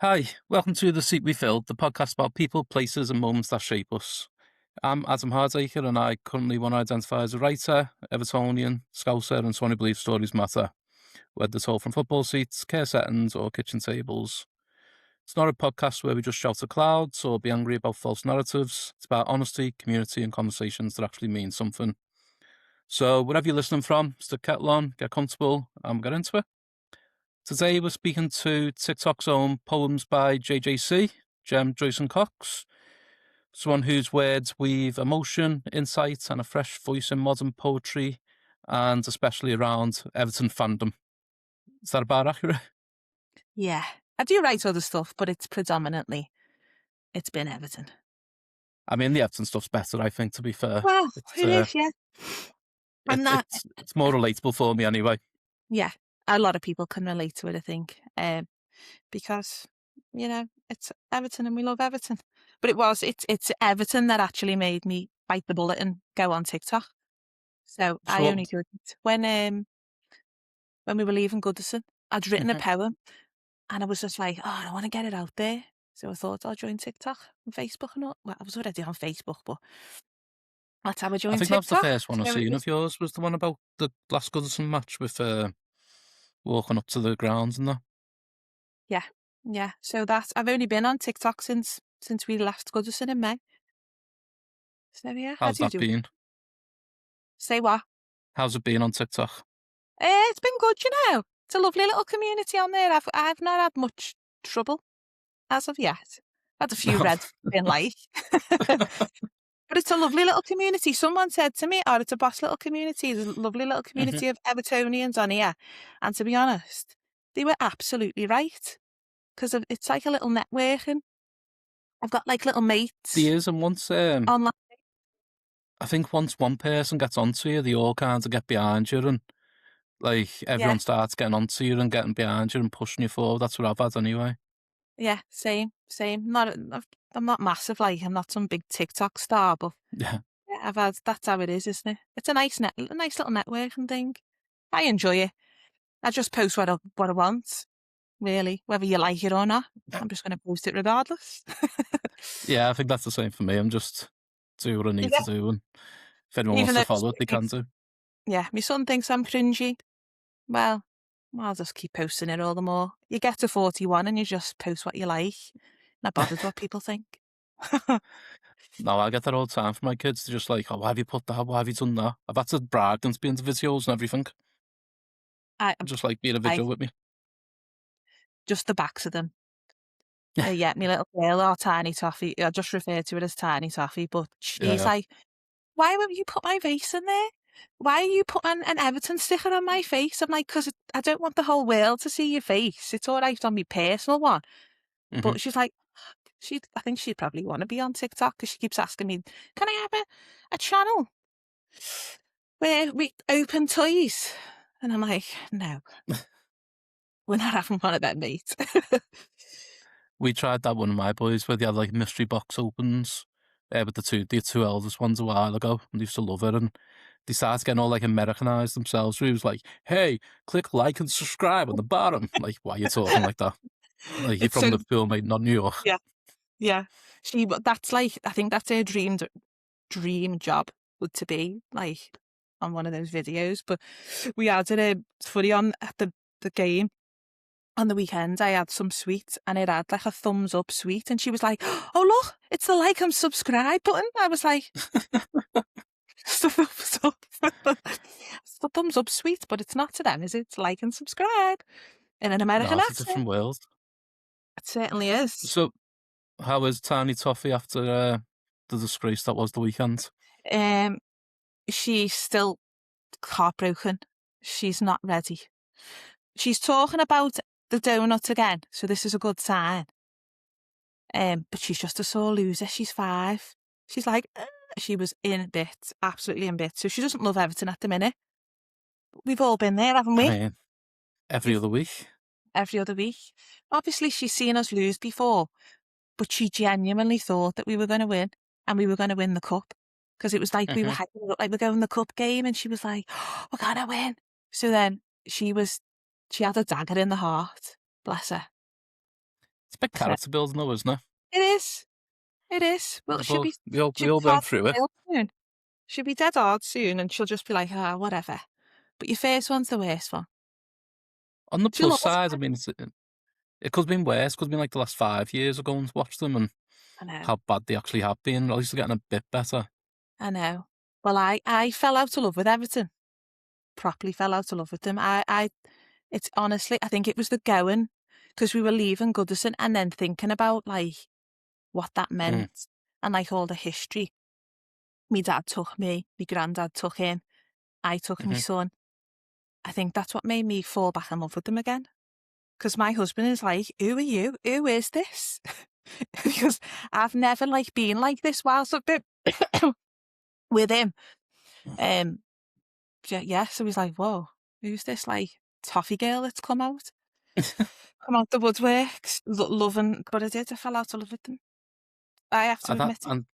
Hi, welcome to The Seat We Filled, the podcast about people, places, and moments that shape us. I'm Adam Hardacre, and I currently want to identify as a writer, Evertonian, Scouser, and someone who believes stories matter, whether told from football seats, care settings, or kitchen tables. It's not a podcast where we just shout at clouds or be angry about false narratives. It's about honesty, community, and conversations that actually mean something. So, wherever you're listening from, stick kettle on, get comfortable, and get into it. Today we're speaking to TikTok's own Poems by JJC, Joynson Cox, someone whose words weave emotion, insight, and a fresh voice in modern poetry, and especially around Everton fandom. Is that about accurate? Yeah, I do write other stuff, but it's been Everton. I mean, the Everton stuff's better, I think, to be fair. Well, It's, it is, yeah. I'm not. it's more relatable for me anyway. Yeah, a lot of people can relate to it, I think, because it's Everton and we love Everton. But it's Everton that actually made me bite the bullet and go on TikTok. So I So, only did it when we were leaving Goodison. I'd written a poem, and I was just like, oh, I want to get it out there. So I thought I'll join TikTok and Facebook and all. Well, I was already on Facebook, but that's how I I joined think that was the TikTok. first one I've So it seen was, of yours, was the one about the last Goodison match with walking up to the grounds and that. yeah. So I've only been on TikTok since we left Goodison in May. So yeah, how How's do you that do? been? Say what? How's it been on TikTok? It's been good, It's a lovely little community on there. I've not had much trouble as of yet. Had a few No. red in like. But it's a lovely little community. Someone said to me, oh, it's a boss little community. There's a lovely little community of Evertonians on here. And to be honest, they were absolutely right. Because it's like a little networking. I've got like little mates There is, and once online. I think once one person gets onto you, they all kind of get behind you, and like Yeah, everyone starts getting onto you and getting behind you and pushing you forward. That's what I've had anyway. yeah, same. I'm not massive, like, I'm not some big TikTok star, but Yeah, yeah, that's how it is, isn't it? It's a nice little networking thing. I enjoy it. I just post what I want, really, whether you like it or not. I'm just going to post it regardless. yeah. I think that's the same for me. I'm just do what I need Yeah. to do, and if anyone wants Even to though, follow it, they can do. yeah, my son thinks I'm cringy. Well, I'll just keep posting it all the more. You get to 41 and you just post what you like. Not bothered what people think. No, I get that all the time from my kids. They're just like, "Oh, why have you put that? Why have you done that?" I've had to brag them to be into videos and everything. I, Just like be in a I video with me. just the backs of them. Yeah, my little girl, our tiny toffee. I just refer to it as tiny toffee, but she's Yeah, like, "Why won't you put my face in there? Why are you putting an Everton sticker on my face?" I'm like, "'Cause I don't want the whole world to see your face. It's all right on my personal one." hmm But she's like, I think she'd probably want to be on TikTok because she keeps asking me, "Can I have a channel where we open toys?" And I'm like, "No, we're not having one of them, mate." We tried that one of my boys where they had like mystery box opens. With the two eldest ones a while ago, and they used to love it, and they started getting all like Americanized themselves. Where he was like, "Hey, click like and subscribe on the bottom." Like, why are you talking like that? Like you're It's from so Liverpool, mate, not New York. yeah. Yeah. But that's like, I think that's her dream job would to be like on one of those videos. But we had it funny at the game on the weekend. I had some sweets and it had like a thumbs up sweet, and she was like, "Oh look, it's the like and subscribe button." I was like, "It's the thumbs up, it's the thumbs up sweet, but it's not to them, is it? It's like and subscribe in an No, American it's a accent." different world. It certainly is. So, how is Tiny Toffee after the disgrace that was the weekend? Um, she's still heartbroken. She's not ready. She's talking about the donut again, so this is a good sign. But she's just a sore loser. She's 5. She's like, she was in bits, absolutely in bits. So she doesn't love Everton at the minute. We've all been there, haven't I we? mean, every You've other week. every other week. Obviously, she's seen us lose before, but she genuinely thought that we were going to win, and we were going to win the cup, because it was like we were hmm hyping it up like we're going the cup game, and she was like, "We're gonna win." So then she had a dagger in the heart. Bless her. It's a bit So character building though, isn't it? it is. It is. Well, But we she'll be all went hard through it. soon. She'll be dead hard soon, and she'll just be like, ah, whatever. But your first one's the worst one. On the She'll plus always. side, I mean, it could have been worse. It could have been like the last 5 years of going to watch them and I know. how bad they actually have been. At least they're getting a bit better. I know. Well, I fell out of love with Everton. Properly fell out of love with them. It's honestly, I think it was the going because we were leaving Goodison and then thinking about like what that Mm, meant and like all the history. Me dad took me, my granddad took him, I took my hmm son. I think that's what made me fall back in love with them again. Because my husband is like, "Who are you? Who is this?" Because I've never like been like this whilst I've been with him. Um, yeah. So he's like, "Whoa, who's this like toffee girl that's come out the woodworks, loving?" But I did. I fell out of love with them. I have to and that admit it. and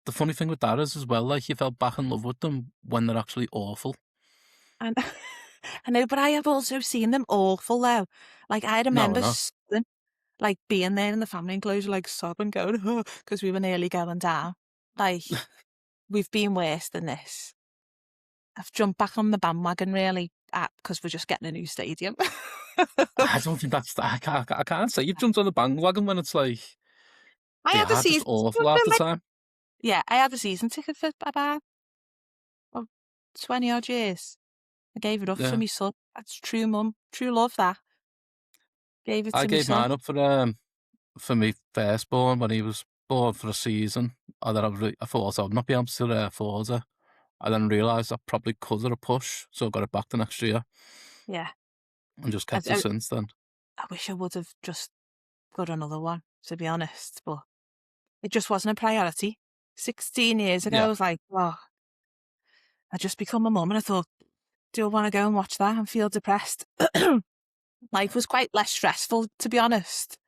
the funny thing with that is as well, like you fell back in love with them when they're actually awful. And I know, but I have also seen them awful though. Like I No, I remember know. sobbing, like being there in the family enclosure, like sobbing, going, "Oh," because we were nearly going down. Like we've been worse than this. I've jumped back on the bandwagon really because we're just getting a new stadium. I don't think that's. I can't say you've jumped on the bandwagon when it's like I they had a are just season ticket awful half for the like, time. yeah, I had a season ticket for about 20 odd years. I gave it up for Yeah, me son. That's true mum, true love that. Gave it I to me gave son. mine up for me firstborn when he was born for a season. And then I thought I would not be able to afford it. I then realised I probably could at a push, so I got it back the next year Yeah. and just I, kept it I, since then. I wish I would have just got another one, to be honest, but it just wasn't a priority. 16 years ago, I Yeah, was like, well, I just become a mum and I thought, do I want to go and watch that and feel depressed? Life was quite less stressful, to be honest.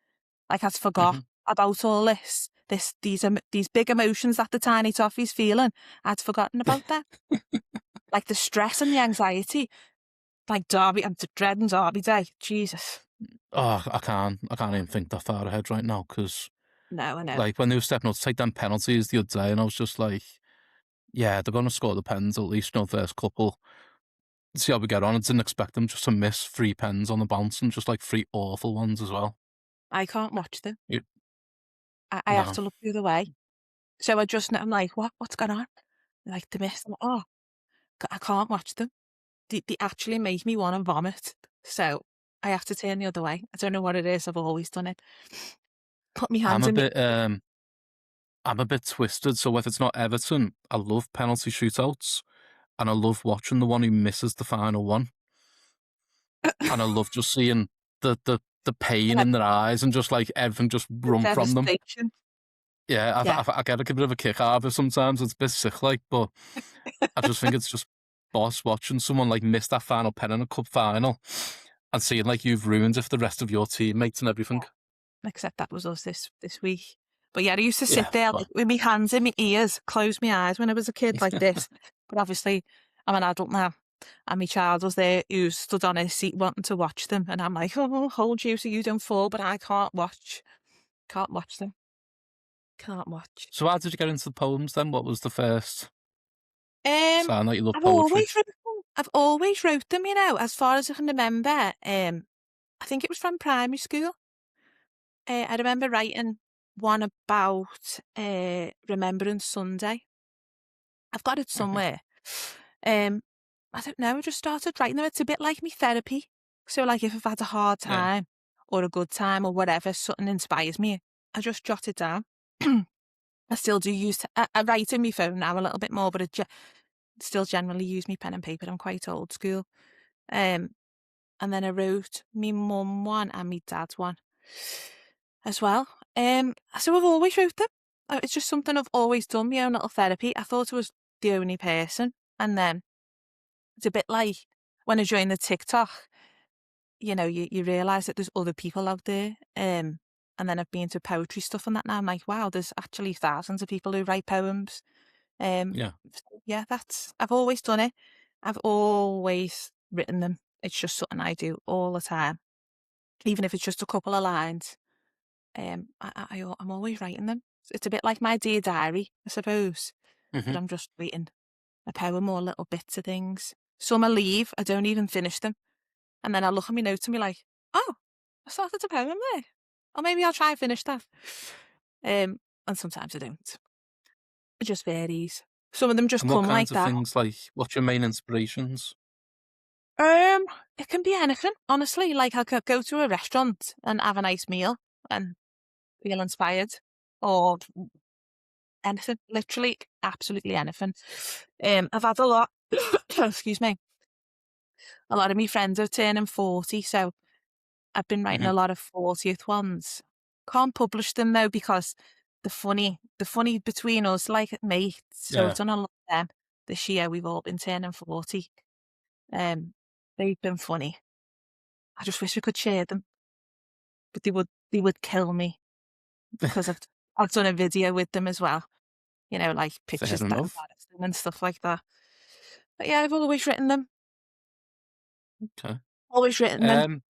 Like I'd forgot hmm about all this. These big emotions that the tiny toffee's feeling. I'd forgotten about that. Like the stress and the anxiety. Like Derby, I'm dreading Derby Day. Jesus. Oh, I can't even think that far ahead right now because, No, I know. like, when they were stepping up to take them penalties the other day, and I was just like, yeah, they're going to score the pens at least, first couple. See how we get on. I didn't expect them just to miss 3 pens on the bounce and just like 3 awful ones as well. I can't watch them. You, I have no, to look the other way. So I'm like, what's going on? Like the mist. I'm like, oh, I can't watch them. They actually make me want to vomit. So I have to turn the other way. I don't know what it is. I've always done it. Put my I'm hands a in me. bit I'm a bit twisted. So if it's not Everton, I love penalty shootouts, and I love watching the one who misses the final one, and I love just seeing the pain in their eyes and just like everything just The run from them. devastation. Yeah, Yeah, I get a bit of a kick out of it sometimes. It's a bit sick, like, but I just think it's just boss watching someone like miss that final pen in a cup final and seeing like you've ruined it for the rest of your teammates and everything. except that was us this week. But yeah, I used to sit Yeah, there like well, with my hands in my ears, close my eyes when I was a kid like this. But obviously, I'm an adult now, and my child was there who stood on his seat wanting to watch them, and I'm like, oh, I'll hold you so you don't fall, but I can't watch. Can't watch them. Can't watch. so how did you get into the poems then? What was the first Um, sign that you love I've poetry? always wrote them. I've always wrote them, as far as I can remember. I think it was from primary school. I remember writing one about Remembrance Sunday. I've got it hmm somewhere. Um, I don't know. I just started writing them. It's a bit like me therapy. So, like, if I've had a hard Yeah, time or a good time or whatever, something inspires me, I just jot it down. I still do use. I write in my phone now a little bit more, but still generally use me pen and paper. I'm quite old school. Um, and then I wrote me mum one and me dad's one as well. So I've always wrote them. It's just something I've always done, my own little therapy. I thought I was the only person. And then it's a bit like when I joined the TikTok, you realise that there's other people out there. And then I've been to poetry stuff and that now. I'm like, wow, there's actually thousands of people who write poems. yeah. Yeah, I've always done it. I've always written them. It's just something I do all the time, even if it's just a couple of lines. I'm always writing them. It's a bit like my dear diary, I suppose, but Hmm. I'm just writing a poem or little bits of things. Some I leave, I don't even finish them. And then I look at my notes and be like, oh, I started a poem there. Or maybe I'll try and finish that. And sometimes I don't. It just varies. Some of them just And what come kinds like of that. things, like, what's your main inspirations? Um, it can be anything, honestly. Like I could go to a restaurant and have a nice meal and feel inspired, or anything, literally, absolutely anything. I've had a lot. Excuse me. A lot of my friends are turning 40, so I've been writing Hmm. a lot of 40th ones. Can't publish them though because the funny between us, like mates. So I've Yeah, done a lot of them this year. We've all been turning 40. Um, they've been funny. I just wish we could share them, but they would kill me because I've done a video with them as well. You know, like fair pictures that enough. embarrass them and stuff like that. But yeah, I've always written them. Okay. Always written them. Um,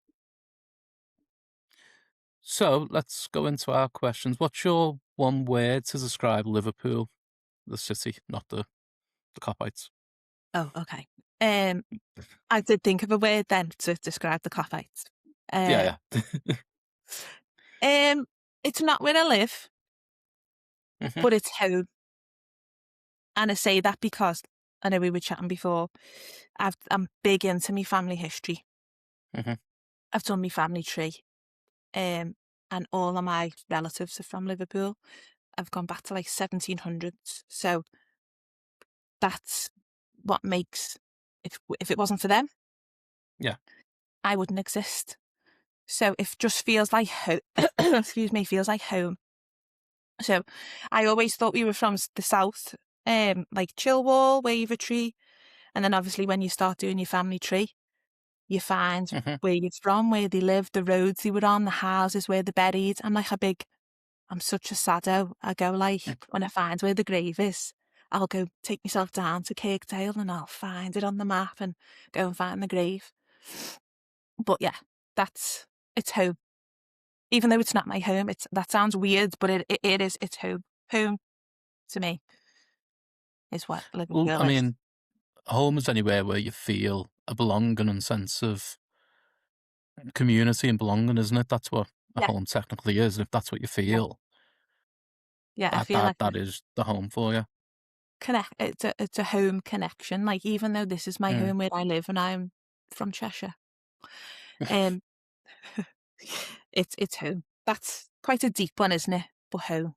so let's go into our questions. What's your one word to describe Liverpool, the city, not the Copites? Oh, okay. Um, I did think of a word then to describe the Coffees. Uh, Yeah, yeah. um, it's not where I live, Hmm. but it's home. And I say that because I know we were chatting before. I'm big into my family history. Hmm. I've done my family tree. Um, and all of my relatives are from Liverpool. I've gone back to like 1700s. So that's what makes, if it wasn't for them, Yeah. I wouldn't exist. So it just feels like home. Excuse me, feels like home. So I always thought we were from the south, like Chilwell, Wavertree, and then obviously when you start doing your family tree, you find Hmm. where you're from, where they lived, the roads they were on, the houses where they buried. I'm such a saddo. I go like when I find where the grave is, I'll go take myself down to Kirkdale and I'll find it on the map and go and find the grave. But yeah, it's home. Even though it's not my home, that sounds weird, but it is. It's home. Home to me is what Well, I Liverpool is. mean, home is anywhere where you feel a belonging and sense of community and belonging, isn't it? That's what a Yeah, home technically is. If that's what you yeah, feel, yeah. I that feel that like that is the home for you. it's a home connection. Like even though this is my Mm. home where I live and I'm from Cheshire, um, it's home. That's quite a deep one, isn't it? But home.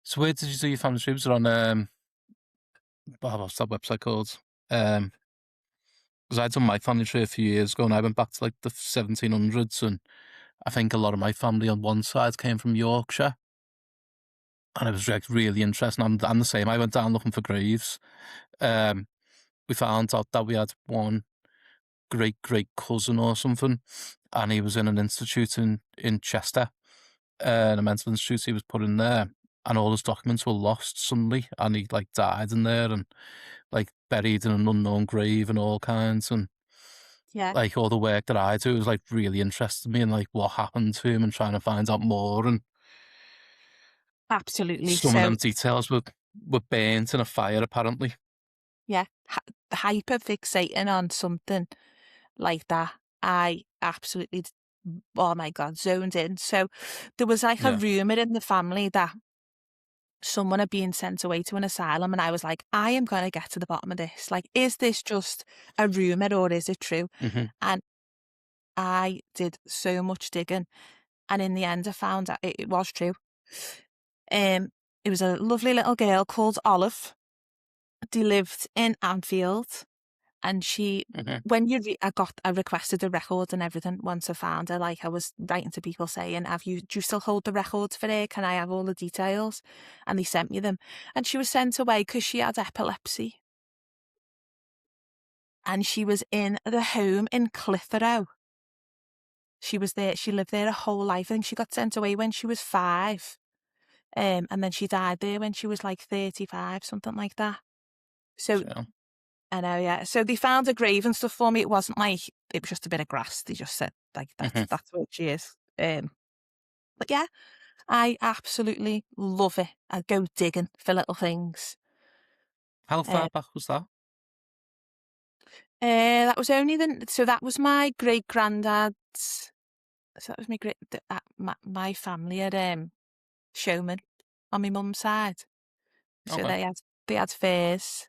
So where did you do your family trips? On what's that website called? Because I'd done my family tree a few years ago, and I went back to like the 1700s, and I think a lot of my family on one side came from Yorkshire, and it was like really interesting. I'm the same. I went down looking for graves. Um, we found out that we had one great great cousin or something, and he was in an institute in Chester, a mental institute. He was put in there, and all his documents were lost suddenly, and he like died in there, and like buried in an unknown grave and all kinds. And Yeah, like all the work that I do was like really interested me in like what happened to him and trying to find out more. And absolutely. some of So them details were burnt in a fire apparently. yeah, hyper fixating on something like that. I absolutely, oh my God, zoned in. So there was like a Yeah. rumor in the family that someone had been sent away to an asylum, and I was like, I am going to get to the bottom of this. Like, is this just a rumor or is it true? Hmm. And I did so much digging, and in the end, I found out it was true. Um, it was a lovely little girl called Olive. They lived in Anfield, and she, Hmm. I requested a record and everything once I found her. Like I was writing to people saying, do you still hold the records for her? Can I have all the details? And they sent me them. And she was sent away because she had epilepsy. And she was in the home in Clitheroe. She was there. She lived there her whole life. I think she got sent away when she was 5. And then she died there when she was like 35, something like that. So So, I know, yeah. So they found a grave and stuff for me. It wasn't like it was just a bit of grass. They just said like hmm. that's what she is. But yeah, I absolutely love it. I go digging for little things. How Uh, far back was that? that was only so that was my great granddad's. So that was my family had showmen on my mum's side. So Okay. they had fairs.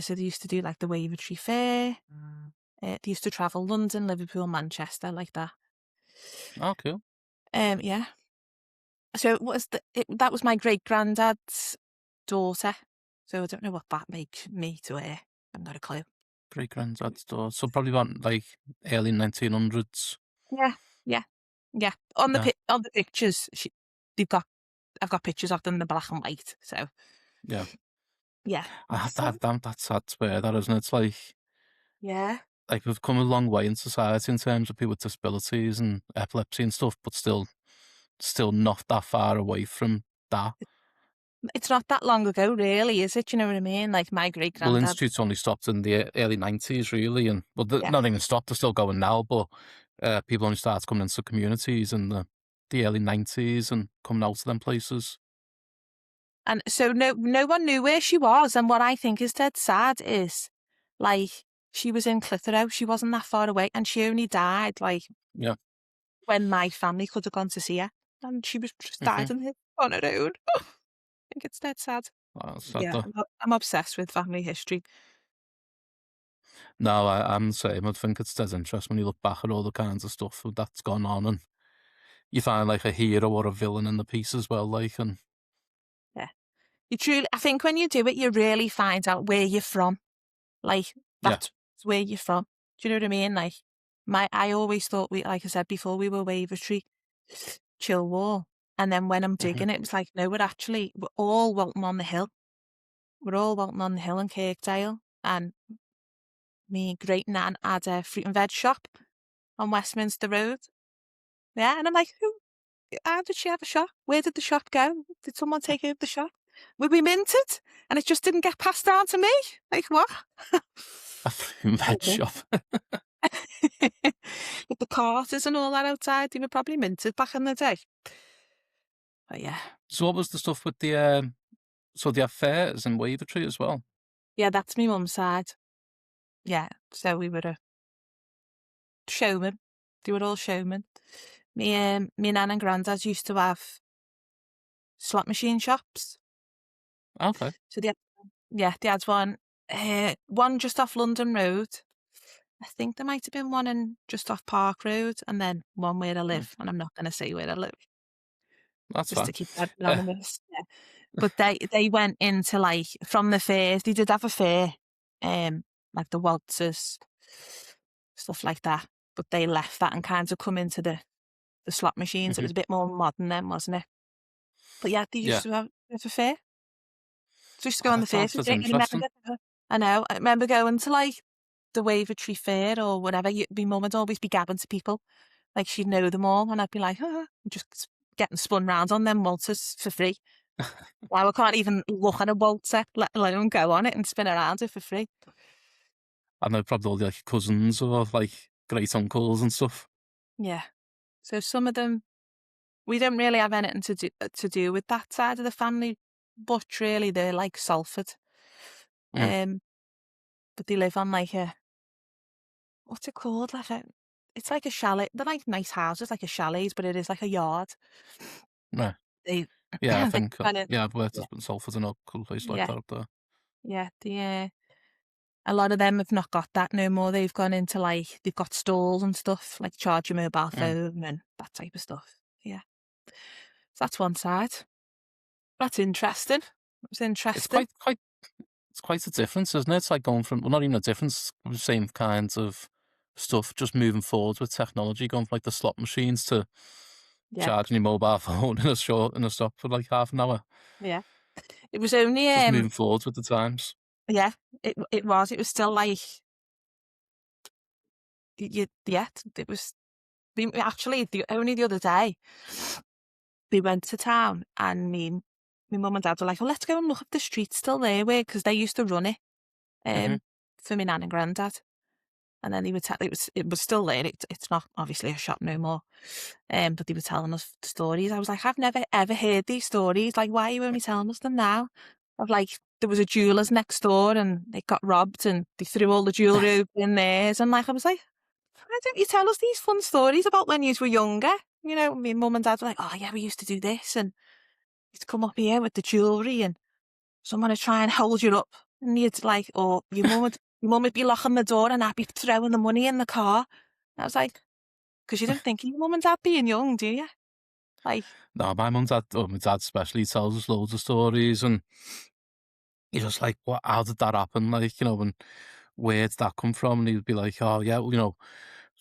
So they used to do like the Wavertree Fair. They used to travel London, Liverpool, Manchester, like that. Oh, cool. Yeah. So that was my great granddad's daughter. So I don't know what that makes me to her. I've not a clue. Great granddad's door. So probably about like early 1900s. Yeah, yeah, yeah. Yeah, On the pictures, they've got I've got pictures of them in the black and white. So yeah. yeah, so That's sad to bear, that, isn't it? It's yeah. like we've come a long way in society in terms of people with disabilities and epilepsy and stuff, but still not that far away from that. It's not that long ago, really, is it? You know what I mean? Like my great Well, granddad. institutes only stopped in the early 90s, really, and well, Yeah. not even stopped. They're still going now, but people only started coming into communities in the early 90s and coming out to them places. And so no one knew where she was. And what I think is dead sad is, like, she was in Clitheroe. She wasn't that far away, and she only died like Yeah. when my family could have gone to see her, and she was just Hmm. died on her own. I think it's dead sad. That's sad Yeah, though. I'm obsessed with family history. No, I'm the same. I think it's dead interest when you look back at all the kinds of stuff that's gone on, and you find like a hero or a villain in the piece as well. Like, and Yeah, I think when you do it, you really find out where you're from. Like yeah, that's where you're from. Do you know what I mean? Like I always thought like I said before, we were Wavertree, Chilwell, and then when I'm hmm, digging, it was like, no, we're all Walton on the Hill. We're all Walton on the Hill in Kirkdale, and me great nan had a fruit and veg shop on Westminster Road. Yeah, and I'm like, who? How did she have a shop? Where did the shop go? Did someone take over the shop? Were we minted? And it just didn't get passed down to me? Like, what? a veg Okay. shop. With the carters and all that outside, they were probably minted back in the day. But yeah. So what was the stuff with the so they have fairs in Wavertree as well? Yeah, that's my mum's side. Yeah. So we were a showman. They were all showmen. Me nan and granddad used to have slot machine shops. Okay. So they had one just off London Road. I think there might have been one in just off Park Road, and then one where I Hmm, live, and I'm not going to say where I live, that's just fine. to keep that Uh, anonymous. Yeah. But they went into like from the fairs. They did have a fair, like the waltzes, stuff like that. But they left that and kind of come into the slot machines. It mhm. was a bit more modern then, wasn't it? But yeah, they used Yeah. to have a fair. So we used to go Oh, on the fair. that's I remember interesting. I know. I remember going to like the Wavertree Fair or whatever. My mum would always be gabbing to people. Like she'd know them all, and I'd be like, just getting spun round on them waltzers for free. Now I can't even look at a waltzer, let alone go on it and spin around it for free. I know probably all the like cousins or like great uncles and stuff. Yeah. So some of them, we don't really have anything to do with that side of the family, but really they're like Salford. Mm, Um, but they live on like what's it called? It's like a chalet. They're like nice houses, like a chalets, but it is like a yard. right. They, Yeah, I they think kind of, yeah, I've worked yeah, at Salford and a cool place like yeah, that up there. yeah. A lot of them have not got that no more. They've gone into like they've got stalls and stuff, like charge your mobile Mm. phone and that type of stuff. Yeah, so that's one side. That's interesting. It's It's interesting. it's quite a difference, isn't it? It's like going from, well, not even a difference, the same kinds of stuff, just moving forward with technology, going from like the slot machines to Yeah, charging your mobile phone in a stop for like half an hour. yeah. It was only Just moving forward with the times. yeah. It was. It was still like yeah. It was. Actually, only the other day we went to town and my mum and dad were like, "Oh, let's go and look if the street's still there," because they used to run it Hmm. um for my nan and granddad. And then they were it was still there. It's not obviously a shop no more. But they were telling us stories. I was like, I've never ever heard these stories. Like, why are you only telling us them now? Of like, there was a jeweller's next door and they got robbed and they threw all the jewellery in theirs. And like, I was like, why don't you tell us these fun stories about when you were younger? You know, my mum and dad were like, oh yeah, we used to do this and you'd come up here with the jewellery and someone would try and hold you up and you'd like, or your mum would be locking the door and I'd be throwing the money in the car. And I was like, because you don't think of your mum and dad being young, do you? Like, No, my mum, dad, or my dad especially, tells us loads of stories, and you're just like, what? How did that happen? Like, and where did that come from? And he'd be like, oh yeah, well,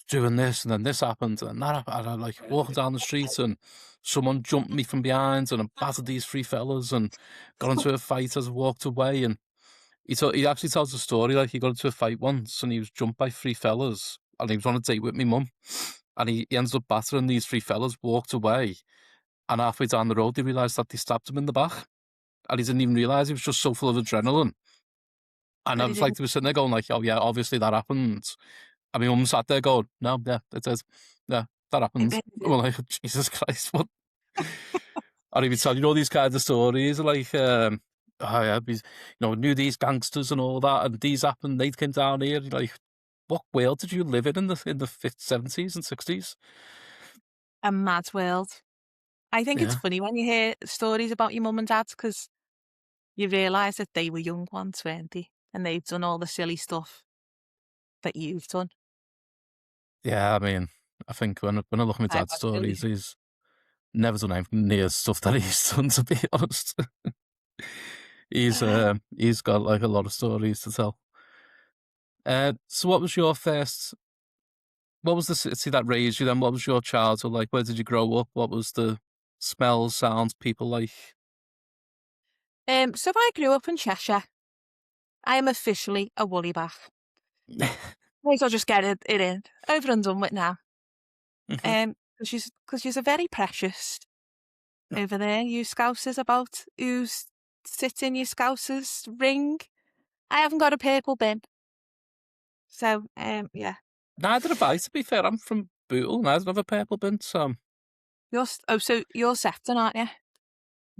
doing this, and then this happened, and that happened. And I'm like walking down the street, and someone jumped me from behind, and I battered these three fellas, and got into a fight as I walked away. And he actually tells a story like he got into a fight once, and he was jumped by three fellas, and he was on a date with my mum, and he ends up battering these three fellas, walked away, and halfway down the road, they realised that they stabbed him in the back, and he didn't even realise. He was just so full of adrenaline. And I but he was like, didn't. they were sitting there going like, oh yeah, obviously that happened. And my mum sat there going, no, yeah, it is. Yeah, that It happened. really And we're didn't. like, Jesus Christ, what? And he'd be telling you all these kinds of stories, like, oh yeah, knew these gangsters and all that, and these happened, they came down here. You're like, what world did you live in the 70s and 60s? A mad world. I think it's Yeah. funny when you hear stories about your mum and dad because you realise that they were young once, weren't they? And they've done all the silly stuff that you've done. Yeah, I mean, I think when I look at my I've dad's got silly. stories, he's never done anything near stuff that he's done, to be honest. He's got like a lot of stories to tell. So what was your first? What was the city that raised you then? What was your childhood like? Where did you grow up? What was the smells, sounds, people like? So I grew up in Cheshire. I am officially a woolly back. Might as well just get it in. Over and done with now. Mhm. Because she's a very precious over there. You Scousers about who's sits in your Scousers ring. I haven't got a purple bin. So, yeah. Neither have I, to be fair. I'm from Bootle, and I don't have a purple bin, so So you're Sefton, aren't you? Is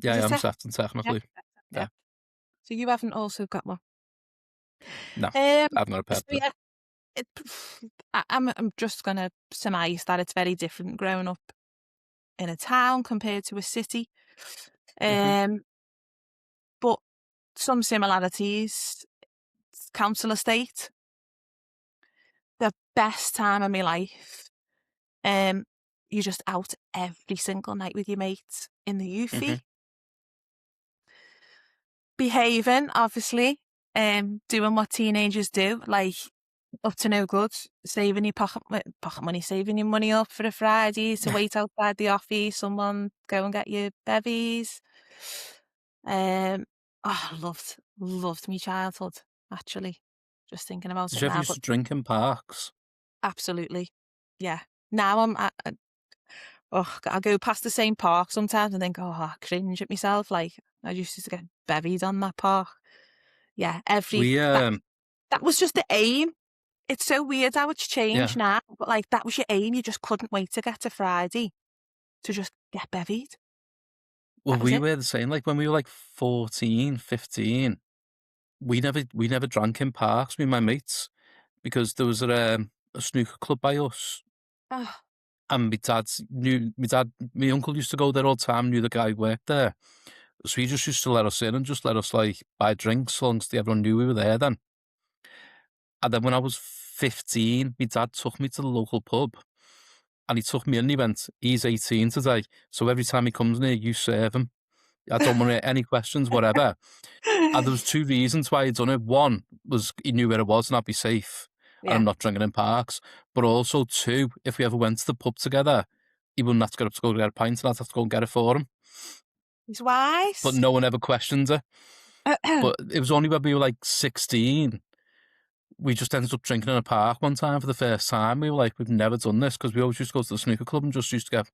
yeah, it I'm Sefton? Sefton Yeah. technically. Yeah. Yeah, So you haven't also got one. no, Um, I haven't got a so purple bin. yeah, it, I'm just gonna surmise that it's very different growing up in a town compared to a city. Hmm. Um, but some similarities. Council estate, the best time of my life. You're just out every single night with your mates in the Hmm. Eufy, behaving obviously, doing what teenagers do, like up to no good, saving your pocket money, saving your money up for a Friday to wait outside the office, someone go and get your bevies. Loved my childhood, actually. Just thinking about Did it you ever now, used but to drink in parks? absolutely. Yeah. Now I go past the same park sometimes and think, oh, I cringe at myself. Like I used to get buried on that park. Yeah, We that was just the aim. It's so weird how it's changed yeah. now, but like that was your aim. You just couldn't wait to get to Friday to just get bevied. Well, That was we it. were the same. Like when we were like 14, 15, we never drank in parks, me and my mates, because there was a snooker club by us. Oh, And my uncle used to go there all the time, knew the guy who worked there. So he just used to let us in and just let us like buy drinks as long as everyone knew we were there then. And then when I was 15, my dad took me to the local pub, and he took me in and he went, he's 18 today. So every time he comes in here, you serve him. I don't want any questions, whatever. And there was two reasons why he'd done it. One was he knew where it was and I'd be safe, and yeah, I'm not drinking in parks. But also two, if we ever went to the pub together, he wouldn't have to get up to go get a pint, and I'd have to go and get it for him. he's But wise. no one ever questioned it. But it was only when we were like 16, we just ended up drinking in a park one time for the first time. We were like, we've never done this, because we always used to go to the snooker club and just used to get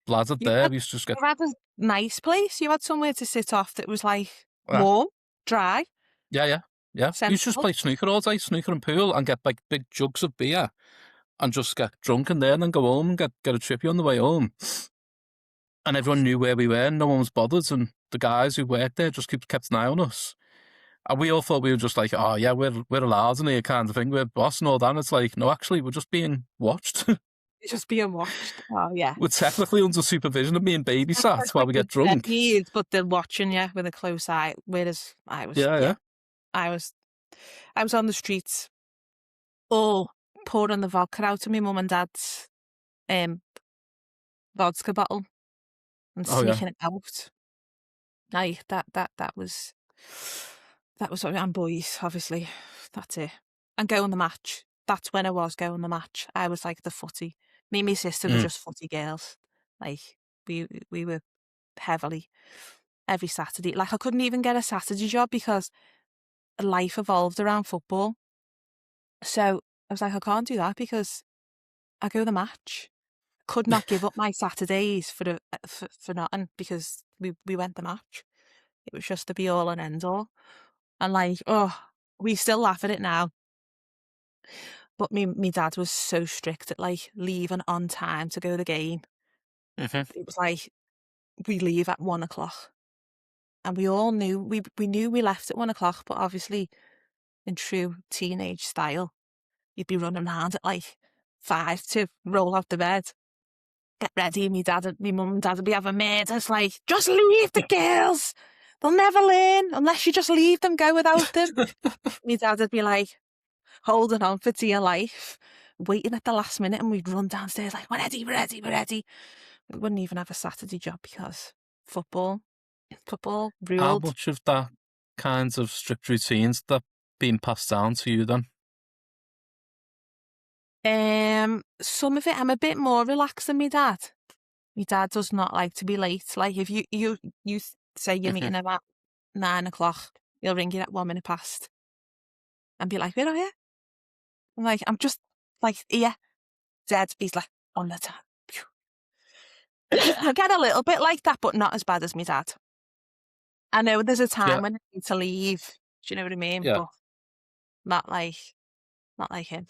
bladdered You there. had, We used to just get, you had a nice place. You had somewhere to sit off that was like ah, warm, dry. yeah, yeah. Yeah, we used to just play snooker all day, snooker and pool, and get like big jugs of beer, and just get drunk in there, and then go home and get a trippy on the way home. And everyone knew where we were, and no one was bothered, and the guys who worked there just kept an eye on us. And we all thought we were just like, oh yeah, we're allowed in here kind of thing, we're boss and all that. And it's like, no, actually, we're just being watched. It's just being watched. Oh yeah. We're technically under supervision of being babysat while we get drunk. But they're watching you with a close eye. Whereas I was, I was on the streets, all pouring the vodka out of my mum and dad's vodka bottle and sneaking it out. Like that was and boys, obviously. That's it. And go on the match. That's when I was going the match. I was like the footy. Me and my sister were just footy girls. Like we were heavily every Saturday. Like I couldn't even get a Saturday job because life evolved around football. So I was like, I can't do that because I go the match. Could not give up my Saturdays for nothing because we went the match. It was just the be all and end all. And like, we still laugh at it now. But me dad was so strict at like leaving on time to go to the game. Mm-hmm. It was like, we leave at 1:00. And we all knew, we knew we left at 1:00, but obviously in true teenage style, you'd be running around at like 5 to roll out the bed. Get ready, my mum and dad would be having murders like, just leave the girls. They'll never learn unless you just leave them, go without them. My dad would be like, holding on for dear life, waiting at the last minute, and we'd run downstairs like, we're ready. We wouldn't even have a Saturday job because football ruled. How much of that kinds of strict routines that being passed down to you then? Some of it, I'm a bit more relaxed than my dad. My dad does not like to be late. Like if you say you're meeting him at 9:00, he'll ring you at 1 minute past and be like, where are you? I'm like, I'm just like, yeah, dead. He's like, on the time. I get a little bit like that, but not as bad as my dad. I know there's a time when I need to leave. Do you know what I mean? Yeah. But not like him.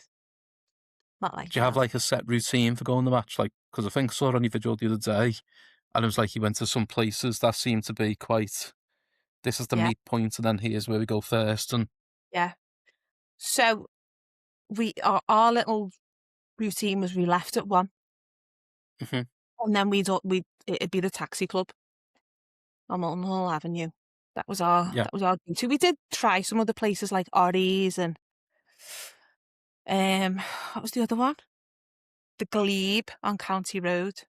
Not like. Do you have like a set routine for going to the match? Like, because I think I saw on your video the other day, and it was like you went to some places that seemed to be quite. This is the meet point, and then here's where we go first. And so our little routine was we left at 1, and then it'd be the taxi club on Molten Hall Avenue. That was our go-to. We did try some other places like Ories and what was the other one? The Glebe on County Road.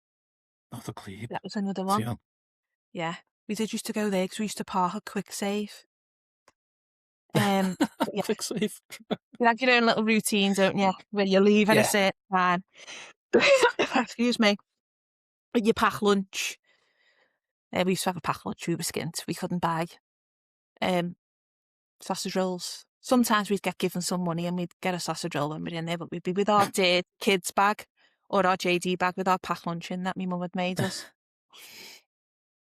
Oh, the Glebe. That was another one. Yeah, we did used to go there because we used to park at Quick Save. Quick Save. You have your own little routine, don't you? Where you leave at a certain time. Excuse me. You pack lunch. We used to have a pack lunch. We were skint. We couldn't buy sausage rolls. Sometimes we'd get given some money and we'd get a sausage roll when we were in there, but we'd be with our kids bag or our JD bag with our pack lunch in that my mum had made us.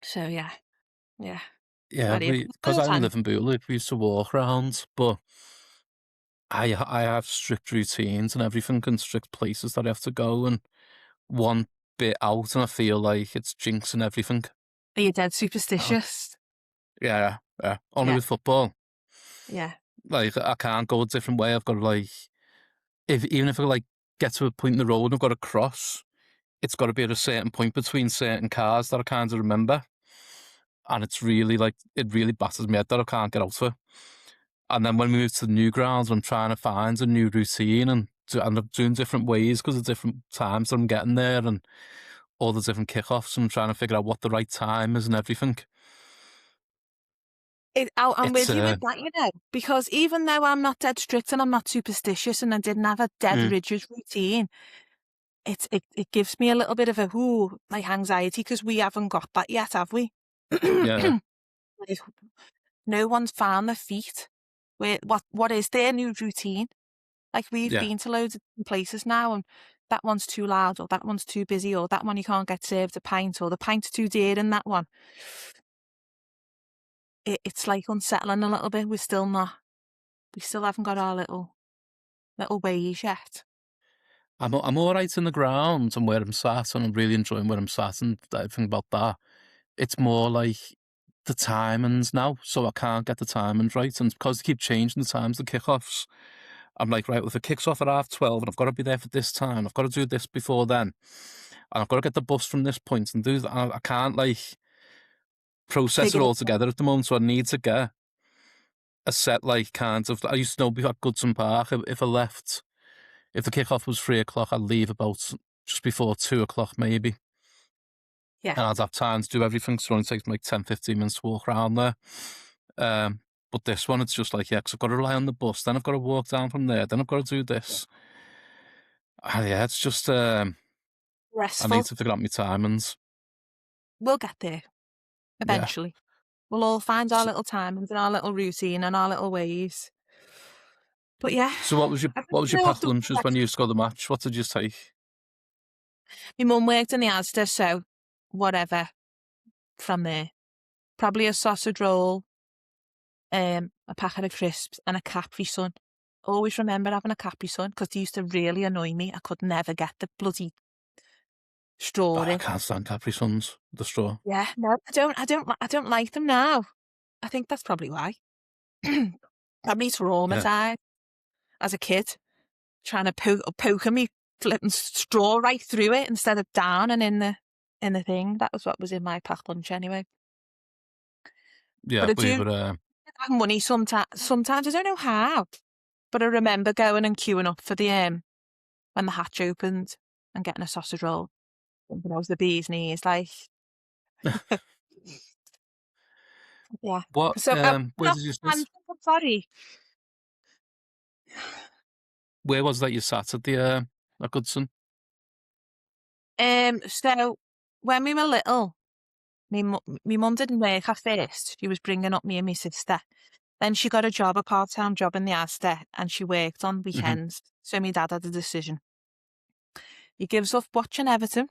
So yeah. Yeah, because I only live in Bootle, we used to walk around, but I have strict routines and everything and strict places that I have to go, and one bit out and I feel like it's jinxing everything. Are you dead superstitious? Yeah. Only with football. Yeah. Like, I can't go a different way. I've got to, like, even if I, like, get to a point in the road and I've got to cross, it's got to be at a certain point between certain cars that I kind of remember. And it's really, like, it really batters me head that I can't get out of it. And then when we move to the new grounds, I'm trying to find a new routine and I'm doing different ways because of different times that I'm getting there and all the different kickoffs. I'm trying to figure out what the right time is and everything. I'm with you with that, you know, because even though I'm not dead strict and I'm not superstitious and I didn't have a dead rigid routine, it gives me a little bit of like anxiety because we haven't got that yet, have we? Yeah. Like, no one's found their feet. What is their new routine? Like we've been to loads of places now and that one's too loud or that one's too busy or that one you can't get served a pint or the pint's too dear in that one. It's like unsettling a little bit. We're still not We still haven't got our little ways yet. I'm all right in the ground and where I'm sat, and I'm really enjoying where I'm sat and everything about that. It's more like the timings now, so I can't get the timings right, and because they keep changing the times, the kickoffs, I'm like, right, well, if it kicks off at 12:30 and I've got to be there for this time, I've got to do this before then, and I've got to get the bus from this point and do that. I can't like process it Figure it all together at the moment, so I need to get a set like kind of. I used to know at Goodison Park if I left, if the kickoff was 3 o'clock, I'd leave about just before 2 o'clock maybe, Yeah. and I'd have time to do everything. So it only takes me like 10, 15 minutes to walk around there. But this one, it's just like, yeah, because I've got to rely on the bus, then I've got to walk down from there, then I've got to do this. Yeah, it's just I need Restful. to figure out my timings. We'll get there Yeah. eventually. We'll all find our So, little timings and our little routine and our little ways. But yeah, so what was your packed lunches when you used to go to the match? What did you take? my mum worked in the Asda, so whatever from there. Probably a sausage roll, a packet of crisps, and a Capri Sun. Always remember having a Capri Sun because they used to really annoy me. I could never get the bloody Oh, straw I in. can't stand Capri Suns, the straw. Yeah, no, I don't like them now. I think that's probably why. Probably Yeah, traumatized as a kid, trying to poke me flipping straw right through it instead of down and in the thing. That was what was in my packed lunch anyway. yeah, But I we do were. have money sometimes. Sometimes I don't know how, but I remember going and queuing up for the when the hatch opened and getting a sausage roll. Thinking I was the bee's knees, like yeah. What? So Where off did you I'm sit? sorry. Where was that you sat at the at Goodson? So when we were little, me mum didn't work at first. She was bringing up me and my sister. Then she got a part-time job in the Asda, and she worked on Hmm. weekends. So my dad had a decision. He gives up watching Everton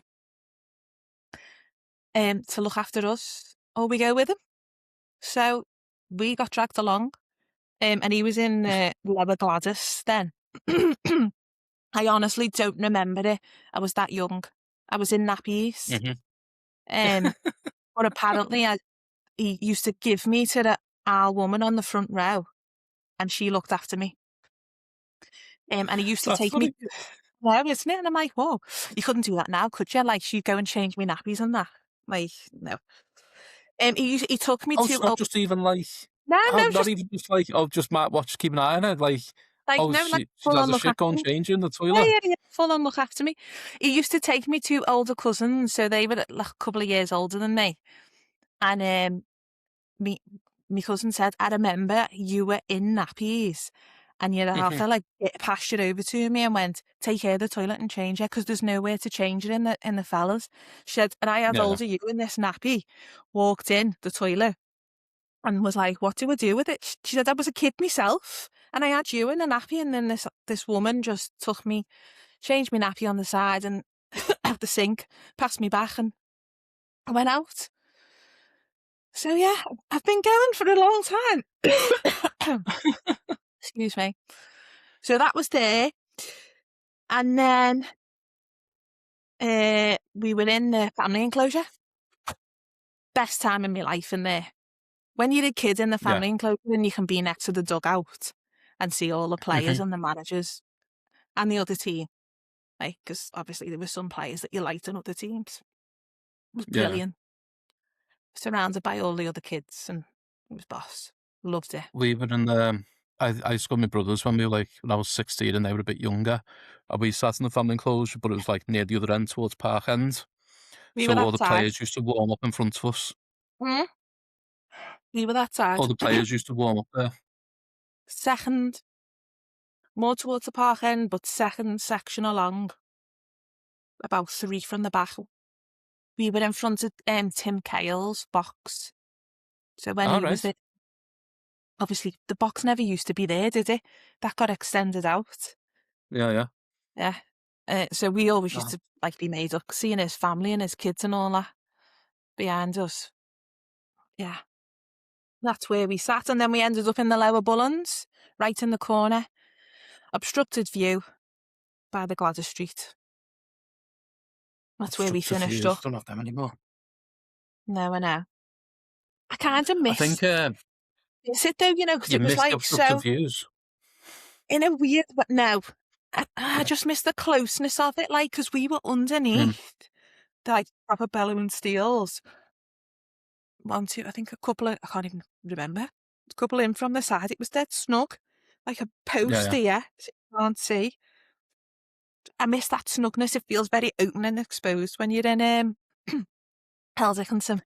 to look after us, or we go with him. So we got dragged along, and he was in Lower Gladys then. I honestly don't remember it. I was that young. I was in nappies. Hmm. Um, but apparently he used to give me to the our woman on the front row, and she looked after me. And he used to That's take me funny. to no, isn't it? And I'm like, whoa, you couldn't do that now, could you? Like, she'd go and change me nappies and that. Like, no. He took me Oh, to it's not just even like. no, Oh, no, not just even just like, oh, just Matt watch, keep an eye on it. Like, like oh, no, like she full has on a look shit, after go and me. change you in the Yeah, toilet. yeah, yeah, full on look after me. He used to take me to older cousins, so they were like a couple of years older than me. And me my cousin said, I remember you were in nappies and your Hmm. half like passed it over to me and went, take her to the toilet and change her because there's nowhere to change her in the fellas. She said, and I had Yeah, yeah. older you in this nappy, walked in the toilet and was like, what do I do with it? She said, I was a kid myself and I had you in a nappy, and then this woman just took me, changed me nappy on the side and at the sink, passed me back, and I went out. So yeah, I've been going for a long time. Excuse me. So that was there. And then we were in the family enclosure. Best time in my life in there. When you're a kid in the Yeah. family enclosure and you can be next to the dugout and see all the players Hmm. and the managers and the other team. Like, because obviously there were some players that you liked in other teams. It was Yeah. brilliant. Surrounded by all the other kids, and it was boss. Loved it. We were in I used to go with my brothers when we were like, when I was 16 and they were a bit younger. And we sat in the family enclosure, but it was like near the other end towards Park End. We were So all that the side. players used to warm up in front of us. Mm, we were that All side. the players used to warm up there. Second, more towards the park end, but second section along, about three from the back. We were in front of Tim Cale's box. So when All he was right. there, obviously the box never used to be there, did it? That got extended out. Yeah, yeah. Yeah. So we always used Ah, to like be made up, seeing his family and his kids and all that behind us. Yeah. That's where we sat, and then we ended up in the lower Bullens, right in the corner. Obstructed view by the Gladys Street. That's where we Obstructive finished views. up. Don't have them anymore. No, I know. I kind of I think missed it though, because you it was missed the like obstructive so views. in a weird. But no, I just missed the closeness of it, like because we were Mm. underneath the like proper bellowing steels. One, two, I think a couple of, I can't even remember. A couple in from the side. It was dead snug, like a Yeah, post yeah. here. So you can't see. I miss that snugness. It feels very open and exposed when you're in Hell Dickinson.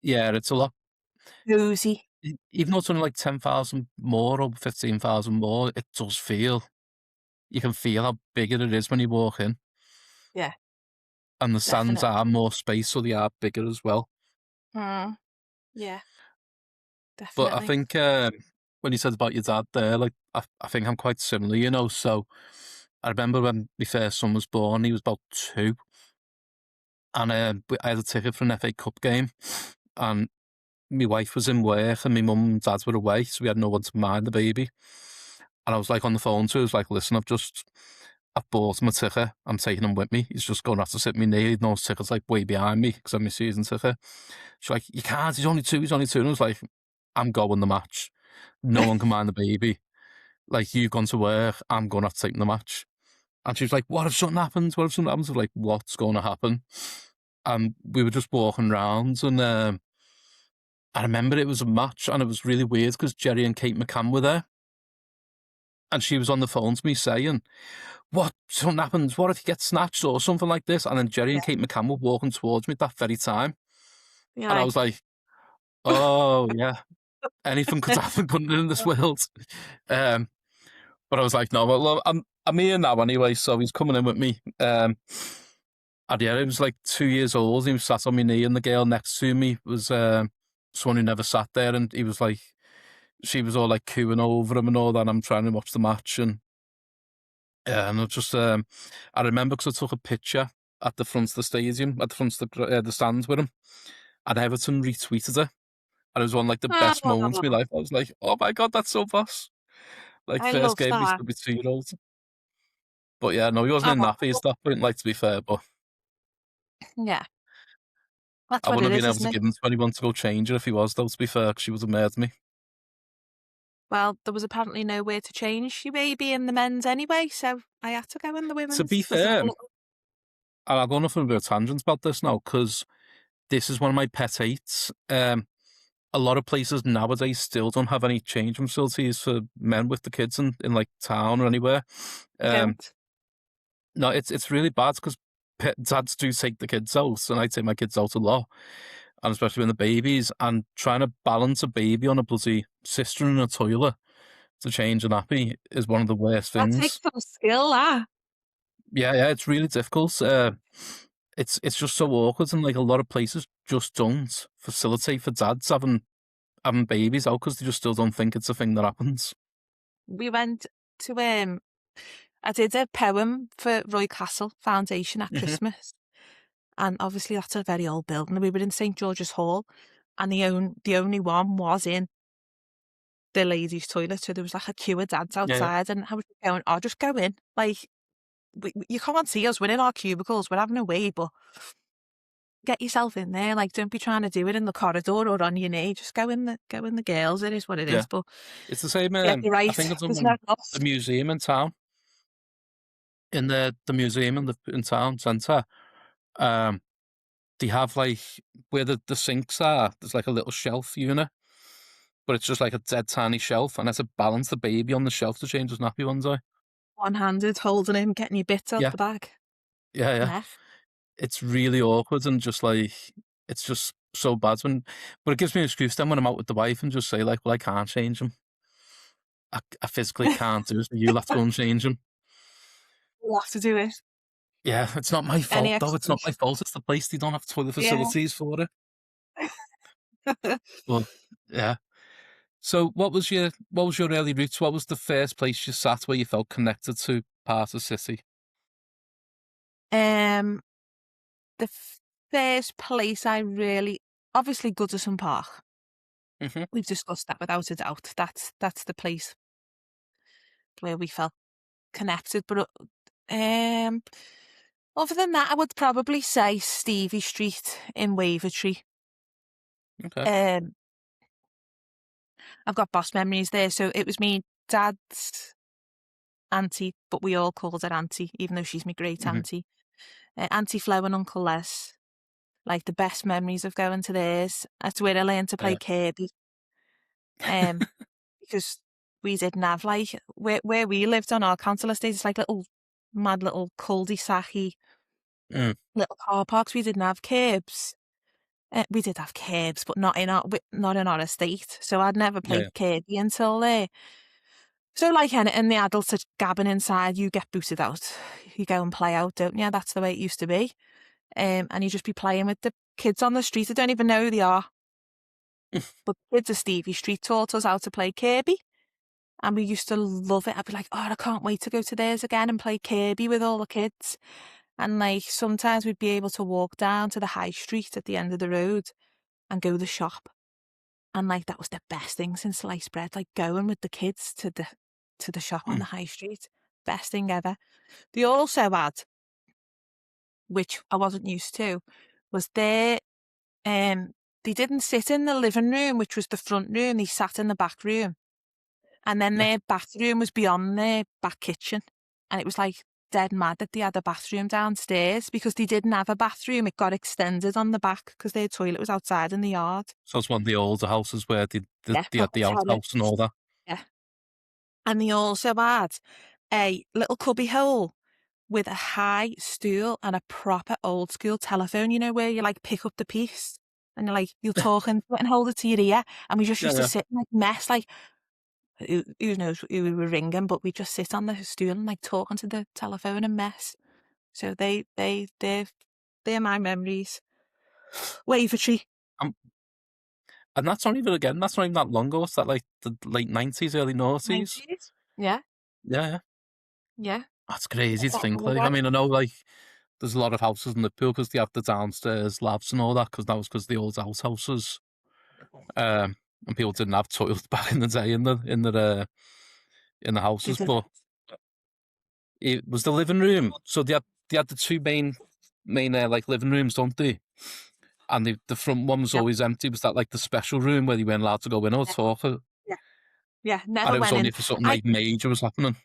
Yeah, it's a lot. Cozy. Even though it's only like 10,000 more or 15,000 more, it does feel, you can feel how big it is when you walk in. Yeah, And the stands definitely. are more space, so they are bigger as well. Yeah, But I definitely. think when you said about your dad there, like I think I'm quite similar. So I remember when my first son was born, he was about 2, and I had a ticket for an FA Cup game, and my wife was in work, and my mum and dad were away, so we had no one to mind the baby. And I was like on the phone to her, I was like, listen, I've bought him a ticket. I'm taking him with me. He's just going to have to sit in my knee. He'd know his ticket's like way behind me because I'm my season ticket. She's like, you can't. He's only 2. He's only 2. And I was like, I'm going the match. No one can mind the baby. Like, you've gone to work. I'm going to have to take him the match. And she was like, what if something happens? What if something happens? I was like, what's going to happen? And we were just walking around, and I remember it was a match, and it was really weird because Jerry and Kate McCann were there. And she was on the phone to me saying, what, something happens, what if you get snatched or something like this? And then Jerry Yeah, and Kate McCann were walking towards me at that very time. you're And I like, was like, oh, yeah, anything could happen, couldn't it, in this world? Um, but I was like, no, well, I'm here now anyway, so he's coming in with me. And yeah, he was like 2 years old. He was sat on my knee, and the girl next to me was someone who never sat there, and he was like, she was all like cooing over him and all that. And I'm trying to watch the match, and yeah, and I just I remember because I took a picture at the front of the stadium, at the front of the stands with him, and Everton retweeted it, and it was one like the best moments of my oh, life. I was like, oh my god, that's so boss! Like I first love game, he's that. gonna be 2-year-old. But yeah, no, he wasn't in Oh, nappies. That point, like to be fair, but yeah, that's I what wouldn't it have been is, able isn't to it? give him to anyone to go change it if he was, though. To be fair, 'cause she would have murdered me. Well, there was apparently nowhere to change your baby in the men's anyway, so I had to go in the To women's. be There's like fair, a and little I'll go off on a bit of tangents about this now because this is one of my pet hates. A lot of places nowadays still don't have any changing facilities for men with the kids in like town or anywhere. they Um, don't. no, it's really bad because dads do take the kids out, and I take my kids out a lot, and especially when the babies, and trying to balance a baby on a bloody cistern in a toilet to change a nappy is one of the worst That takes things. some skill, ah. Yeah, yeah, it's really difficult. It's just so awkward, and like a lot of places just don't facilitate for dads having babies out because they just still don't think it's a thing that happens. We went to I did a poem for Roy Castle Foundation at Hmm. Christmas, and obviously that's a very old building. We were in St George's Hall, and the only one was in the ladies' toilet. So there was like a queue of dads Yeah, yeah, outside, and I was going, "Oh, just go in." Like you can't see us. We're in our cubicles. We're having a wee, but get yourself in there. Like, don't be trying to do it in the corridor or on your knee. Just go in the girls. It is what it yeah. is. But It's the same. yeah, you're I right. think it's There's no in the else. museum in town, in the museum in town centre. Um, they have like where the sinks are. There's like a little shelf unit, but it's just like a dead tiny shelf, and I had to balance the baby on the shelf to change his nappy one day. One-handed, holding him, getting your bits out Yeah, the bag. yeah, yeah. Nah. It's really awkward and just like it's just so bad but it gives me an excuse then when I'm out with the wife and just say like, well, I can't change him. I physically can't do it. So you'll have to go and change him. We'll have to do it. Yeah, it's not my Any fault though. It's not my excuse. fault. It's the place. They don't have toilet Yeah. facilities for it. But yeah. So what was your early roots? What was the first place you sat where you felt connected to part of City? um, the first place I really, obviously Goodison Park. Hmm. We've discussed that without a doubt. That's the place where we felt connected. But um, other than that, I would probably say Stevie Street in Wavertree. Okay. Um, I've got boss memories there. So it was me dad's auntie, but we all called her auntie, even though she's my great Hmm. auntie. Auntie Flo and Uncle Les. Like the best memories of going to theirs. That's where I learned to play Yeah. Kirby. Because we didn't have like where we lived on our council estate. It's like little mad little cul-de-sac Mm. little car parks. We didn't have curbs. We did have curbs, but not in our estate. So I'd never Yeah. played Kirby until there. So like and the adults are gabbing inside, you get booted out. You go and play out, don't you? That's the way it used to be. And you just be playing with the kids on the street. I don't even know who they are. But kids of Stevie Street taught us how to play Kirby. And we used to love it. I'd be like, oh, I can't wait to go to theirs again and play Kirby with all the kids. And like sometimes we'd be able to walk down to the high street at the end of the road and go to the shop. And like that was the best thing since sliced bread, like going with the kids to the shop on the high street. Best thing ever. They also had, which I wasn't used to, was they didn't sit in the living room, which was the front room, they sat in the back room. And then Yeah. their bathroom was beyond their back kitchen. And it was like dead mad that they had a bathroom downstairs because they didn't have a bathroom. It got extended on the back because their toilet was outside in the yard. So it's one of the older houses where Yeah, they had proper the outhouse and terrace. all that. Yeah. And they also had a little cubby hole with a high stool and a proper old school telephone, you know, where you like pick up the piece and you'll talk into it and hold it to your ear. And we just Yeah, used to yeah. sit and like mess, like who knows who we were ringing, but we just sit on the stool and like talking to the telephone and mess. So they're my memories. Wavertree, Um, and that's not even that long ago. It's that like the late 90s, early noughties. 90s. Yeah, Yeah, yeah. yeah. That's crazy to Not think. long Like, I ago. mean, I know like there's a lot of houses in Liverpool because they have the downstairs labs and all that because that was because the old outhouses. And people didn't have toilets back in the day in the houses, Did but it was the living room. So they had the two main like living rooms, don't they? And the front one was Yep. always empty. Was that like the special room where you weren't allowed to go in or Yeah, talk? And yeah, yeah. Never it was went only in. if something I like major was happening.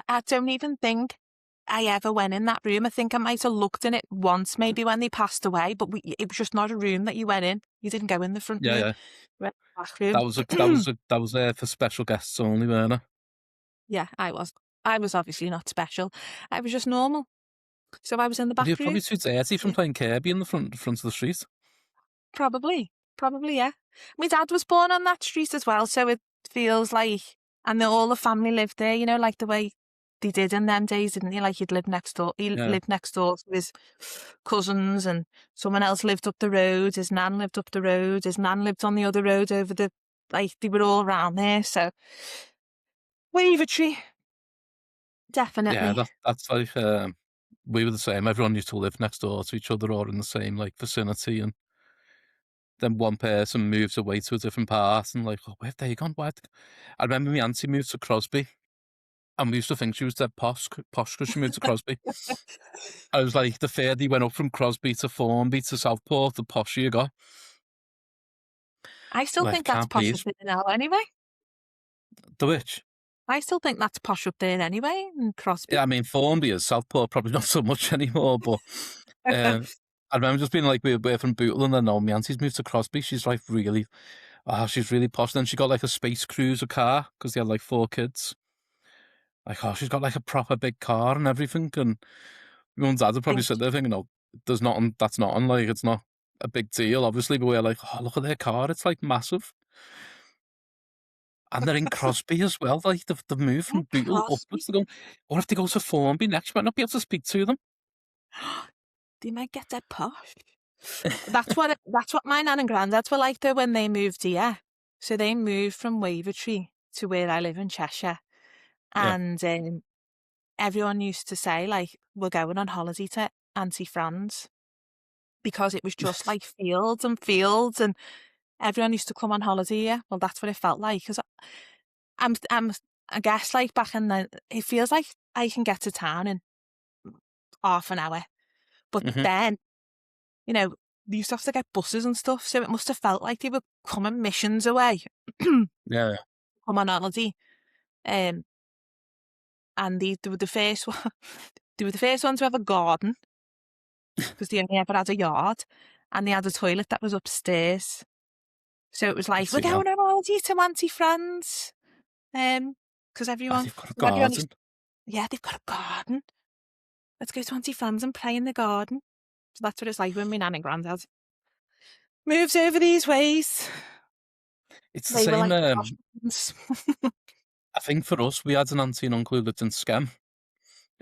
I don't even think I ever went in that room. I think I might have looked in it once, maybe when they passed away, but it was just not a room that you went in. You didn't go in the front Yeah, room. yeah. You went in the back room. That was there for special guests only, weren't it? Yeah, I was. I was obviously not special. I was just normal. So I was in the But back you're room. probably too dirty from Yeah, playing Kirby in the front of the street. probably. Probably, yeah. My dad was born on that street as well, so it feels like, and all the family lived there, you know, like the way they did in them days, didn't he? Like he'd live next door. He Yeah, lived next door to his cousins, and someone else lived up the road. His nan lived up the road. His nan lived on the other road over the, like, they were all around there. So, Wavertree, yeah. definitely. That's like we were the same. Everyone used to live next door to each other or in the same like vicinity, and then one person moves away to a different part, and like, oh, where have they gone? Where? I remember my auntie moved to Crosby, and we used to think she was dead posh because she moved to Crosby. I was like, the further you went up from Crosby to Formby to Southport, the posher you got. I still Like, think that's can't posh up believe there now anyway. the witch. I still think that's posh up there anyway, in Crosby. Yeah, I mean, Formby is Southport, probably not so much anymore, but uh, I remember just being like, we're from Bootle, and then no, my auntie's moved to Crosby. She's like really, she's really posh. Then she got like a space cruiser car because they had like 4 kids. Like, oh, she's got like a proper big car and everything. And my mum and dad would probably Think sit there thinking, oh, that's not on, like, it's not a big deal, obviously, but we're like, oh, look at their car, it's like massive. And they're in Crosby as well. Like, they've moved from Bootle Crosby. upwards. They're going, or if they go to Formby next, you might not be able to speak to them. They might get that posh. That's what my nan and granddad were like though when they moved here. So they moved from Wavertree to where I live in Cheshire, Yeah. and everyone used to say like, "We're going on holiday to Auntie Fran's," because it was just like fields and fields, and everyone used to come on holiday here. Well, that's what it felt like. Because I guess like back in the, it feels like I can get to town in half an hour. But Hmm. then, you know, they used to have to get buses and stuff. So it must have felt like they were coming missions away, come Yeah, on holiday. Um, and they were the first one, they were the first ones to have a garden because they only ever had a yard, and they had a toilet that was upstairs. So it was like, we're see now. going on holiday to Auntie Fran's. Because Oh, everyone, they've got a everyone used, garden. yeah, they've got a garden. Let's go to Auntie Fran's and play in the garden. So that's what it's like when my nan and granddad moves over these ways. It's the They were same. like, gosh. I think for us, we had an auntie and uncle who lived in Scam.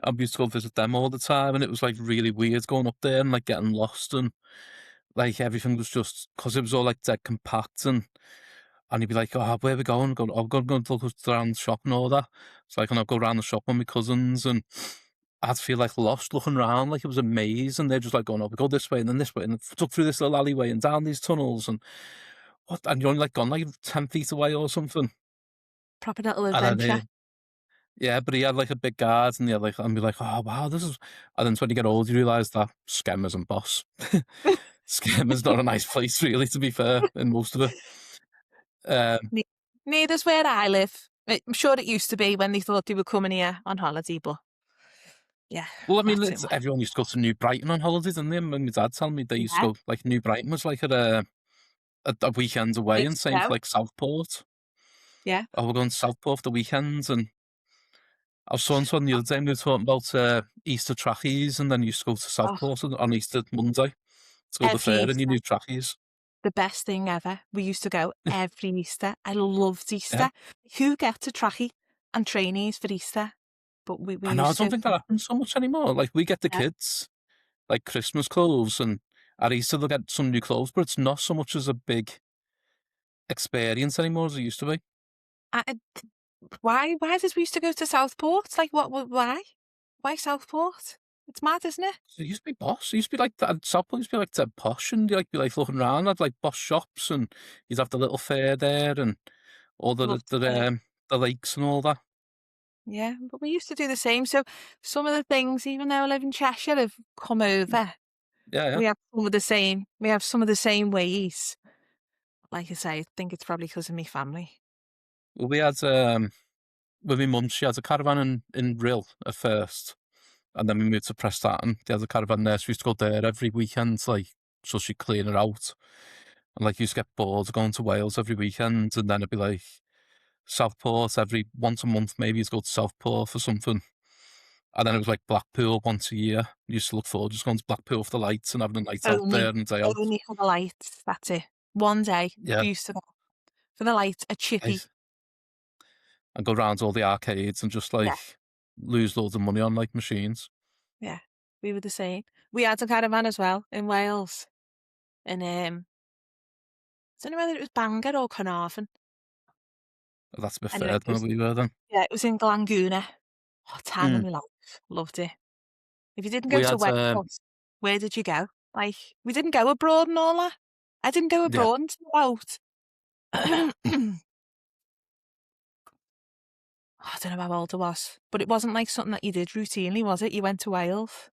I used to go visit them all the time, and it was like really weird going up there and like getting lost, and like everything was just because it was all like dead compact, and he'd be like, "Oh, where are we going? Go, I'm going to look around the shop and all that." It's like, and I'll go around the shop with my cousins, and I'd feel like lost looking around, like it was a maze, and they're just like going, "Oh, we go this way and then this way, and took through this little alleyway and down these tunnels, and what?" And you're only like gone like 10 feet away or something, Proper little and then adventure. yeah, but he had like a big guard, and he had like, and be like, "Oh wow, this is." And then when you get old, you realise that Skem isn't boss. Skem is not a nice place, really, to be fair, in most of it. Um, Ne- Neither's where I live. I'm sure it used to be when they thought they were coming here on holiday, but yeah, well, I mean, not too it's, much. everyone used to go to New Brighton on holidays, didn't they? And my dad telling me they used to Yeah, go like New Brighton was like at a weekend away, and place to same for go. like Southport. Yeah. Oh, we're going to Southport for the weekends, and I was saying something the other day, and we were talking about Easter trackies, and then you used to go to Oh, Southport on Easter Monday to go to the every fair in your Easter. new trackies. The best thing ever. We used to go every Easter. I loved Yeah, Easter. Who gets a trackie and trainees for Easter? But we I know. I used don't to. think that happens so much anymore. Like we get the Yeah. kids like Christmas clothes, and at Easter they'll get some new clothes, but it's not so much as a big experience anymore as it used to be. Why did we used to go to Southport? Like why? Why Southport? It's mad, isn't it? So it used to be boss. It used to be like that. Southport used to be like dead posh, and you like be like looking around at like boss shops, and you'd have the little fair there, and all Loved it. the lakes and all that. Yeah, but we used to do the same. So some of the things, even though I live in Cheshire, have come over. Yeah, yeah. We have some of the same. We have some of the same ways. Like I say, I think it's probably because of me family. Well, we had with my mum. She had a caravan in Rill at first, and then we moved to Prestatyn. They had a caravan there, so we used to go there every weekend, like so she'd clean it out. And like you used to get bored of going to Wales every weekend, and then it'd be like Southport every once a month, maybe you'd go to Southport for something. And then it was like Blackpool once a year. You used to look forward just going to Blackpool for the lights and having a night out there Only, and a day out. only for the lights. That's it. One day Yeah, we used to go for the lights, a chippy. nice. And go round to all the arcades and just Yeah, like lose loads of money on like machines. yeah. We were the same. We had a caravan as well in Wales, and I don't know whether it was Bangor or Carnarvon. That's a bit Anyway, further than we were then. yeah, it was in Glanguna. Oh, time of Mm. my life. Loved it. If you didn't go We to had Wales, where did you go? Like, we didn't go abroad and all that. I didn't go yeah. abroad until about, I don't know how old I was, but it wasn't like something that you did routinely, was it? You went to Wales.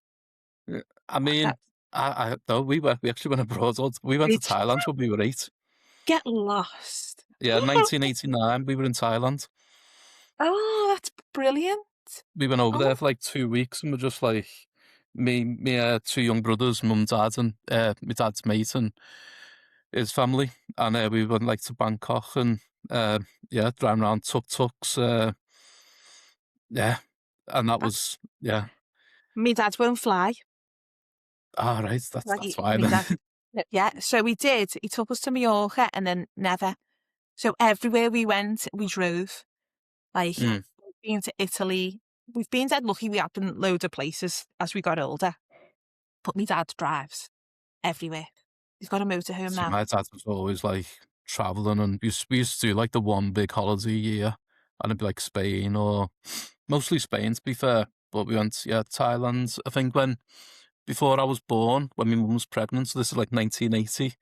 I That, mean, I no, we actually went abroad. We went to did you Thailand when we were 8. get lost? Yeah, 1989. We were in Thailand. Oh, that's brilliant. We went over Oh, there for like 2 weeks, and we're just like me, two young brothers, mum, dad, and my dad's mate and his family, and we went like to Bangkok and yeah, driving around tuk tuks, yeah, and that that's, was yeah. me dad won't fly. All right, Like, that's why me then. dad. Yeah, so we did. He took us to Mallorca and then never. So everywhere we went, we drove. Like, Mm. we've been to Italy. We've been dead lucky we have been loads of places as we got older. But my dad drives everywhere. He's got a motorhome See, now. my dad was always like traveling, and we used to do like the one big holiday a year, and it'd be like Spain or mostly Spain to be fair. But we went, yeah, Thailand. I think when before I was born, when my mum was pregnant, so this is like 1980.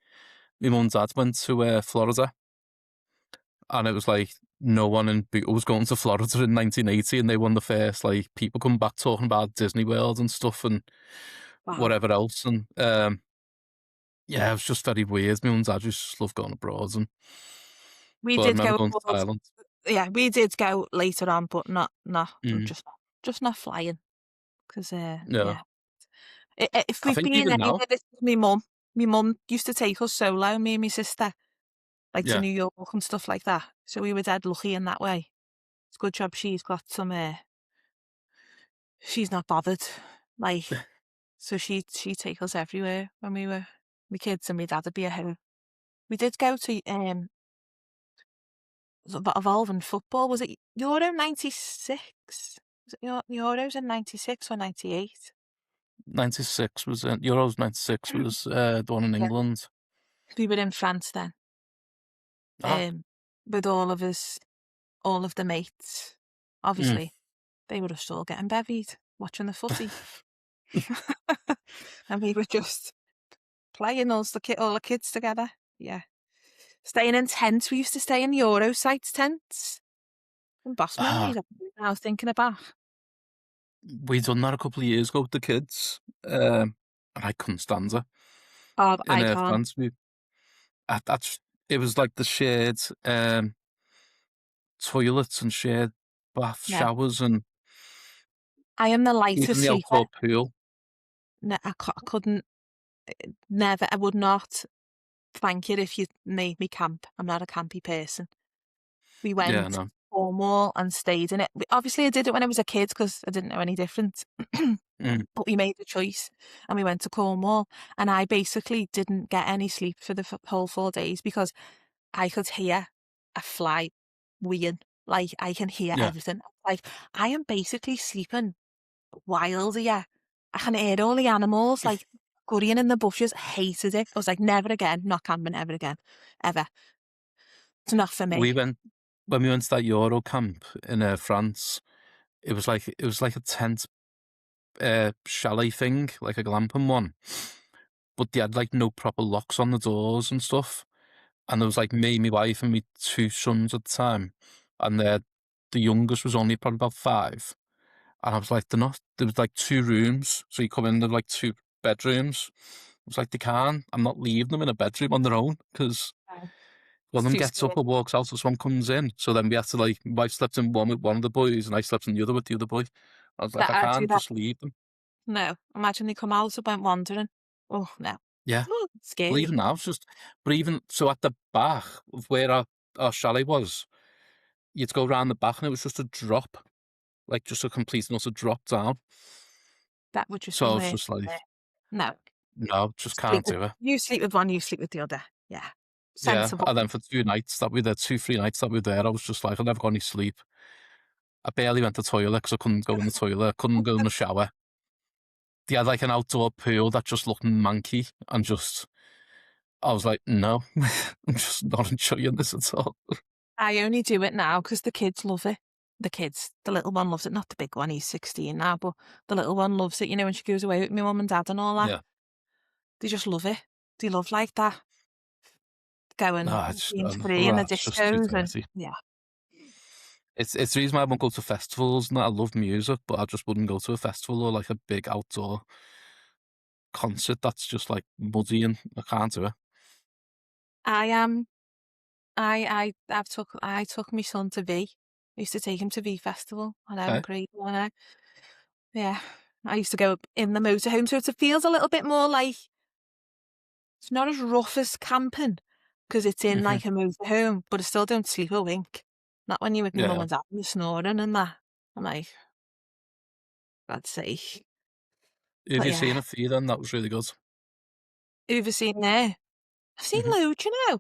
my mum and dad went to Florida, and it was like no one in Butte was going to Florida in 1980, and they won the first like people coming back talking about Disney World and stuff and Wow. whatever else, and yeah, it was just very weird. My mum and dad just love going abroad, and We but I did remember go going to abroad. Thailand. Yeah, we did go later on, but not Mm, just not flying. Because yeah, yeah, if I we've think been even now, anywhere, it's with me mum. Me mum used to take us solo, me and my sister, like to yeah. New York and stuff like that. So we were dead lucky in that way. It's a good job she's got some. She's not bothered, like so she'd take us everywhere when we kids, and my dad would be at home. We did go to evolving football. Was it Euro '96? Was it Euros in '96 or '98? 96 was Euros 96 was the one in Yeah, England. we were in France then. Ah, Um, with all of the mates. mm. Obviously, they were just all getting bevied watching the footy, and we were just playing all the kids together. Yeah, staying in tents. We used to stay in Euro sites tents. And boss Ah, memories. I was thinking about. we done that a couple of years ago with the kids, and I couldn't stand it. Oh, In I can't. France, that's it was like the shared toilets and shared bath Yeah, showers and I am the even lightest the sleeper. outdoor pool. No, I couldn't. Never. I would not thank you if you made me camp. I'm not a campy person. We Yeah, went to no. Cornwall and stayed in it. Obviously, I did it when I was a kid because I didn't know any different. Mm, But we made a choice and we went to Cornwall. And I basically didn't get any sleep for the whole 4 days because I could hear a fly weeing. Like, I can hear yeah. everything. Like, I am basically sleeping wild here. I can hear all the animals, like, scurrying in the bushes. Hated it. I was like, never again. Not camping ever again. Ever. It's not for We me. went when we went to that Euro camp in France. It was like a tent chalet thing, like a glamping one, but they had like no proper locks on the doors and stuff. And there was like me, my wife, and me two sons at the time, and the youngest was only probably about 5. And I was like, they're not. There was like 2 rooms, so you come in, there were like 2 bedrooms. I was like, they can't. I'm not leaving them in a bedroom on their own because No, one it's of them too gets up scary. or walks out, or someone comes in. So then we had to like, my wife slept in one with one of the boys, and I slept in the other with the other boy. I was like, That I I do can't that. just leave them. No. Imagine they come out and went wandering. Oh, no. Yeah. Well, Scary. even now, it's just, but even so, at the back of where our chalet was, you'd go round the back, and it was just a drop, like just a complete and utter drop down. That would just So be I was weird. just like, No. no, just can't do it. You sleep with one, you sleep with the other. Yeah. Yeah, Sensible. and then for 2 nights that we were there, 2, 3 nights that we were there, I was just like, I never got any sleep. I barely went to the toilet because I couldn't go in the toilet. I couldn't go in the shower. They had like an outdoor pool that just looked manky and just, I was like, no, I'm just not enjoying this at all. I only do it now because the kids love it. The kids, the little one loves it. Not the big one, he's 16 now, but the little one loves it. You know, when she goes away with my mum and dad and all that, Yeah, they just love it. They love like that. Going, no, it's, being um, free in the it's just too discos and dirty. yeah. It's the reason why I won't go to festivals and that. I love music, but I just wouldn't go to a festival or like a big outdoor concert that's just like muddy and I can't do it. I am. I took my son to V. I used to take him to V Festival when I was Okay. great. Yeah, I used to go up in the motorhome, so it feels a little bit more like it's not as rough as camping because it's in Hmm. like a motorhome, but I still don't sleep a wink. Not when you're with my Yeah, mum yeah. and dad and you're snoring and that. I'm like, God's sake. Have But you yeah, seen a few then? That was really good. who've you seen there? I've seen Hmm. loads, you know.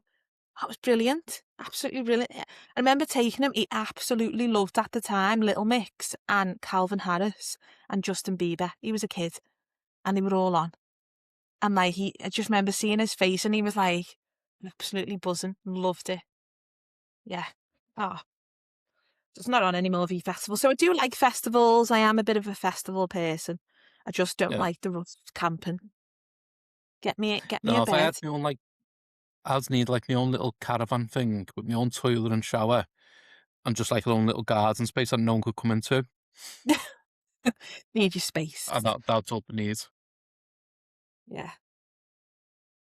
That was brilliant. Absolutely brilliant. Yeah. I remember taking him. He absolutely loved at the time Little Mix and Calvin Harris and Justin Bieber. He was a kid and they were all on. And like I just remember seeing his face and he was like absolutely buzzing. Loved it. Yeah. Oh, it's not on any more V Festival. So I do like festivals. I am a bit of a festival person. I just don't Yeah. like the rough camping. Get me a No, if I bed. had my own like I'd need like my own little caravan thing with my own toilet and shower and just like a own little garden space that no one could come into. Need your space. And that's all we need. Yeah.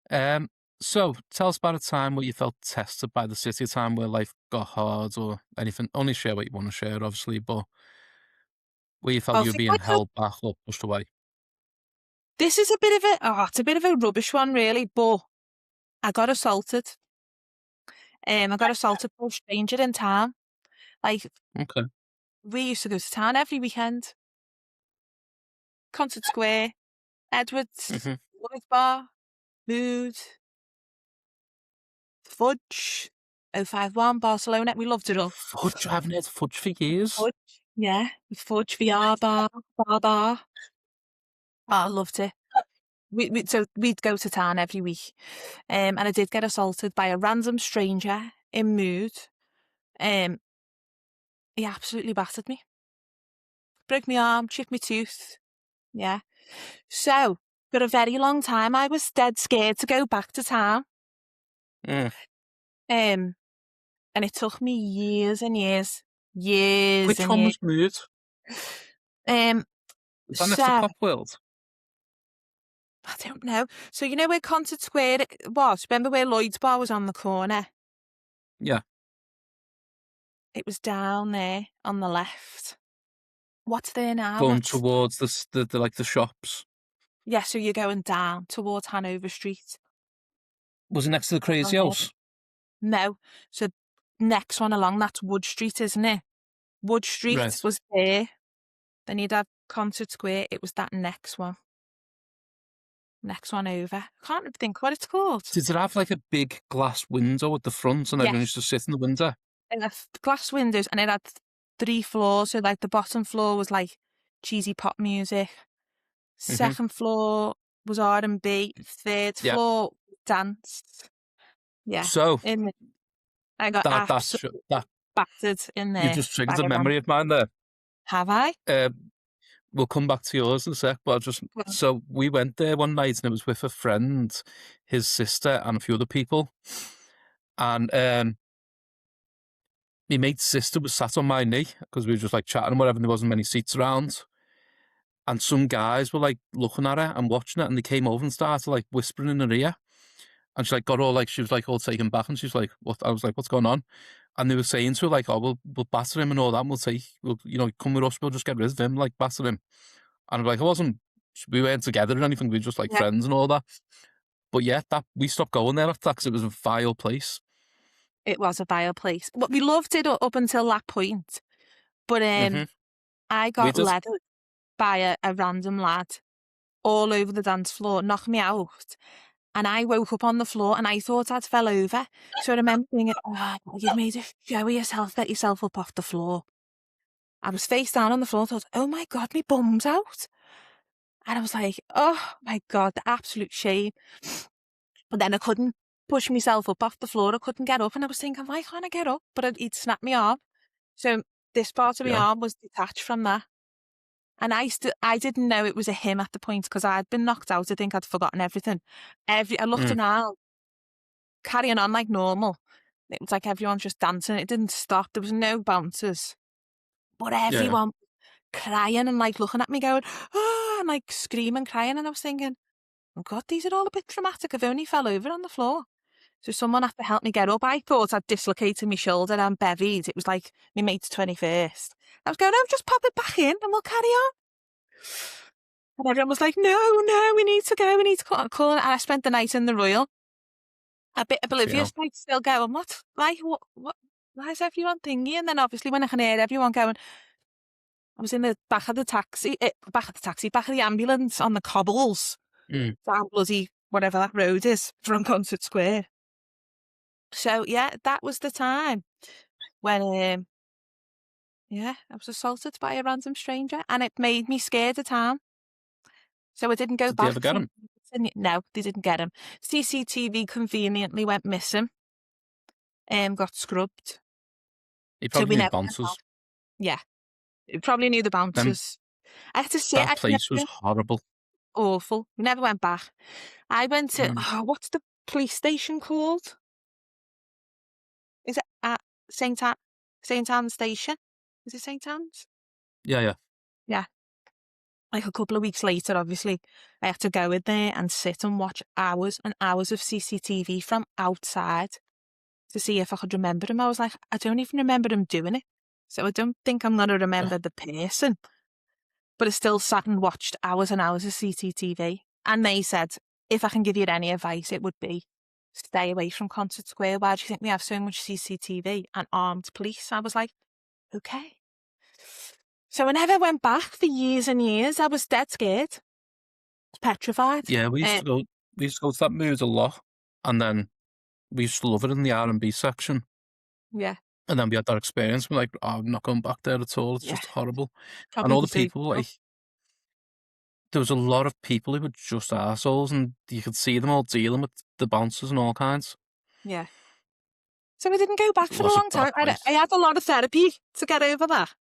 Um, so tell us about a time where you felt tested by the city, a time where life got hard or anything. Only share what you want to share, obviously, but where you felt I you were think I being felt held back or pushed away. this is it's a bit of a rubbish one really, but I got assaulted. I got assaulted by a stranger in town. Like, Okay. we used to go to town every weekend. Concert Square, Edwards, Mm-hmm. Lloyd's Bar, Mood, Fudge, 051, Barcelona. We loved it all. Fudge, I haven't had fudge for years. Fudge, yeah. Fudge, VR bar, bar. Oh, I loved it. So we'd go to town every week. And I did get assaulted by a random stranger in Mood. Um, he absolutely battered me. Broke my arm, chipped my tooth. Yeah. So, for a very long time, I was dead scared to go back to town. Mm. And it took me years and years, Which and one years. was Mood? Um, Was that next to so Pop World? I don't know. So you know where Concert Square was? Remember where Lloyd's Bar was on the corner? Yeah. It was down there on the left. What's there now? Going towards the like the shops. Yeah, so you're going down towards Hanover Street. Was it next to the Down Crazy there. House? No. So next one along, that's Wood Street, isn't it? Wood Street Right. was there. Then you'd have Concert Square. It was that next one. Next one over. I can't think what it's called. Did it have like a big glass window at the front and everyone used to sit in the window? It had glass windows and it had 3 floors. So like the bottom floor was like cheesy pop music. Second floor was R&B. Third Yeah. floor dance. Yeah. So I got that absolutely battered in there. you've just triggered a memory of mine there. Have I? We'll come back to yours in a sec, but so we went there one night and it was with a friend, his sister, and a few other people. And my mate's sister was sat on my knee because we were just like chatting and whatever, and there wasn't many seats around. And some guys were like looking at her and watching it, and they came over and started like whispering in her ear. And she like got all like, she was like all taken back, and she's like, "What?" I was like, "What's going on?" And they were saying to her like, "Oh, we'll batter him and all that. And we'll come with us. We'll just get rid of him, like batter him." And I'm like, we weren't together or anything. We were just like friends and all that. But yeah, that we stopped going there after that because it was a vile place. It was a vile place. But we loved it up until that point. But I got led by a random lad all over the dance floor, knocked me out. And I woke up on the floor and I thought I'd fell over. So I remember thinking, "Oh, you've made a show of yourself, get yourself up off the floor." I was face down on the floor, thought, "Oh my God, my bum's out." And I was like, "Oh my God, the absolute shame." But then I couldn't push myself up off the floor. I couldn't get up. And I was thinking, why can't I get up? But he'd snapped my arm. So this part of my arm was detached from that. And I didn't know it was a him at the point because I'd been knocked out. I think I'd forgotten everything. I looked around, carrying on like normal. It was like everyone's just dancing. It didn't stop. There was no bouncers. But everyone crying and like looking at me going, "Oh," and like screaming, crying. And I was thinking, oh God, these are all a bit traumatic. I've only fell over on the floor. So someone had to help me get up. I thought I'd dislocated my shoulder and bevied. It was like my mate's 21st. I was going, "Oh, just pop it back in and we'll carry on." And everyone was like, no, we need to go. We need to call. And I spent the night in the Royal. A bit oblivious, like still going, what? Like, what? Why is everyone thingy? And then obviously when I can hear everyone going, I was in the back of the ambulance on the cobbles. Down bloody whatever that road is from Concert Square. So yeah, that was the time when I was assaulted by a random stranger, and it made me scared of town. So I didn't go back. Did they ever get him? No, they didn't get him. CCTV conveniently went missing. Got scrubbed. He probably knew bouncers. Yeah, he probably knew the bouncers. I had to sit. That place was horrible. Awful. We never went back. I went to what's the police station called? Is it at St Anne's Station? Is it St Anne's? Yeah, yeah. Yeah. Like a couple of weeks later, obviously, I had to go in there and sit and watch hours and hours of CCTV from outside to see if I could remember him. I was like, I don't even remember him doing it. So I don't think I'm going to remember the person. But I still sat and watched hours and hours of CCTV. And they said, if I can give you any advice, it would be stay away from Concert Square. Why do you think we have so much CCTV and armed police? I was like, okay. So I never went back for years and years. I was dead scared, petrified. Yeah, we used to go to that mood a lot, and then we used to love it in the R&B section. Yeah, And then we had that experience. We're like, oh, I'm not going back there at all. It's yeah. just horrible. And Probably all the the same. people, like, there was a lot of people who were just assholes, and you could see them all dealing with the bouncers and all kinds. Yeah. So I didn't go back It for a was a long bad time. I place. had a lot of therapy to get over that.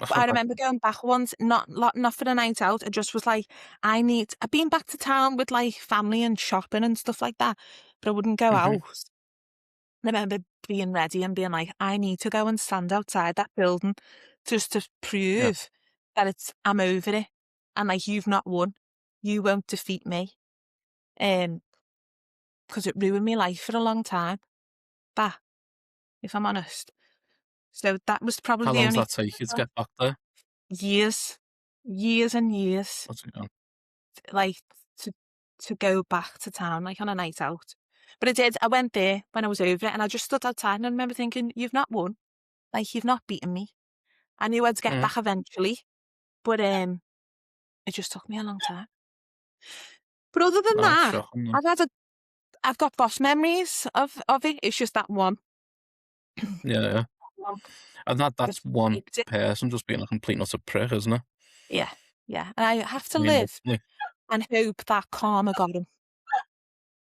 But I Right. remember going back once, not for a night out. It just was like, I've been back to town with like family and shopping and stuff like that, but I wouldn't go Hmm. out. I remember being ready and being like, I need to go and stand outside that building just to Yeah. prove that I'm over it. And like, you've not won. You won't defeat me. Because it ruined my life for a long time. That, if I'm honest. So that was probably How the long does only that take you to get back there? years, years and years, What's it on? like to go back to town, like on a night out. But I did. I went there when I was over it, and I just stood outside and I remember thinking, "You've not won. Like you've not beaten me." I knew I'd get Mm. back eventually, but it just took me a long time. But other than No, it's that, shocking. Man. I've got boss memories of it. It's just that one. Yeah, yeah. One And just that's one shaped it. person just being a complete nutter prick, isn't it? Yeah, yeah. And I have I to mean, live ultimately, and hope that karma got him.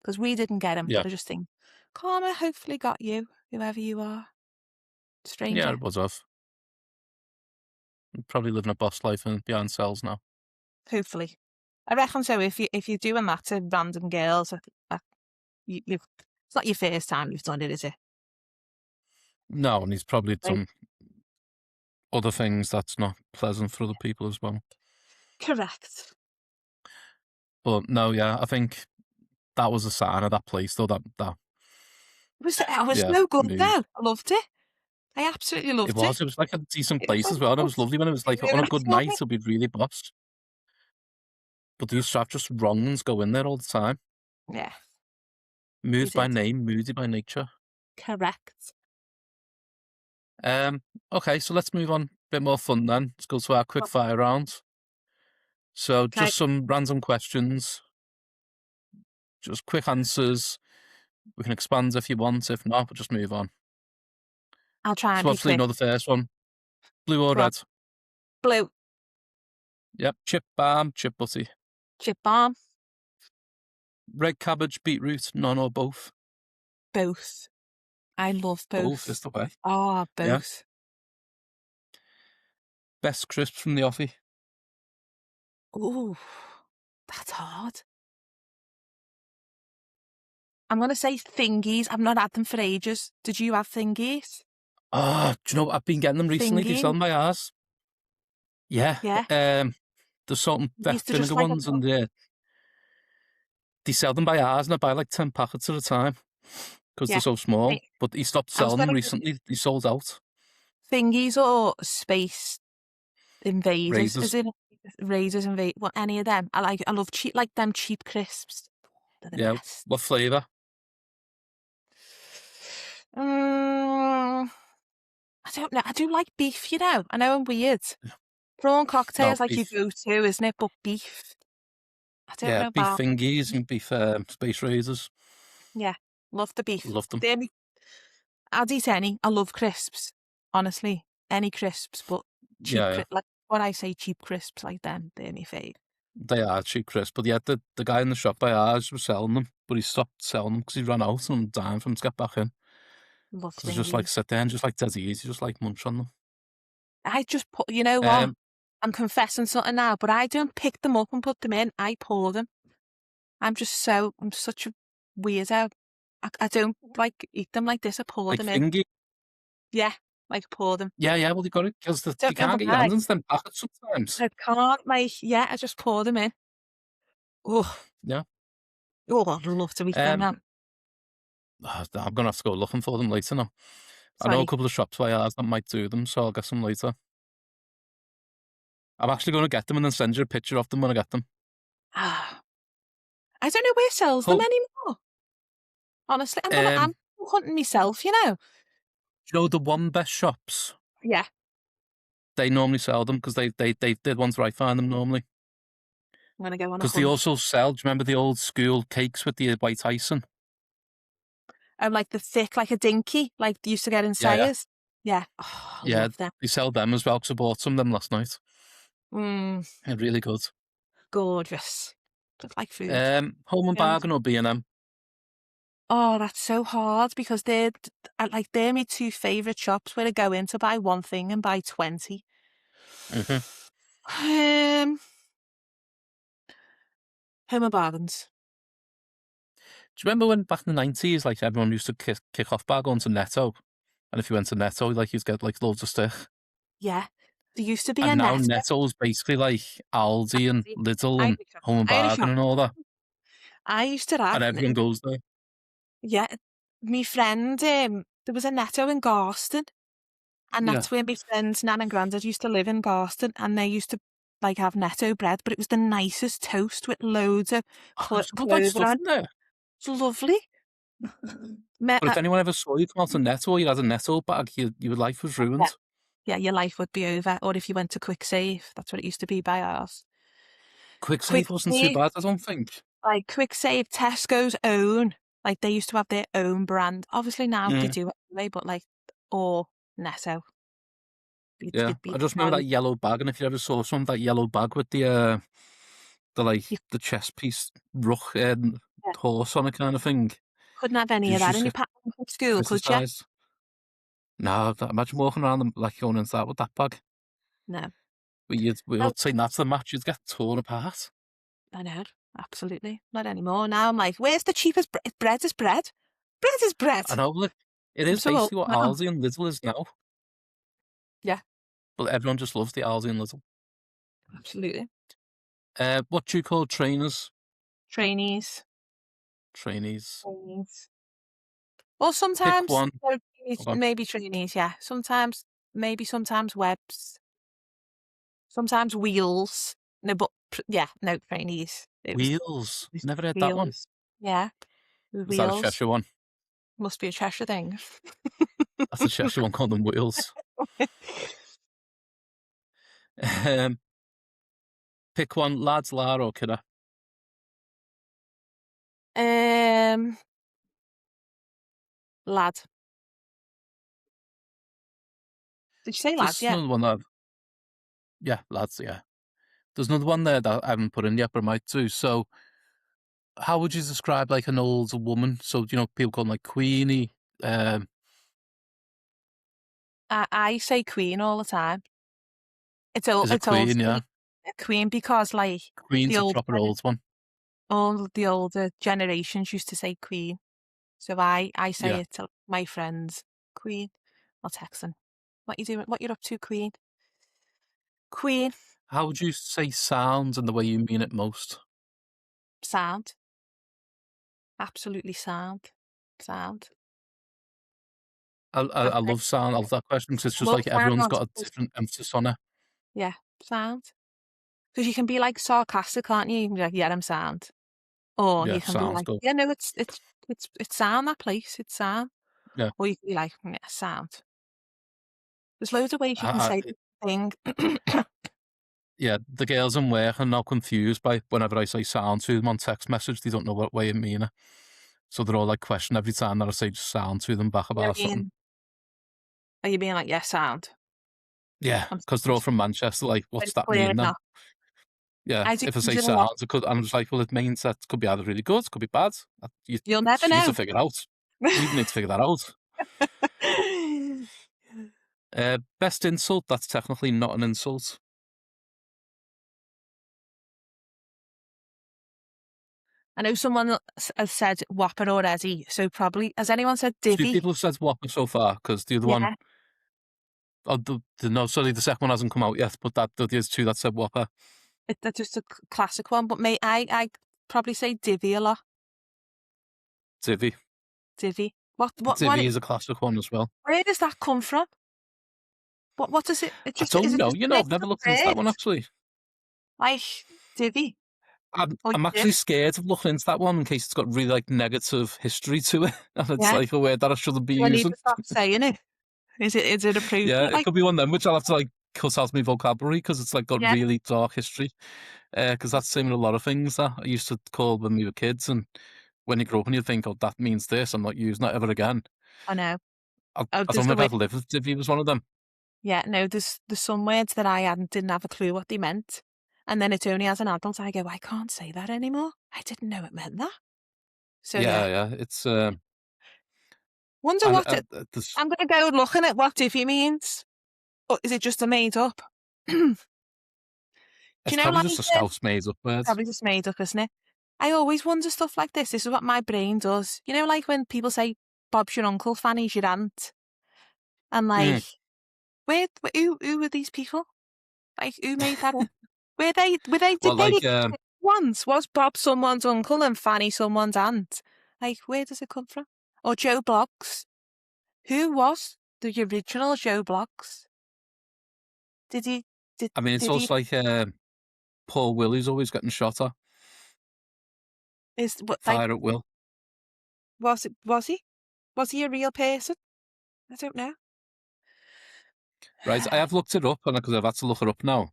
Because we didn't get him, yeah. but I just think karma hopefully got you, whoever you are, Yeah, stranger. it was off. Probably living a boss life and behind cells now. Hopefully, I reckon so. If you're doing that to random girls, it's not your first time you've done it, is it? No, and he's probably Right. done other things that's not pleasant for other people as well. Correct. But no, yeah, I think that was a sign of that place, though. That It was yeah, so good mood. though. I loved it. I absolutely It loved it. was. It was like a decent It was place so as well. And it was good. lovely when it was like on a Ruined it good for night. me. It'll be really boss. But they used to have just wrong ones go in there all the time. Yeah, they Moved by did. name, moody by nature. Correct. Okay, so let's move on. Bit more fun then. Let's go to our quick fire round. So Okay, just some random questions, just quick answers. We can expand if you want. If not, we'll just move on. I'll try and So be obviously, you quick. know the first one. Blue or Go on. red? Blue, Yep. Chip balm, chip butty. chip bomb, Red cabbage, beetroot, none or both. both. I love Both is both. the way. Ah, Yeah. both. Best crisps from the offie. Ooh, that's hard. I'm gonna say thingies. I've not had them for ages. Did you have thingies? Ah, do you know what? I've been getting them recently. They sell Thingy? them by ours. Yeah. Yeah. The salt and They used to vinegar just like ones, and they sell them by ours, and I buy like 10 packets at a time because they're yeah. so small. Thi- But he stopped I was selling them gonna go recently. He sold out. thingies or space invaders. Raiders. Is it raiders invade? Well, any of them. I love cheap like them cheap crisps. They're the Yeah. best. What flavour? Mm, I don't know. I do like beef. I know I'm weird. Prawn No, cocktails like you beef. go to, isn't it? But beef. I don't Yeah, know beef about. thingies and beef space raiders. Yeah, love the beef. Love them. The only I'd eat any. I love crisps. Honestly, any crisps, but cheap, Yeah, yeah. like when I say cheap crisps, like them, they're my fave. They are cheap crisps. But yeah, the guy in the shop by ours was selling them, but he stopped selling them because he ran out and I'm dying for him to get back in. Love Because I just like thingies. sit there and just like dead easy, just like munch on them. I just put. You know what? Um, I'm confessing something now, but I don't pick them up and put them in. I pour them. I'm such a weirdo. I don't like eat them like this. I pour Like them in. fingy. Yeah, like pour them. Yeah, yeah. Well, you got it because you Don't know can't get your why. hands into them packets sometimes. I can't like. Yeah, I just pour them in. Oh, Yeah. oh, I'd love to eat them Um, now. I'm gonna have to go looking for them later now. I know a Sorry. couple of shops by ours that might do them, so I'll get some later. I'm actually going to get them and then send you a picture of them when I get them. Ah, I don't know where sells them Home, anymore. Honestly, um, I'm hunting myself. You know. do you know the One Best shops? Yeah, They normally sell them because they did ones where I find them normally. I'm gonna go on a Because they hunt. also sell. Do you remember the old school cakes with the white icing? Like the thick, like a dinky, like they used to get in Yeah, yeah, Sayers. Yeah. Oh, I yeah. love them. They sell them as well. Because I bought some of them last night. Mm, They're really good. gorgeous. Just like food. Home and Yes. Bargain or B&M. Oh, that's so hard because they're my two favourite shops where I go in to buy one thing and buy 20. Mm-hmm. Home and Bargains. Do you remember when back in the 90s, like everyone used to kick off by going to Netto, and if you went to Netto, like you'd get like loads of stick. Yeah. There used to be a And now Netto. Netto's basically like Aldi and Lidl I had and a shop. Home and I had a Bargain shop. and all that, I used to have, and everyone goes there. yeah, me friend, there was a Netto in Garston. And Yeah. that's where my friends, Nan and Grandad, used to live in Garston, and they used to like have netto bread, but it was the nicest toast with loads of Oh, there's good like clover stuff on. in there. It's lovely. Me- But if anyone ever saw you come out to Netto, you had a Netto bag, your life was yeah, ruined. yeah, your life would be over. Or if you went to Quick Save, that's what it used to be by ours. Quick Quick Save wasn't too Save, bad, I don't think. like Quick Save, Tesco's own. Like they used to have their own brand. Obviously now they Mm, do it anyway, but like, or Netto. yeah, You'd be I just remember that sorry. yellow bag, and if you ever saw some that yellow bag with the like You the chest piece ruck yeah, horse on it kind of thing, couldn't have you any of that in just your get pack from school, could you? criticised. No, imagine walking around and like going into that with that bag. No. We No, would say that's the match, you'd get torn apart. I know, absolutely. Not anymore. Now I'm like, where's the cheapest bread? Bread is bread. Bread is bread. I know, look, it I'm is so old basically what now. Aldi and Lidl is now, Yeah, but everyone just loves the Aldi and Lidl. absolutely. What do you call trainers? Trainees. Trainees. Trainees. Well, Pick sometimes one. Hold on. maybe trainees, yeah. Sometimes webs. Sometimes wheels. No, but yeah, no trainees. It was Wheels. it was Never heard that one. wheels. Yeah, the Is that a wheels. Cheshire one? Must be a Cheshire thing. That's a Cheshire one called them wheels. Um, pick one, lads, lar or kidder. um, lad. Did you say lad? There's Yeah. another one that, yeah, lads, yeah. There's another one there that I haven't put in yet, but I might do. So, how would you describe like an older woman? So, people call them like Queenie. Um, I say queen all the time. It's old. is it It's old Queen? Yeah, school. Queen because like Queen's the a old proper old one. all the older generations used to say queen. So I say Yeah. it to my friends. Queen. I'll text them. What you doing? What you're up to, Queen? Queen. How would you say sounds in the way you mean it most? Sound. Absolutely sound. Sound. I Okay. love sound. I love that question because it's just Love like everyone's sound. got a different emphasis on it. Yeah. Sound. Because you can be like sarcastic, can't you? You can be like, yeah, I'm sound. Or Yeah, you can be sounds like, good. yeah, no, it's sound that place. It's sound. Yeah. Or you can be like, yeah, sound. There's loads of ways you can I, say I, the thing. yeah, the girls in work are now confused by whenever I say sound to them on text message. They don't know what way I mean it. So they're all like question every time that I say just sound to them back You're about something. being, are you being like, yeah, sound? Yeah, I'm because they're all from Manchester. Like, what's very that clear mean then? enough. Yeah, I do, if I you say know what? sounds, I'm just like, well, it means that it could be either really good, it could be bad. You'll It's never for you to know. figure out. You need to figure that out. Best insult, that's technically not an insult. I know someone has said Whopper already, so probably has anyone said Two Divvy? people have said Whopper so far, because the other one, Yeah, oh, no, sorry, the second one hasn't come out yet, but there's two that said Whopper. that's just a classic one. But I probably say Divvy a lot. Divvy. Divvy. What? Divvy is a classic one as well. Where does that come from? What does it? I Is don't it know. just a I've mix never of looked into that one words? actually. Like Divvy or I'm actually Div? scared of looking into that one in case it's got really like negative history to it, and it's Yeah. like a word that I shouldn't be Do I need using. to stop saying it? Is it Yeah, appropriate? it Like, could be one of them which I'll have to like cut out my vocabulary because it's like got yeah, really dark history. Because that's the same with a lot of things that I used to call when we were kids, and when you grow up and you think, oh, that means this, I'm not using that ever again. I know. Oh, I there's don't the know if way. I'd live if he was one of them. Yeah, no, there's some words that I didn't have a clue what they meant. And then it's only as an adult I go, I can't say that anymore. I didn't know it meant that. So Yeah, yeah. yeah. It's Wonder and what it there's, I'm gonna go looking at what Diffie means. Or is it just a made up? Do you it's know probably like just a Scouse made up word. probably just made up, isn't it? I always wonder stuff like this. This is what my brain does. You know, like when people say Bob's your uncle, Fanny's your aunt. And like, Mm. who were these people? Like who made that up? Did Well, they like exist once? Was Bob someone's uncle and Fanny someone's aunt? Like, where does it come from? Or Joe Bloggs? Who was the original Joe Bloggs? Did he, I mean, it's did he, also like Paul Willie's always getting shot at. is, what, like, Fire at will. was he? Was he a real person? I don't know. Right, I have looked it up, and because I've had to look it up now.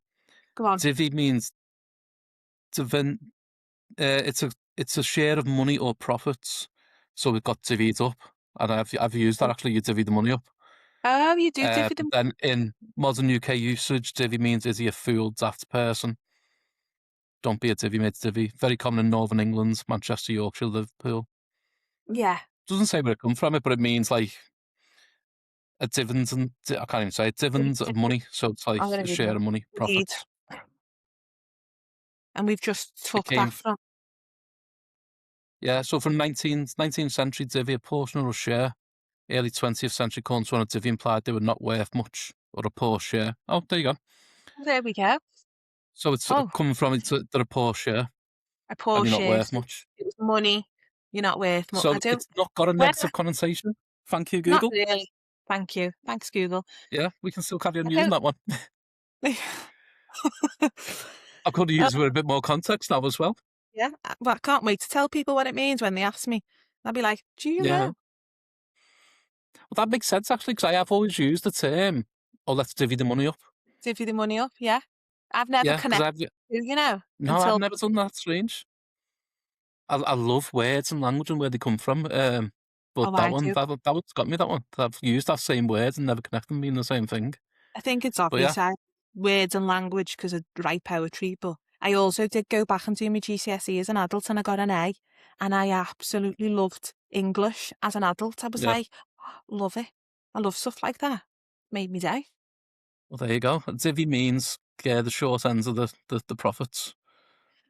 Go on. Divvy means divin. It's a share of money or profits. So it got divvied up, and I've used that actually. You divvy the money up. Oh, you do differ But them. then in modern UK usage, divvy means is he a fool, daft person? Don't be a divvy, mate. Divvy. Very common in Northern England, Manchester, Yorkshire, Liverpool. Yeah. Doesn't say where it comes from, but it means like a dividend, and I can't even say it, dividends of money. So it's like I'm going a to Google share of money, it. Indeed. profits. And we've just It took that came, from. yeah. So from 19th century divvy, a portion or a share. Early 20th century coins when a divvy implied they were not worth much or a poor share. Oh, there you go. There we go. So it's Oh, coming from they're a poor share a and poor you're not share. worth So much. it was money. You're not worth much. So I don't. it's not got a When negative connotation. Thank you, Not Google. really. Thank you. Thanks, Google. Yeah, we can still carry on I using don't. that one. I could use it with a bit more context now as well. Yeah. Well, I can't wait to tell people what it means when they ask me. I'll be like, "Do you Yeah. know?" Well, that makes sense actually, because I have always used the term, oh, let's divvy the money up. Give you the money up. Yeah. I've never Yeah, because connected. I've Until never done that. Strange. I love words and language and where they come from. But oh, I do. that one's got me, that one. I've used that same word and never connected them being the same thing. I think it's But yeah, obvious. Words and language because I write poetry, but I also did go back and do my GCSE as an adult and I got an A and I absolutely loved English as an adult. I was yeah. like, love it. I love stuff like that. Made me day. Well, there you go. Divvy means the short ends of the profits,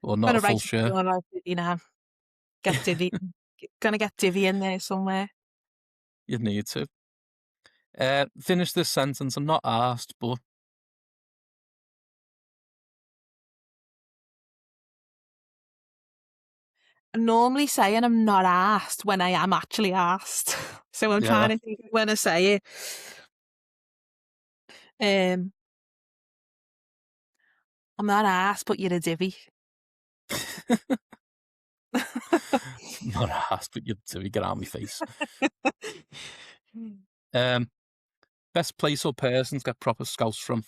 or not a Gonna full write it share. down, like, get divvy. Gonna get divvy in there somewhere. You need to. Finish this sentence. I'm not asked, but I'm normally saying I'm not asked when I am actually asked. So I'm trying yeah. to think of when I say it. Um, I'm not asked, but you're a divvy. Not asked, but you do. Get out of my face. Um, best place or person to get proper Scouse from?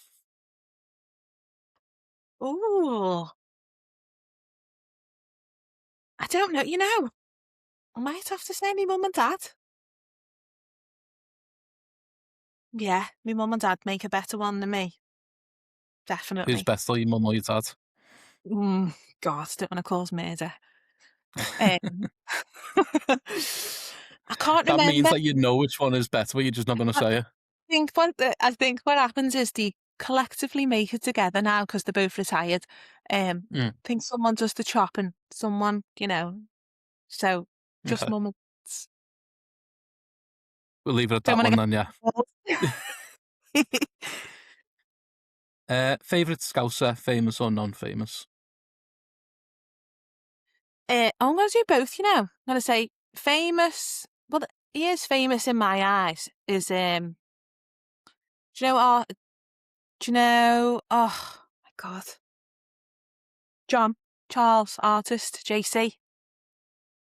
Ooh, I don't know. I might have to say my mum and dad. Yeah, my mum and dad make a better one than me. Who's Definitely. best, or your mum or your dad? God, don't want to cause murder. Um, I can't That means remember. that you know which one is better, but you're just not going to say it. I think what happens is they collectively make it together now because they're both retired. I Mm. think someone does the chopping, someone, So just Okay. mum and We'll leave it at don't that want one to then, yeah. get Favourite Scouser, famous or non-famous? I'm going to do both, you know. I'm going to say famous. Well, he is famous in my eyes. Is do you know? Do you know? Oh my God, John Charles, artist, JC.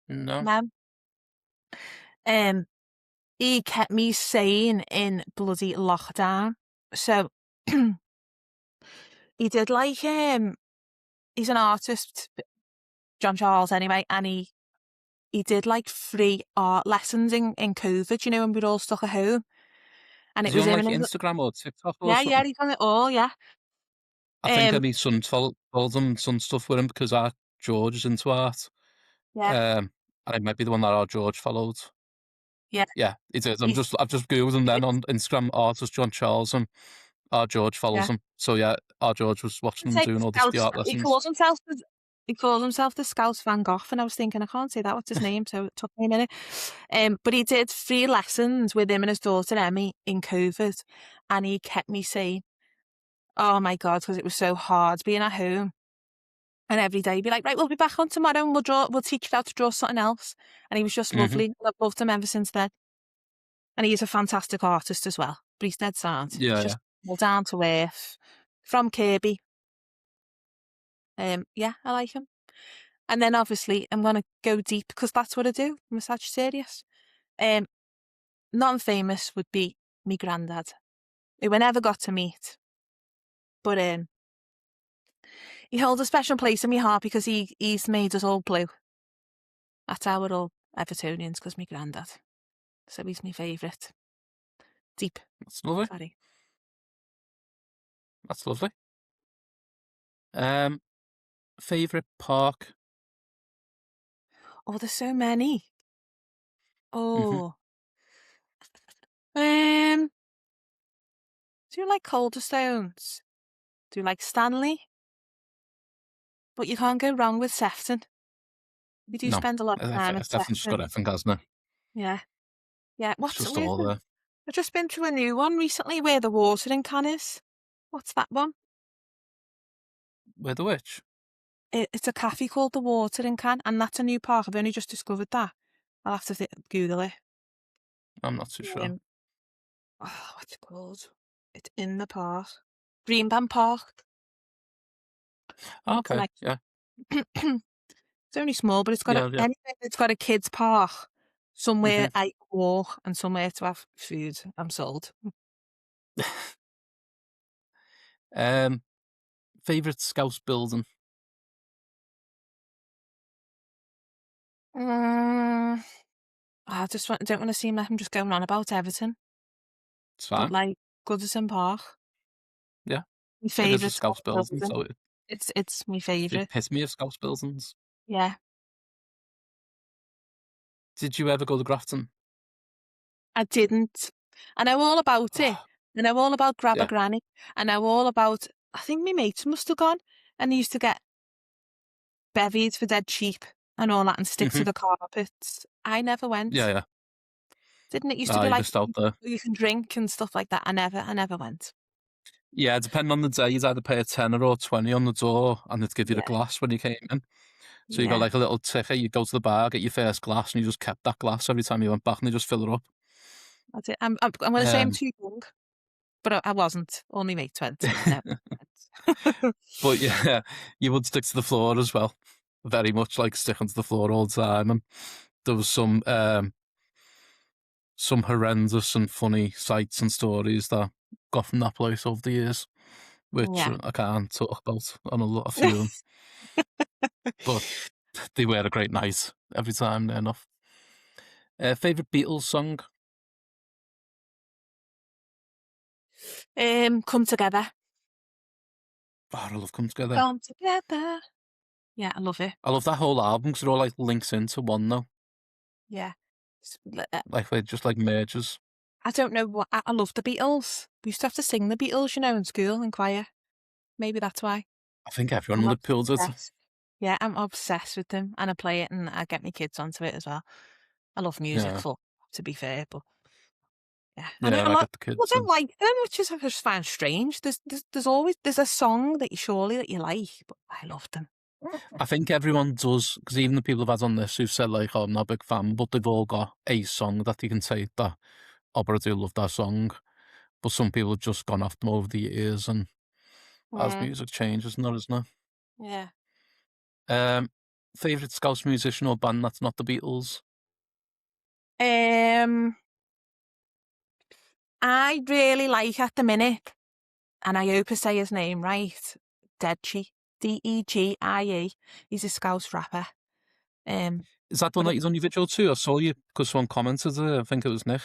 No. Man, he kept me sane in bloody lockdown. So he did like he's an artist, John Charles anyway, and he did like free art lessons in COVID, you know, when we were all stuck at home. And Is it he was on him like and his Instagram or TikTok or yeah, something? he's done it all, yeah. I think Um my son told him some stuff with him because our George is into art. yeah, And it might be the one that our George followed. yeah. Yeah, it is. He's I've just googled him then on Instagram, artist John Charles, and our George follows yeah. him. So yeah, our George was watching It's him like doing all the Scouse art he lessons. calls himself the Scouse Van Gogh, and I was thinking I can't say that, what's his name? So it took me a minute. But he did free lessons with him and his daughter Emmy in COVID, and he kept me sane. Oh my God, because it was so hard being at home. And every day he'd be like, right, we'll be back on tomorrow and we'll teach you how to draw something else. And he was just Hmm. lovely. I've loved him ever since then. And he's a fantastic artist as well. But he's dead sound. He's Yeah, yeah. just well down to earth. From Kirby. Yeah, I like him. And then obviously I'm gonna go deep because that's what I do. I'm a Sagittarius. Um, non-famous would be me granddad, who I never got to meet. But he holds a special place in my heart because he's made us all blue. That's how we're all Evertonians, because me granddad. So he's my favourite. Deep. That's lovely. Sorry. That's lovely. Um, favorite park. Oh, there's so many. Hmm. Oh. Do you like Calderstones? Do you like Stanley? But you can't go wrong with Sefton. We do No, spend a lot of time at it's definitely just got Sefton. everything, hasn't it? Yeah. Yeah. It's just all there. I've just been to a new one recently where the watering can is. What's that one? Where the witch? It's a cafe called the Watering Can, and that's a new park. I've only just discovered that. I'll have to Google it. I'm not too sure. What's it called? It's in the park. Greenbank Park. Oh, It's okay, like yeah, it's only small, but yeah, yeah. anyway, it's got a kids park. Somewhere Hmm. I can walk and somewhere to have food. I'm sold. Favorite Scouse building. Mm, don't want to seem like I'm just going on about Everton, It's but fine. like Goodison Park, Yeah, my it is a favourite Scouse building, building. so It's my it's the favourite. epitome of Scouse buildings. Yeah, Did you ever go to Grafton? I didn't. I know all about it. I know all about Grab a Yeah. Granny. I know all about. I think my mates must have gone, and they used to get bevied for dead cheap and all that, and stick to Hmm. the carpets. I never Yeah, went. yeah. Didn't it used to Ah, be you like missed out there. you can drink and stuff like that? I never went. Yeah, depending on the day, you'd either pay a tenner or 20 on the door, and they'd give you the Yeah, glass when you came in. So you got yeah. like a little ticket, you go to the bar, get your first glass, and you just kept that glass every time you went back, and they just fill it up. That's it. I'm going to say I'm Um, too young, but I wasn't. All my mates went, and I never went. but yeah, you would stick to the floor as well. Very much like sticking to the floor all the time. And there was some horrendous and funny sights and stories that got from that place over the years, which Yeah. I can't talk about on a few of them. But they were a great night every time, near enough. Favorite Beatles song? Come together. Oh, I love Come Together. Come together. Yeah, I love it. I love that whole album because it all like links into one though. Yeah. Like they just like merges. I don't know what I love the Beatles. We used to have to sing the Beatles, you know, in school in choir. Maybe that's why. I think everyone I'm would have pulled it. obsessed. Yeah, I'm obsessed with them, and I play it, and I get my kids onto it as well. I love music, Yeah, to be fair, but yeah, and yeah, a I lot get the of people kids. don't like them, which is I just find strange. There's always a song that you like, but I love them. I think everyone does, because even the people who've had on this who've said like, "Oh, I'm not a big fan," but they've all got a song that they can say that, "Oh, but I do love that song." But some people have just gone off them over the years, and as Mm, music changes, isn't yeah. it? Favorite Scouse musician or band that's not the Beatles? Um, I really like at the minute, and I hope I say his name right. Degie, Degie. He's a Scouse rapper. Is that the one But that you done your video too? I saw you because someone commented. I think it was Nick.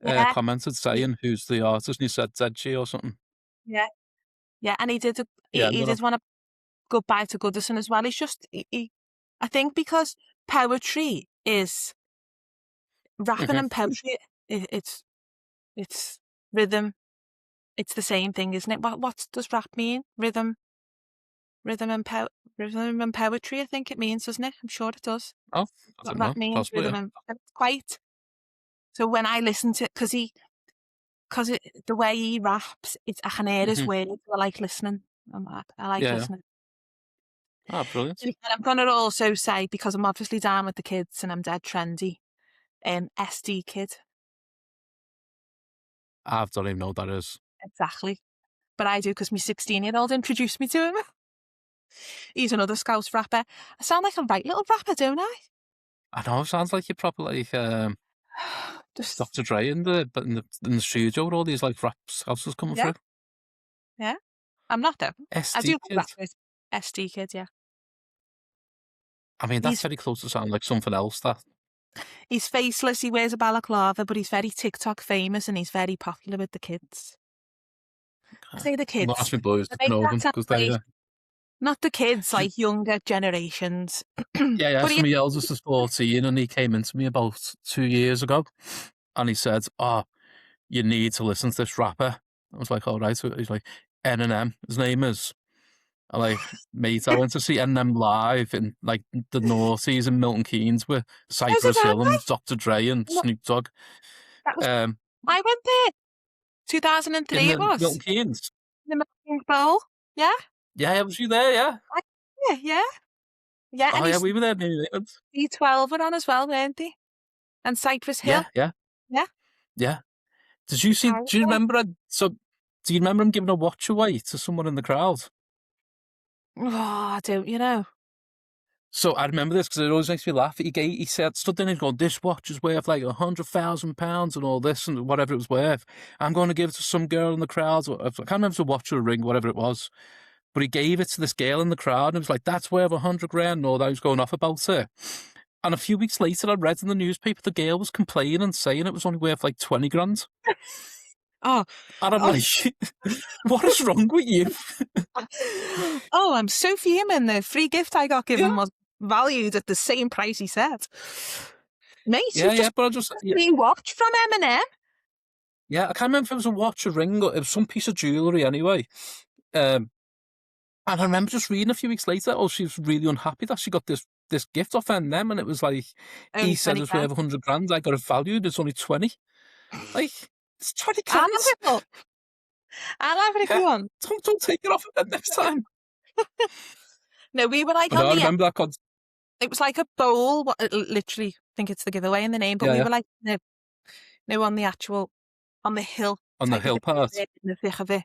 yeah, Commented he- saying who's the artist, and he said Zedgy or something. yeah, yeah, and he did Yeah, I'm he gonna. did want to goodbye to Goodison as well. He's just I think because poetry is rapping Mhm. and poetry, it's rhythm. It's the same thing, isn't it? What does rap mean? Rhythm and rhythm and poetry. I think it means, doesn't it? I'm sure it does. Oh, I What don't rap know. means, Possibly, yeah. and it's quite. So when I listen to, the way he raps, I can hear his Hmm. words. I like listening. I like Yeah, yeah. listening. Ah, brilliant. And I'm gonna also say, because I'm obviously down with the kids and I'm dead trendy. SD Kid, I don't even know what that is. exactly. But I do because my 16-year-old introduced me to him. He's another Scouse rapper. I sound like a right little rapper, don't I? I know. Sounds like you're proper like Just Dr. Dre in the studio with all these like rap houses coming yeah, through. yeah. I'm not though. I do SD like Kid. rappers. SD Kid, yeah. I mean, that's He's very close to sound like something else. That. he's faceless. He wears a balaclava, but he's very TikTok famous and he's very popular with the kids. I say the I'm gonna kids. ask my boys I to make know that them sound because they. like not the kids, Do you- like younger generations. yeah, yeah. But So my eldest is 14, and he came into me about 2 years ago, and he said, "Oh, you need to listen to this rapper." I was like, "All right." So he's like, N. His name is. I'm like, mate, I went to see N live in like the noughties in Milton Keynes with so did Cypress I. Hill and Dr. Dre and No, Snoop Dogg. that was Um, I went there. in 2003 it the Milton was. Keynes. The Milking Bowl. Yeah? Yeah, was you there? Yeah. I, yeah, yeah. Yeah, Oh and yeah, he's we were there near the end. D12 were on as well, weren't they? And Cypress Hill. Yeah, yeah, Yeah. yeah. Did you see? Do you Powerful. remember? So, do you remember him giving a watch away to someone in the crowd? Oh, don't you know? So I remember this because it always makes me laugh. He said, stood there and he's going, "This watch is worth like £100,000 and all this and whatever it was worth. I'm going to give it to some girl in the crowd." I can't remember if it was a watch or a ring, whatever it was. But he gave it to this girl in the crowd and it was like, "That's worth 100 grand." And all that, he was going off about it. And a few weeks later, I read in the newspaper the girl was complaining, saying it was only worth like 20 grand. Oh, And I'm oh, like, "What is wrong with you?" oh, I'm so fuming. The free gift I got Yeah, given was valued at the same price he said. Mate, yeah, you've yeah. just But I just, got a yeah, free watch from Eminem. yeah, I can't remember if it was a watch or ring or it was some piece of jewellery anyway. Um, And I remember just reading a few weeks later, oh, she was really unhappy that she got this gift off N&M, and it was like, he Only said 20 it's grand. worth 100 grand. I got it valued. It's only 20. Like, it's 20 I'll have grand. it all. I'll have it if Yeah, you want. don't take it off of it next time. No, we were like I know. on I the remember that. it was like a bowl. Literally, I think it's the giveaway in the name, but Yeah, we yeah, were like, no, on the actual, on the hill on the type of hill thing. We part. were in the thick of it.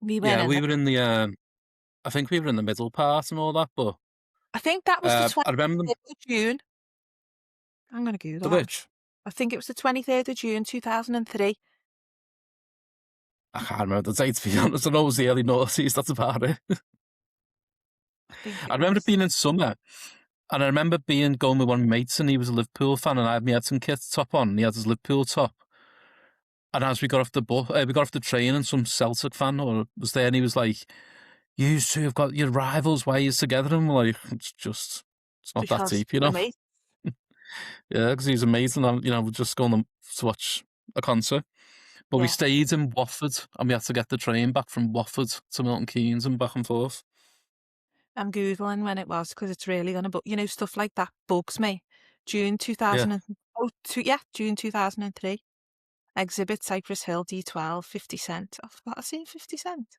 We went Yeah, in we there. were in the. I think we were in the middle part and all that, but I think that was the I remember 23rd of June. I'm going to Google the that. witch. I think it was the 23rd of June, 2003. I can't remember the date, to be honest. I know it was the early noughties. That's about it. I think I it remember it was. being in summer. And I remember going with one of my mates, and he was a Liverpool fan, and I had my Everton kit top on, and he had his Liverpool top. And as we got off we got off the train, and some Celtic fan was there, and he was like, "You two have got your rivals. Why are you together?" And we're like, it's not that Because deep, you the know. mate. Yeah, because he's amazing. And, we're just going to watch a concert. But we Yeah. stayed in Watford, and we had to get the train back from Watford to Milton Keynes and back and forth. I'm Googling when it was because it's really gonna, but stuff like that bugs me. June Yeah, 2000 June 2003. Exhibit Cypress Hill D12, 50 Cent. I forgot I seen 50 Cent.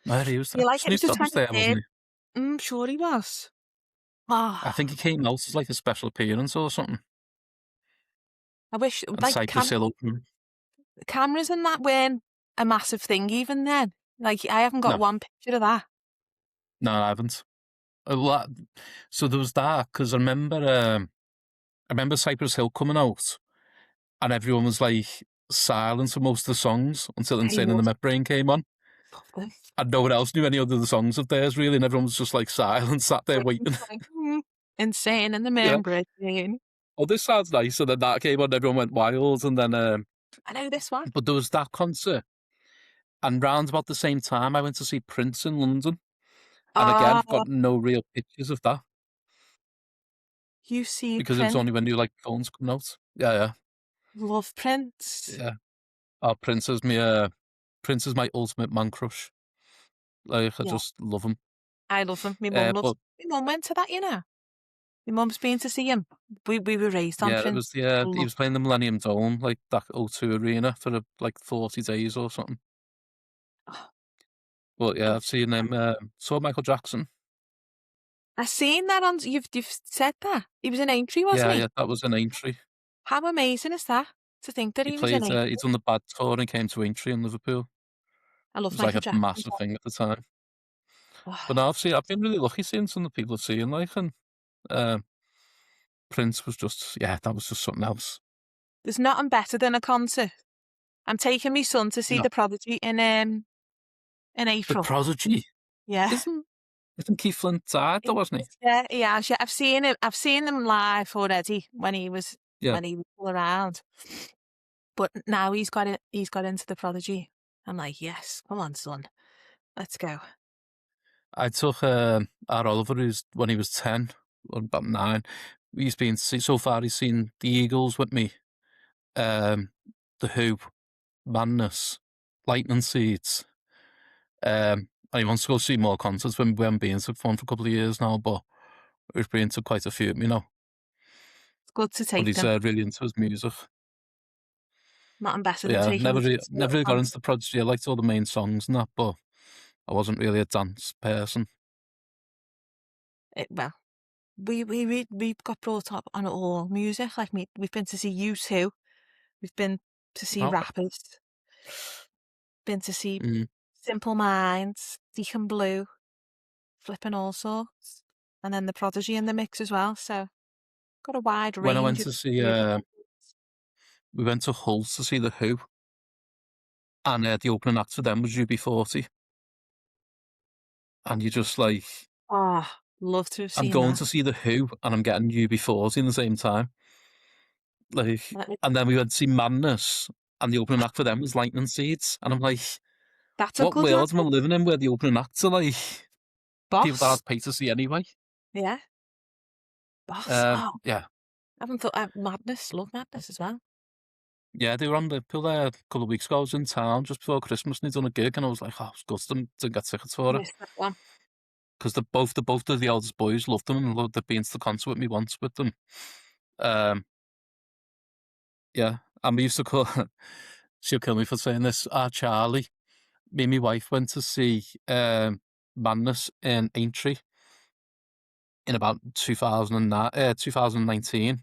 where he was You there. like it? It Snoop was the Dogg was there, 23rd. wasn't he? Sure he was. I think he Ah, came out as like a special appearance or something. I wish And like Cypress Hill open. cameras and that weren't a massive thing even then. Like I haven't got No, one picture of that. no, I haven't. Well, so there was that because I remember Cypress Hill coming out, and everyone was like silent for most of the songs until I Insane in the love Membrane came on, them. and no one else knew any other the songs of theirs really, and everyone was just like silent, sat there waiting. Insane in the Yeah. membrane. Oh, this sounds nice, and then that came on, everyone went wild, and then I know this one. but there was that concert, and round about the same time, I went to see Prince in London, and again, Oh, got no real pictures of that you see because it was Prince. only when new like phones coming out. Yeah, Love Prince. yeah. Oh, Prince is my ultimate man crush. Like, I Yeah, just love him. I love him. My mum loves. But My mum went to that. My mum's been to see him. We were raised on yeah, it Prince. was he Love. was playing the Millennium Dome, like that O2 Arena for like 40 days or something. Oh, But yeah, I'm I've seen him. Saw Michael Jackson. I seen that on. You've said that he was an Aintree, wasn't Yeah, he? yeah, that was an Aintree. How amazing is that? To think that He he was an played. Aintree. He'd done the Bad Tour and came to Aintree in Liverpool. I It love was like Michael a Jackson. massive thing at the time. But Oh, now I've been really lucky seeing some of the people I've seen, like, and um, Prince was just, yeah, that was just something else. there's nothing better than a concert. I'm taking my son to see No, the Prodigy in the April. Prodigy Yeah. isn't. Isn't Keith Flint died though, wasn't he? Yeah, he has. Yeah, I've seen him. I've seen them live already Yeah. when he was all around. But now he's got it. He's got into the Prodigy. I'm like, yes, come on, son, let's go. I took our Oliver, who's when he was 10 or about 9. So far he's seen the Eagles with me, um, the Who, Madness, Lightning Seeds. And he wants to go see more concerts when we haven't been to one for a couple of years now, but we've been to quite a few, It's good to But take he's them. really into his music. Nothing better But than yeah, taking them to see never a really got into concert. the Prodigy. I liked all the main songs and that, but I wasn't really a dance person. Well, we got brought up on all music. Like me, we've been to see U2. We've been to see Okay. rappers. Been to see Mm. Simple Minds, Deacon Blue, flipping all sorts, and then the Prodigy in the mix as well. So got a wide When I went range of to see, music. we went to Hull to see the Who, and the opening act for them was UB40, and you're just like, Oh, love to have I'm seen going that. to see the Who, and I'm getting UB40 in the same time, like, Let me- and then we went to see Madness, and the opening act for them was Lightning Seeds, and I'm like, That's a what good one. world am I living in where the opening acts are like people that Boss. I'd pay to see anyway? Yeah, Boss. Oh, Yeah, I haven't thought Madness. Love Madness as well. yeah, they were on the Liverpool there a couple of weeks ago. I was in town just before Christmas, and they'd done a gig, and I was like, oh, it's gutted to get tickets for it. Missed that one. Because both of the eldest boys loved them and loved they'd been to the concert with me once with them. Um, yeah, and we used to call. She'll kill me for saying this. Our Charlie, me and my wife went to see Madness in Aintree in about 2019,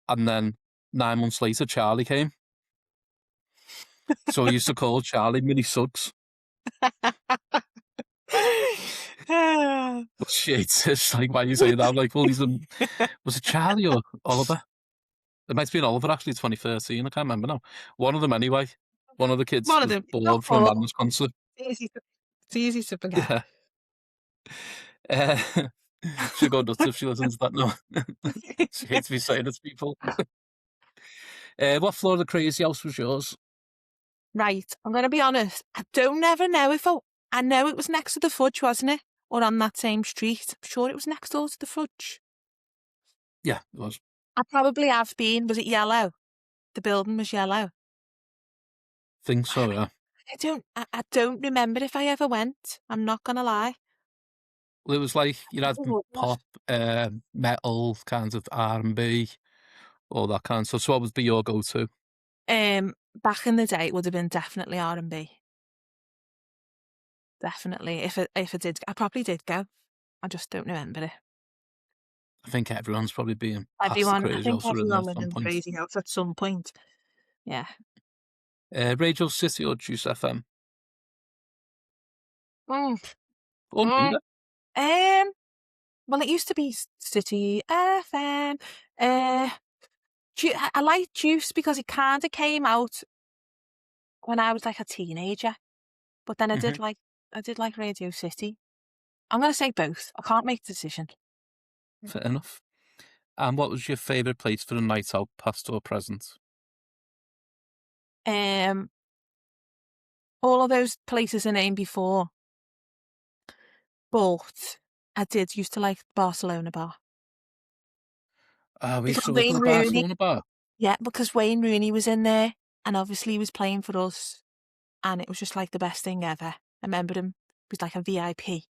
and then 9 months later, Charlie came. So we used to call Charlie Mini Suggs. But she hates it. Like, why are you saying that? I'm like, well, was it Charlie or Oliver? It might have been Oliver, actually, 2013. I can't remember now. One of them, anyway. One of the kids One of was them. Not bored from a all. Madness concert. It's easy to forget. Yeah. Uh, she'll go nuts if she listens to that now. She hates me saying it to people. What floor of the Crazy House was yours? Right, I'm going to be honest. I don't never know if I know it was next to the Fudge, wasn't it? Or on that same street. I'm sure it was next door to the Fudge. Yeah, it was. I probably have been. Was it yellow? The building was yellow. Think so, yeah. I don't remember if I ever went. I'm not gonna lie. Well, it was like you had Probably wouldn't pop, metal, kinds of R&B, all that kind of stuff. So what would be your go-to? have. Back in the day, it would have been definitely R&B. Definitely. If I did, I probably did go. I just don't remember it. I think everyone's probably being past the Everyone, I crazy think house or in there everyone at went some in point. Crazy House at some point. Yeah. Radio City or Juice FM? Mm, Or mm. neither. Um, well, it used to be City FM. Uh, I like Juice because it kind of came out when I was like a teenager, but then Hmm. I did like Radio City. I'm gonna say both. I can't make a decision. Fair enough. And what was your favourite place for a night out, past or present? Um, all of those places I named before, but I did used to like Barcelona bar We used because to look at Wayne the Rooney. Barcelona bar. Yeah, because Wayne Rooney was in there, and obviously he was playing for us, and it was just like the best thing ever. I remember him. He was like a VIP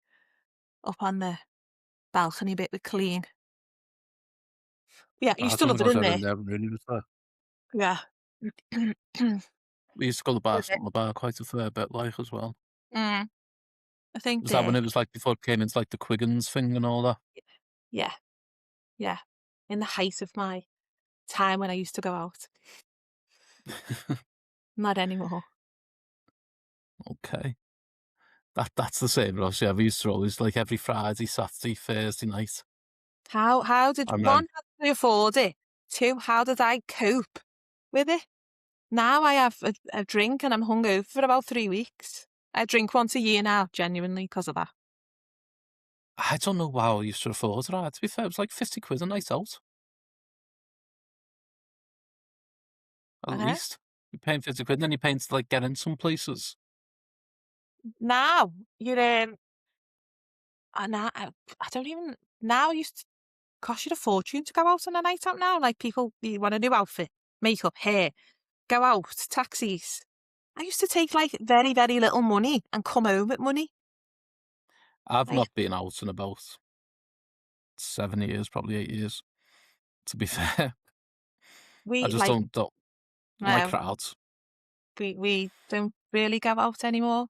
up on the balcony bit with clean. Yeah, I I used to don't love think I it was in ever there. in there when Rooney was there. Yeah. We used to go to the Love it. Barcelona bar quite a fair bit, like, as well. Mm, I think Was that when there. it was like before it came into like the Quiggins thing and all that? Yeah, yeah. In the height of my time when I used to go out. Not anymore. Okay. That's the same with us, yeah. We used to always like every Friday, Saturday, Thursday night. How did I remember one, how did I afford it? Two, how did I cope with it? Now I have a drink and I'm hungover for about 3 weeks. I drink once a year now, genuinely, because of that. I don't know how I used to afford that. To be fair, it was like 50 quid a night out, at I know. least. You're paying 50 quid and then you're paying to like get in some places. Now, you're, I don't even, now it used to cost you a fortune to go out on a night out now. Like people, you want a new outfit, makeup, hair, go out, taxis. I used to take like very, very little money and come home with money. I've Like not been out in about 7 years, probably 8 years, to be fair. I we just like don't like no, crowds. we don't really go out anymore.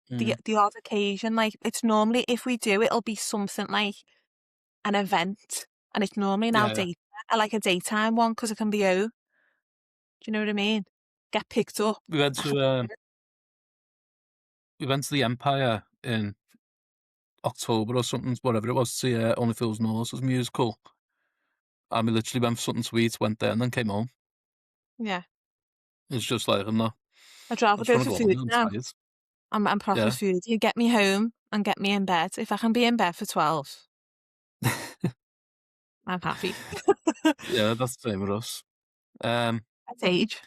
Mm, The odd occasion, like it's normally if we do, it'll be something like an event, and it's normally now yeah, yeah. I like a daytime one because it can be home. Do you know what I mean? Get picked up. We went I to can- we went to the Empire in October or something, whatever it was, to see Only Fools and Horses musical. And we literally went for something sweet, went there, and then came home. Yeah, It's just like, I'm not. I'd I rather just go want to for go home. food I'm now. tired. I'm proper Yeah, food. You get me home and get me in bed. If I can be in bed for 12, I'm happy. yeah, that's the same with us. Um, At age.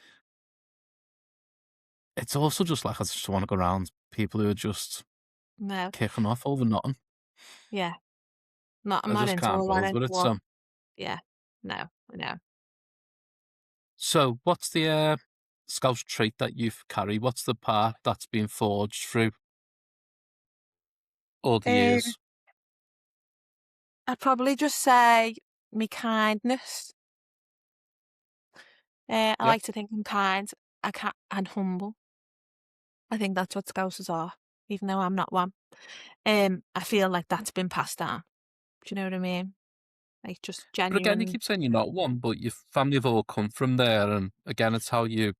it's also just like I just want to go around people who are just No. kicking off over nothing. Yeah. I'm I not just into can't all that bother with it. anymore. So, Yeah. No, I know. what's the Scouse trait that you carry? What's the part that's been forged through all the Um, years? I'd probably just say me kindness. I Yeah, like to think I'm kind. And humble. I think that's what Scousers are, even though I'm not one. I feel like that's been passed down. Do you know what I mean? Like just but again, you genuine. keep saying you're not one, but your family have all come from there, and again, it's how you.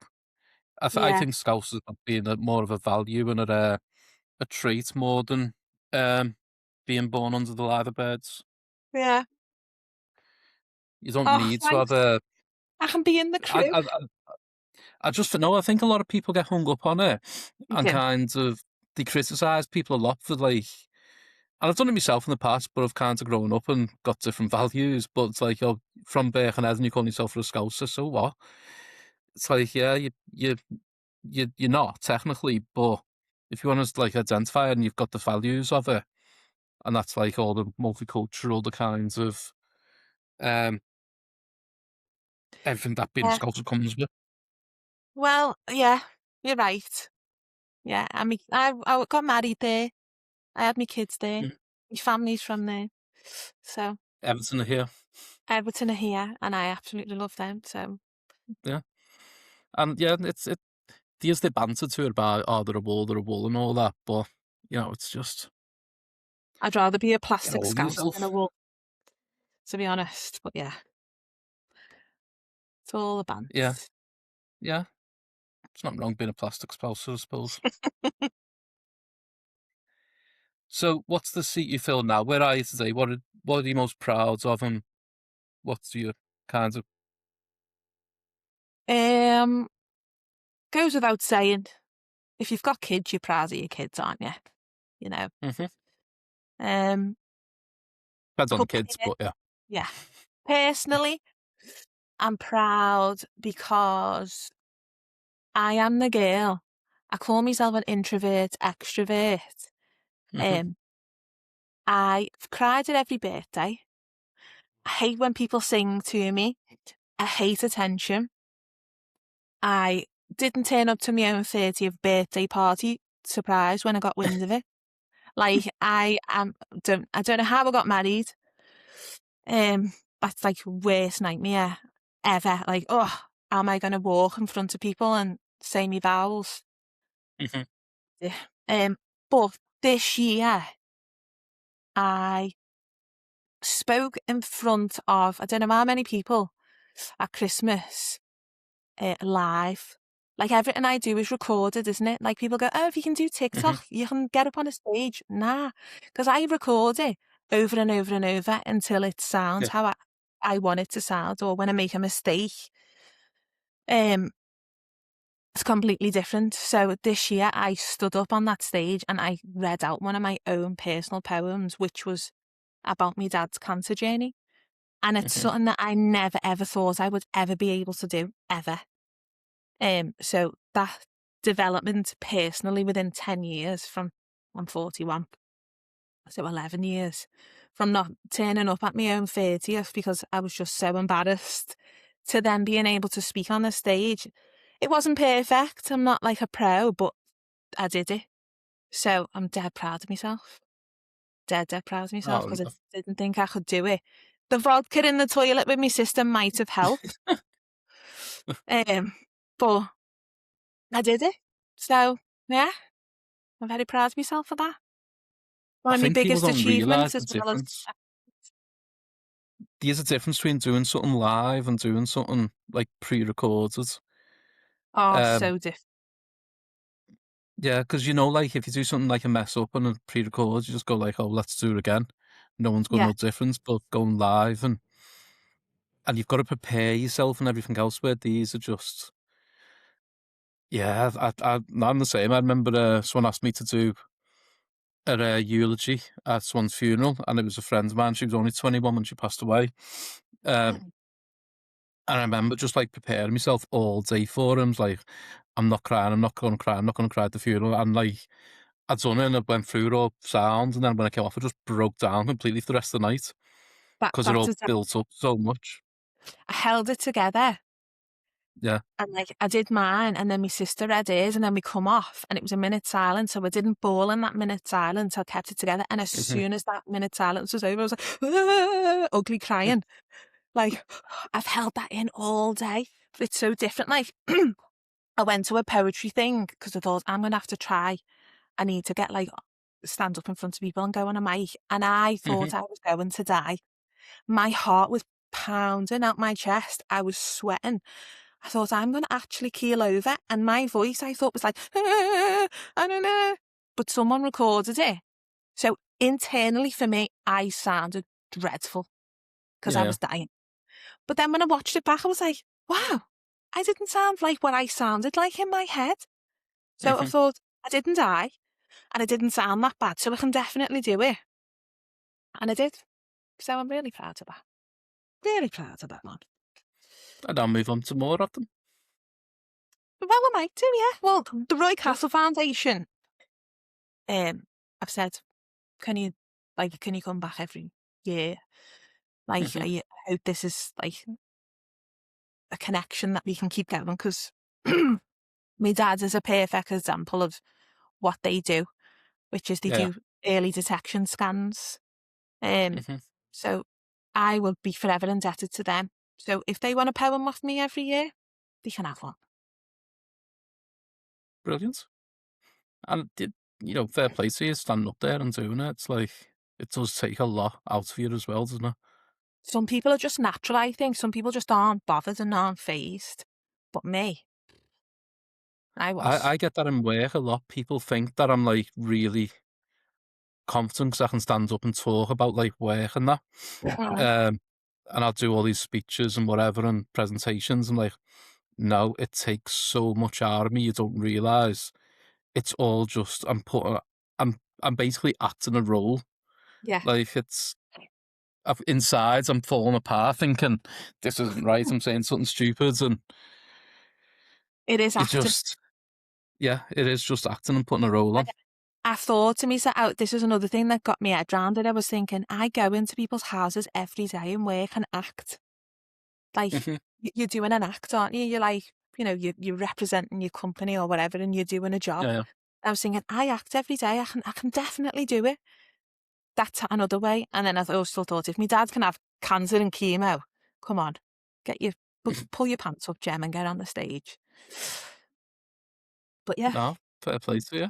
I Yeah, think Scouse has been more of a value and a trait more than um, being born under the liver birds. yeah. You don't Oh, need to have thanks. a. I can be in the I, crew. I, I just know. I think a lot of people get hung up on it You and do. kind of they criticize people a lot for like. And I've done it myself in the past, but I've kind of grown up and got different values. But it's like you're from Birkenhead and you call yourself a Scouser, so what? It's like yeah, you're not technically, but if you want to like identify it and you've got the values of it, and that's like all the multicultural, the kinds of um everything that being a Yeah. Scouser comes with. Well, yeah, you're right. Yeah, I got married there. I had my kids there. Mm. My family's from there. So Everton are here. Everton are here, and I absolutely love them. So Yeah. And yeah, it there's the banter to it about, oh, they're a wall and all that, but, it's just I'd rather be a get plastic over scouse than a yourself. wool, to be honest. But yeah, it's all a Yeah, bant. yeah. It's not wrong being a plastic spouse, I suppose. So what's the seat you fill now? Where are you today? What are you most proud of, and what's your kind of Um, Goes without saying, if you've got kids, you're proud of your kids, aren't you? You know. Mhm. Um, Depends on the but kids, but yeah. yeah, personally, I'm proud because I am the girl. I call myself an introvert, extrovert. Mhm, Um, I've cried at every birthday. I hate when people sing to me. I hate attention. I didn't turn up to my own 30th birthday party, surprised when I got wind of it. Like I don't know how I got married. That's like worst nightmare ever. Like, oh, how am I going to walk in front of people and say me vowels? mhm, Yeah. But this year I spoke in front of I don't know how many people at Christmas live. Like everything I do is recorded, isn't it? Like people go, oh, if you can do mhm. TikTok, you can get up on a stage. Nah, because I record it over and over and over until it sounds Yeah. how I want it to sound, or when I make a mistake. Um, it's completely different. So this year I stood up on that stage and I read out one of my own personal poems, which was about my dad's cancer journey. And it's Mhm, something that I never ever thought I would ever be able to do, ever. So that development personally within 10 years from I'm 41, so 11 years from not turning up at my own 30th because I was just so embarrassed to then being able to speak on the stage. It wasn't perfect. I'm not like a pro, but I did it. So I'm dead proud of myself. Dead proud of myself oh, because I didn't think I could do it. The vodka in the toilet with my sister might have helped. Um, but I did it. So yeah, I'm very proud of myself for that. One I of my think people biggest don't achievements realise the as well as difference. There's a difference between doing something live and doing something, like, pre-recorded. oh, Um, so different. yeah, because like, if you do something like a mess up and a pre-record, you just go like, "Oh, let's do it again." No one's gonna Yeah, know difference, but going live and you've gotta prepare yourself and everything else, where these are just yeah, I'm the same. I remember, someone asked me to do a eulogy at someone's funeral, and it was a friend of mine. She was only 21 when she passed away. Um, and I remember just, like, preparing myself all day for him. Like, I'm not crying, I'm not gonna cry, I'm not gonna cry at the funeral. And, like, I'd done it and I went through it all sound, and then when I came off, I just broke down completely for the rest of the night because it that's all exactly. built up so much. I held it together Yeah. and like I did mine, and then my sister read hers, and then we come off, and it was a minute silence. So I didn't bawl in that minute silence. I kept it together, and as Mhm. soon as that minute silence was over, I was like ugly crying. Like I've held that in all day, but it's so different. Like I went to a poetry thing because I thought I'm gonna have to try. I need to get like stand up in front of people and go on a mic, and I Mhm. thought I was going to die. My heart was pounding out my chest. I was sweating. I thought I'm going to actually keel over, and my voice I thought was like I don't know, but someone recorded it. So internally for me, I sounded dreadful because I Yeah. was dying. But then when I watched it back, I was like, wow, I didn't sound like what I sounded like in my head. So I Mhm. thought I didn't die and I didn't sound that bad, so I can definitely do it. And I did. So I'm really proud of that. Really proud of that one. And I'll move on to more of them. Well, I might do, yeah. Well, the Roy Yeah. Castle Foundation, I've said, can you come back every year? Like, Mhm. I hope this is like a connection that we can keep going because my dad is a perfect example of what they do, which is they Yeah. do early detection scans. Hmm. So I will be forever indebted to them. So if they want a poem off me every year, they can have one. Brilliant. And fair play to you standing up there and doing it. It's like it does take a lot out of you as well, doesn't it? Some people are just natural, I think. Some people just aren't bothered and aren't phased. But me, I was. I get that in work a lot. People think that I'm like really confident because I can stand up and talk about like work and that. Mm. Um, and I'll do all these speeches and whatever and presentations. And like, no, it takes so much out of me. You don't realize it's all just I'm basically acting a role. Yeah, Like inside I'm falling apart, thinking this isn't right. I'm saying something stupid, and it is you acting. just yeah, it is just acting and putting a role on. I thought to myself, this is another thing that got me head round it. I was thinking, I go into people's houses every day and work and act. Like, Hmm. you're doing an act, aren't you? You're like, you're representing your company or whatever and you're doing a job. Yeah, yeah. I was thinking, I act every day. I can definitely do it. That's another way. And then I also thought, if my dad can have cancer and chemo, come on, get your, pull your pants up, Jem, and get on the stage. But yeah, No, fair play to you.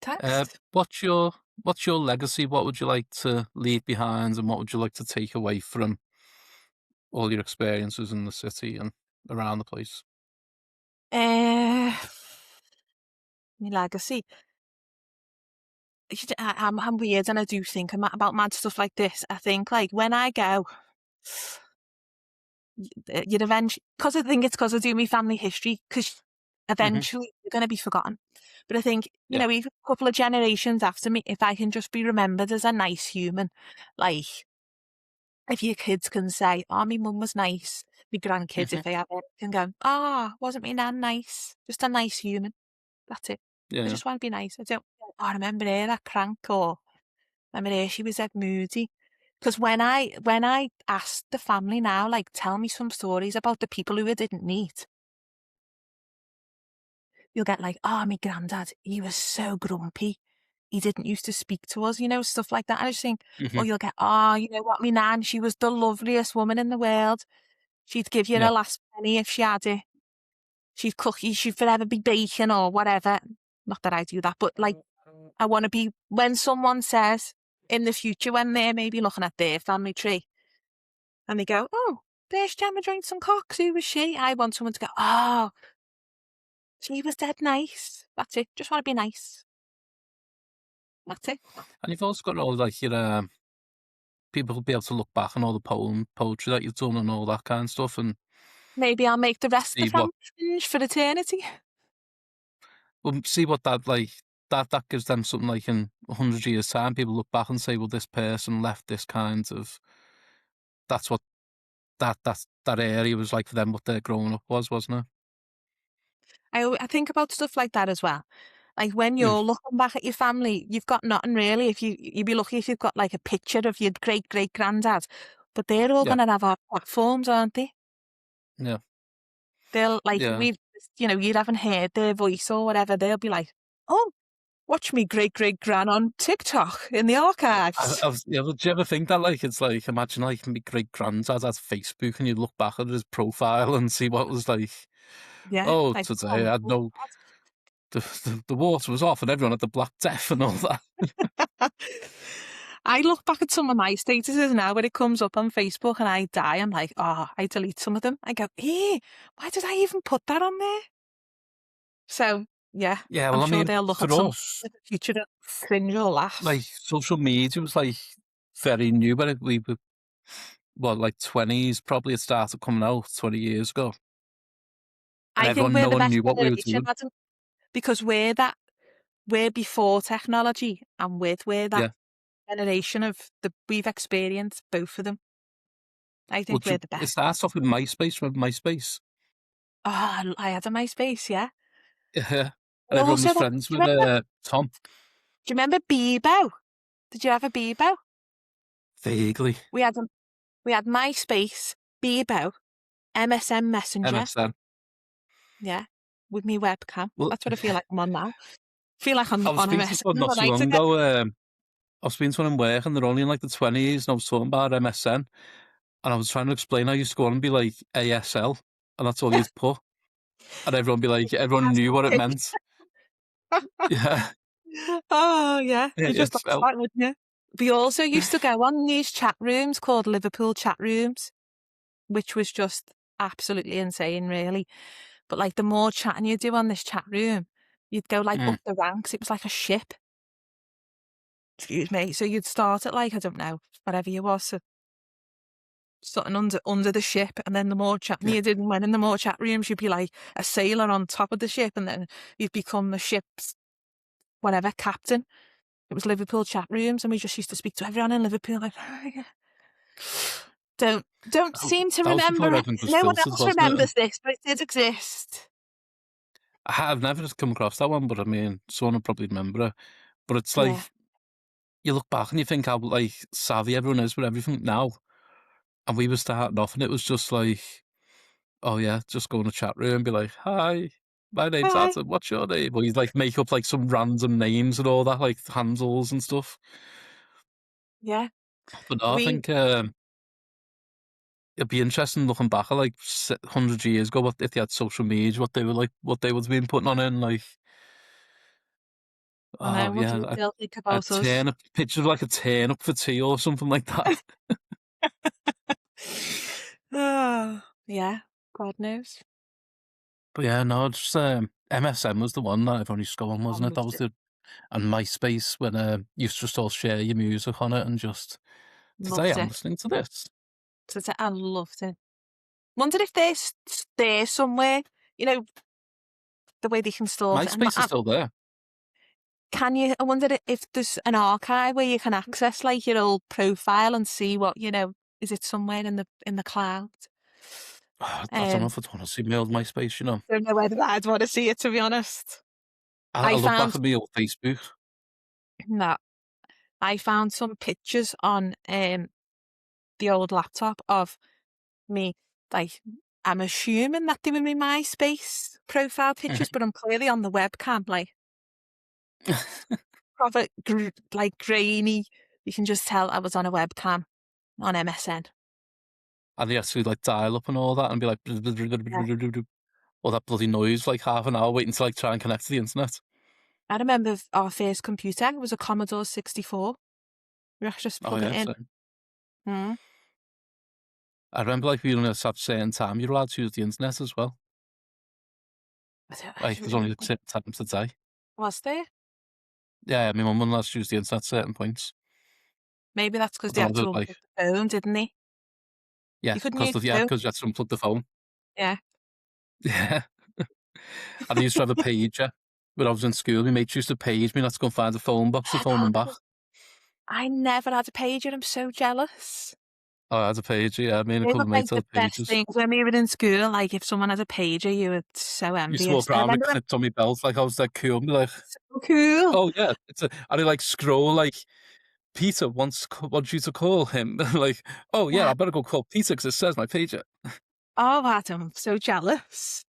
text. What's your legacy? What would you like to leave behind, and what would you like to take away from all your experiences in the city and around the place? Uh, my legacy. I'm weird and I do think about mad stuff like this. I think like when I go, you'd eventually, because I think it's because I do my family history, because Hmm. eventually you're going to be forgotten. But I think, Yeah. even a couple of generations after me, if I can just be remembered as a nice human, like if your kids can say, oh, my mum was nice, my grandkids, if Hmm. they have it, can go, wasn't my nan nice? Just a nice human. That's it. Yeah, I yeah. just want to be nice. I don't, I remember her, that crank, or remember her, she was dead moody. Because when I asked the family now, like, tell me some stories about the people who I didn't meet, you'll get like, my granddad, he was so grumpy. He didn't used to speak to us, stuff like that. And I just think, Hmm. or you'll get, you know what, my nan, she was the loveliest woman in the world. She'd give you Yeah. her last penny if she had it. She'd cook you, she'd forever be baking or whatever. Not that I do that, but like, I want to be, when someone says in the future, when they're maybe looking at their family tree and they go, oh, there's Gemma Joynson Cox, who was she? I want someone to go, oh, she was dead nice. That's it. Just want to be nice. That's it. And you've also got all like your people will be able to look back on all the poetry that you've done and all that kind of stuff, and Maybe I'll make the rest of the see what family cringe for eternity. see what that like that gives them something like in 100 years' time. People look back and say, well, this person left this kind of that's what that area was like for them. What their growing up was, wasn't it? I think about stuff like that as well. Like when Mm, you're looking back at your family, you've got nothing really. If you'd be lucky if you've got like a picture of your great great granddad, but they're all yeah, going to have our platforms, aren't they? yeah, They'll like yeah. you haven't heard their voice or whatever. They'll be like, oh, watch me great great gran on TikTok in the archives. Yeah, but do you ever think that like it's like imagine like my great granddad had Facebook and you look back at his profile and see what was like. Yeah, Oh, like today oh, I had no the water was off and everyone had the Black Death and all that. I look back at some of my statuses now when it comes up on Facebook and I die. I'm like, I delete some of them. I go, why did I even put that on there? So yeah, Yeah, I'm well, I sure mean, they'll look at for some us, in the future and cringe or like laugh. social media was like very new, but we were like 20s probably it started coming out 20 years ago, and I think no we're the one best knew what we were generation, doing. Adam, because we're before technology and we're that Yeah, generation of we've experienced both of them. I well, think we're the it best. starts off with MySpace. Remember MySpace? I had a MySpace, yeah. Yeah, and everyone was Also, do friends you with remember? Tom. Do you remember Bebo? Did you have a Bebo? Vaguely. We had we had MySpace, Bebo, MSN Messenger, MSN. yeah, with me webcam. Well, That's what I feel like I'm on now. feel like I'm I was on a speaking to mess one not the too night long again. ago. I was speaking to one in work, and they're only in like the 20s, and I was talking about MSN, and I was trying to explain I used to go on and be like ASL, and that's all you'd put, and everyone knew what it meant. Yeah, Oh, yeah. You just lost ASL. that, wouldn't you? We also used to go on these chat rooms called Liverpool chat rooms, which was just absolutely insane, really. But like the more chatting you do on this chat room, you'd go like up Mm. the ranks. It was like a ship. Excuse me. So you'd start at like, I don't know, whatever you was, so something under the ship, and then the more chatting you did and went in the more chat rooms, you'd be like a sailor on top of the ship, and then you'd become the ship's whatever captain. It was Liverpool chat rooms, and we just used to speak to everyone in Liverpool like, don't seem to That was remember before it. everything was No one filtered, else wasn't it? And remembers this, but it did exist. I've never just come across that one, but I mean, someone will probably remember it. But it's like Yeah. you look back and you think how like savvy everyone is with everything now, and we were starting off, and it was just like, oh yeah, just go in a chat room and be like, "Hi, my name's Hi. Adam. What's your name?" Or he'd like make up like some random names and all that, like handles and stuff. Yeah. But no, I We think it'd be interesting looking back at like 100 years ago, what if they had social media, what they were like, what they would have been putting on in, like, I oh know, what yeah, do they'll think a about us. turn up picture of like a turn up for tea or something like that. Ah, yeah, God knows. But yeah, no, just MSN was the one that everyone used to go on, I wasn't it? That loved was it. the and MySpace when you used to just all share your music on it and just today Loved I'm it. listening to this. I loved it. Wondered if they're there somewhere, you know, the way they can store it. MySpace is still there. Can you? I wonder if there's an archive where you can access like your old profile and see what, is it somewhere in the cloud? I don't know Um, if I'd want to see my old MySpace, you know. don't know whether I'd want to see it, to be honest. I I look back found at my old Facebook. that I found some pictures on the old laptop of me. Like, I'm assuming that they were my MySpace profile pictures, but I'm clearly on the webcam, like proper like grainy. You can just tell I was on a webcam on MSN. And they had to like dial up and all that and be like, Yeah. all that bloody noise, like half an hour waiting to like try and connect to the internet. I remember our first computer was a Commodore 64. We actually just Oh plug it yeah, in. so Mm. I remember like we only had a certain time you're allowed to use the internet as well. I Like don't there's only like remember. certain times a day. Was there? Yeah, my mum wouldn't let us use the internet at certain points. Maybe that's I because they don't had know if to it was unplug like, the phone, didn't they? yeah, You couldn't because use of the phone. because you had to unplug the phone. Yeah. Yeah. And I used to have a pager when I was in school. My mates used to page me not to go and find a phone box to phone them back. I never had a pager. I'm so jealous. Oh, I had a pager, yeah. Me and a They couple were of like mates the had best pages. things when we were in school. Like if someone had a pager, you were so Used to envious. walk And I around with remember it clips on my belt like I was that cool. And be like, was so cool. oh yeah, it's a, and I like scroll like Peter wants you to call him. Like, oh yeah, Yeah. I better go call Peter because it says my pager. Oh, Adam, I'm so jealous.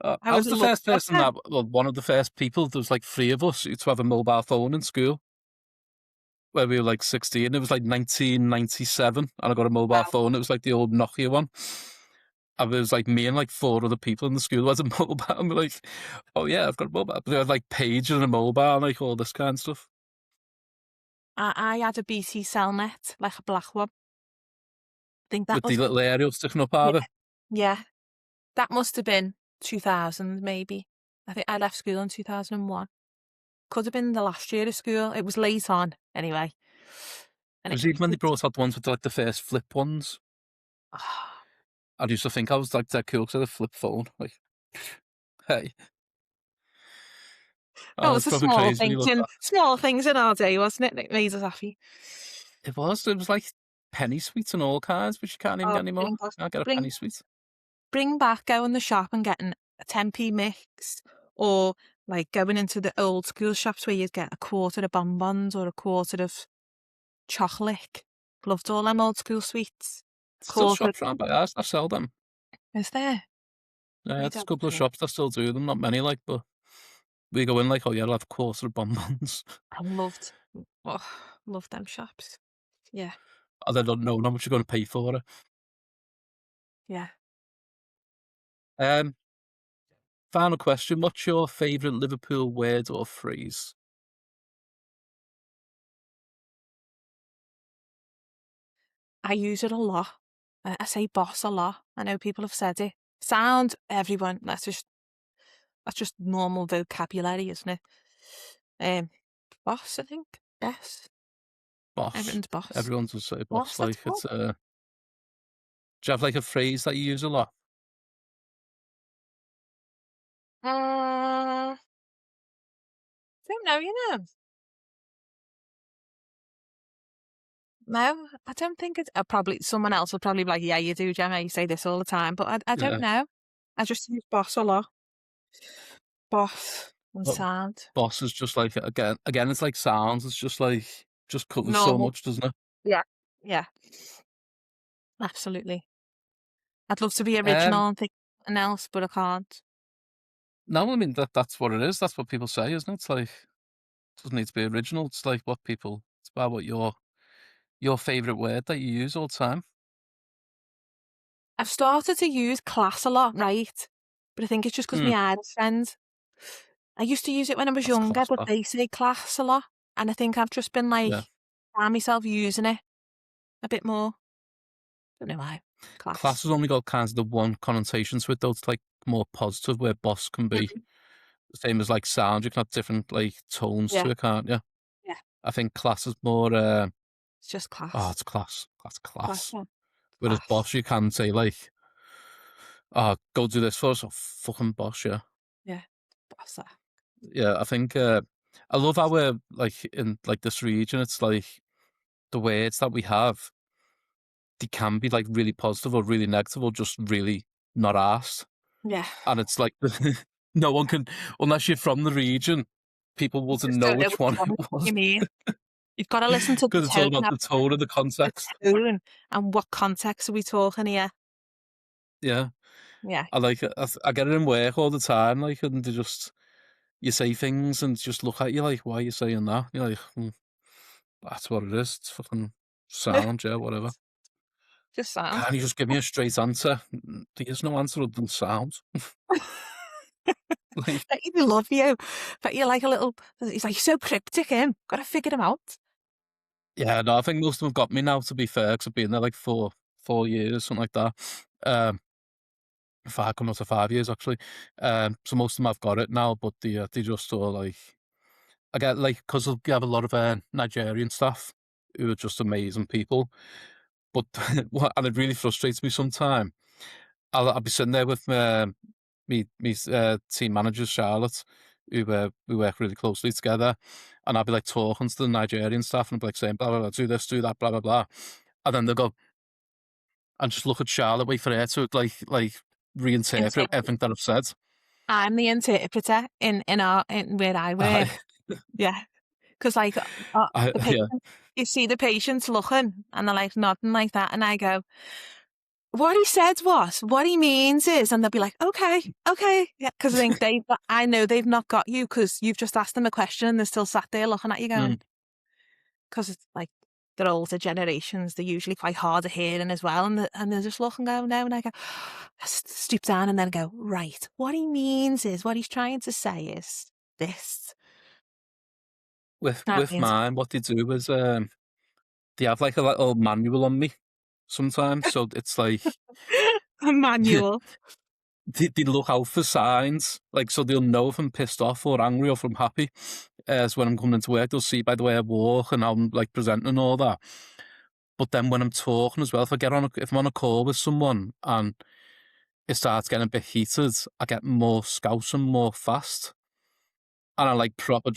I I was was a the love first person sucker. that, well, one of the first people. There was like three of us to have a mobile phone in school where we were like 16. It was like 1997, and I got a mobile Wow. phone. It was like the old Nokia one. And it was like me and like four other people in the school who had a mobile. And we're like, oh yeah, I've got a mobile. But they had like pager and a mobile, and like all this kind of stuff. I had a BT Cellnet, like a black one. I think that With the must have, little aerial sticking up yeah, out of it. yeah, that must have been 2000, maybe. I think I left school in 2001. Could have been the last year of school. It was late on, anyway. It And was even when they brought out the ones with like the first flip ones. oh, I used to think I was like that cool because I had a flip phone. Like, hey, that oh, was it's the probably crazy when you look back. small things in our day, wasn't it? That made us happy. It was. It was like penny sweets and all kinds, which you can't even Oh, get anymore. Can't get a bring penny sweet. bring back going the shop and getting a 10p mix, or like going into the old school shops where you'd get a quarter of bonbons or a quarter of chocolate. Loved all them old school sweets. Still Quarter, shops around by ours that sell them. is there? Yeah, I there's a don't couple of know. shops that still do them. Not many, like, but we go in like, oh yeah, I'll have a quarter of bonbons. I loved them shops. Yeah, And they don't know how much you're going to pay for it. yeah. Um, Final question: what's your favourite Liverpool word or phrase? I use it a lot. I say boss a lot. I know people have said it. Sound everyone. That's just normal vocabulary, isn't it? Boss, I think. Boss. Boss. Everyone's boss. Everyone does say boss. Boss, that's Like good. it's do you have like a phrase that you use a lot? Mm, don't know, you know. No, I don't think it's probably someone else will probably be like, yeah, you do, Gemma. You say this all the time, but I don't Yeah. know. I just use boss a lot. Boss and But sound. boss is just like again. It's like sounds. It's just like just covers so Normal. much, doesn't it? Yeah. Yeah, absolutely. I'd love to be Um, original and think something else, but I can't. no, I mean that's what it is. That's what people say, isn't it? It's like it doesn't need to be original. It's like what people. It's about what your favorite word that you use all the time. I've started to use class a lot, right? But I think it's just because Hmm, my Irish friends. I used to use it when I was that's younger, class. but That. they say class a lot. And I think I've just been like, Yeah, find myself using it a bit more. Don't know why. class Class. has only got kind of the one connotation to it, though. It's like more positive, where boss can be Mhm. the same as like sound. You can have different like tones Yeah, to it, can't you? yeah. I think class is more. It's just Oh, class. it's class. That's Class, class. yeah. Whereas Class. boss, you can say like, "Oh, go do this for us." Oh, fucking boss, yeah, Yeah. Boss that. yeah. I think I love how we're like in like this region. It's like the words that we have. They can be like really positive or really negative or just really not asked. Yeah. And it's like no one can unless you're from the region. People You wouldn't just know don't know which which one one it was you mean. You've got to listen to the because it's all tone, about the haven't you? tone and the The context. tone and what context are we talking here? Yeah, Yeah. I like it. I get it in work all the time. Like, and they just you say things and just look at you like, why are you saying that? You're like, that's what it is. It's fucking sound, yeah, whatever. Just sound. Can't you just give me a straight answer? There's no answer other than sound. Like, Like, he love you, but you're like a little. He's like, you're so cryptic, him. Got to figure him out. yeah, no, I think most of them have got me now, to be fair, because I've been there like 4 years, something like that. Um, Five, coming up to 5 years, actually. So most of them have got it now, but they just sort of like, I get like, because we have a lot of Nigerian staff who are just amazing people. But and it really frustrates me sometimes. I'll be sitting there with me team manager Charlotte, who we work really closely together, and I'll be like talking to the Nigerian staff and I'll be like saying blah blah blah, do this, do that, blah blah blah, and then they'll go and just look at Charlotte, wait for her to like reinterpret Interpret. everything that I've said. I'm the interpreter in where I I, work. Yeah, because like the yeah, patient, you see the patients looking and they're like nodding like that, and I go, "What he said was, what he means is," and they'll be like, "Okay, okay," yeah, because I know they've not got you because you've just asked them a question and they're still sat there looking at you mm, going, because it's like they're older generations, they're usually quite hard of hearing as well, and they're just looking going now, and I go, stoop down and then go, right, what he means is, what he's trying to say is this. That with means mine, what they do is they have like a little manual on me sometimes, so it's like a manual. they look out for signs, like so they'll know if I'm pissed off or angry or if I'm happy. So when I'm coming into work, they'll see by the way I walk and how I'm like presenting and all that. But then when I'm talking as well, if I'm on a call with someone and it starts getting a bit heated, I get more scouse and more fast. And I like proper